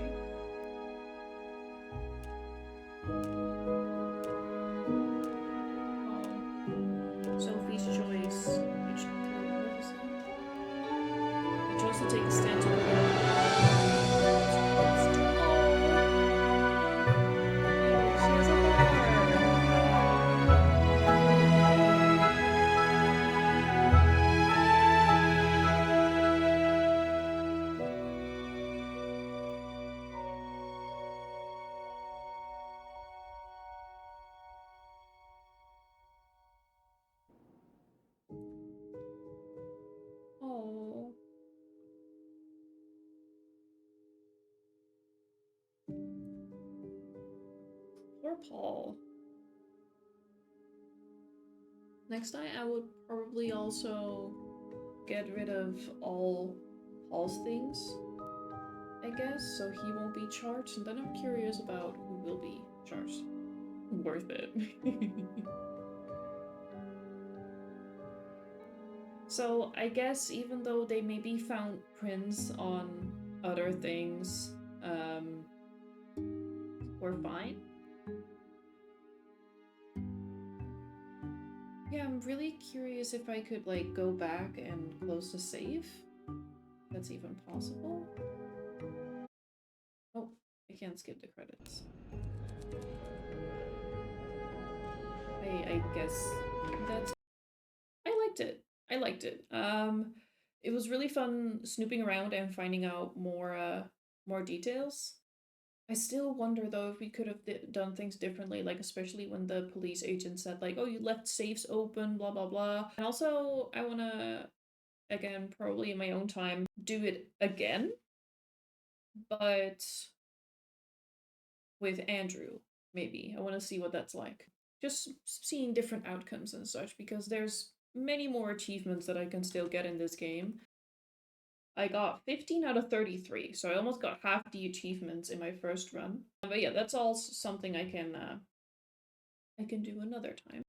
Sophie's choice. Which what was that? He chose to take a stand to she has a oh. Poor Paul. Next time I would probably also get rid of all Paul's things, I guess, so he won't be charged, and then I'm curious about who will be charged. Worth it. So I guess even though they maybe found prints on other things, we're fine. Yeah, I'm really curious if I could like go back and close the save. That's even possible. Oh, I can't skip the credits. I guess that's... I liked it. I liked it. It was really fun snooping around and finding out more details. I still wonder though if we could have done things differently, like especially when the police agent said like, oh, you left safes open, blah blah blah. And also I wanna, again, probably in my own time, do it again, but with Andrew, maybe. I wanna see what that's like. just seeing different outcomes and such, because there's many more achievements that I can still get in this game. I got 15 out of 33, so I almost got half the achievements in my first run. But yeah, that's all something I can do another time.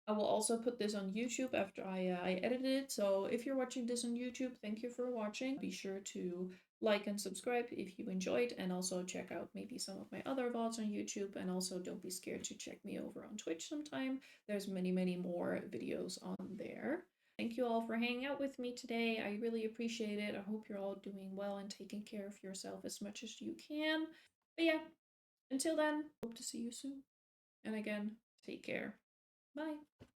I will also put this on YouTube after I edit it, so if you're watching this on YouTube, thank you for watching. Be sure to like and subscribe if you enjoyed, and also check out maybe some of my other VODs on YouTube, and also don't be scared to check me over on Twitch sometime. There's many more videos on there. Thank you all for hanging out with me today. I really appreciate it. I hope you're all doing well and taking care of yourself as much as you can. But yeah, until then, hope to see you soon. And again, take care. Bye.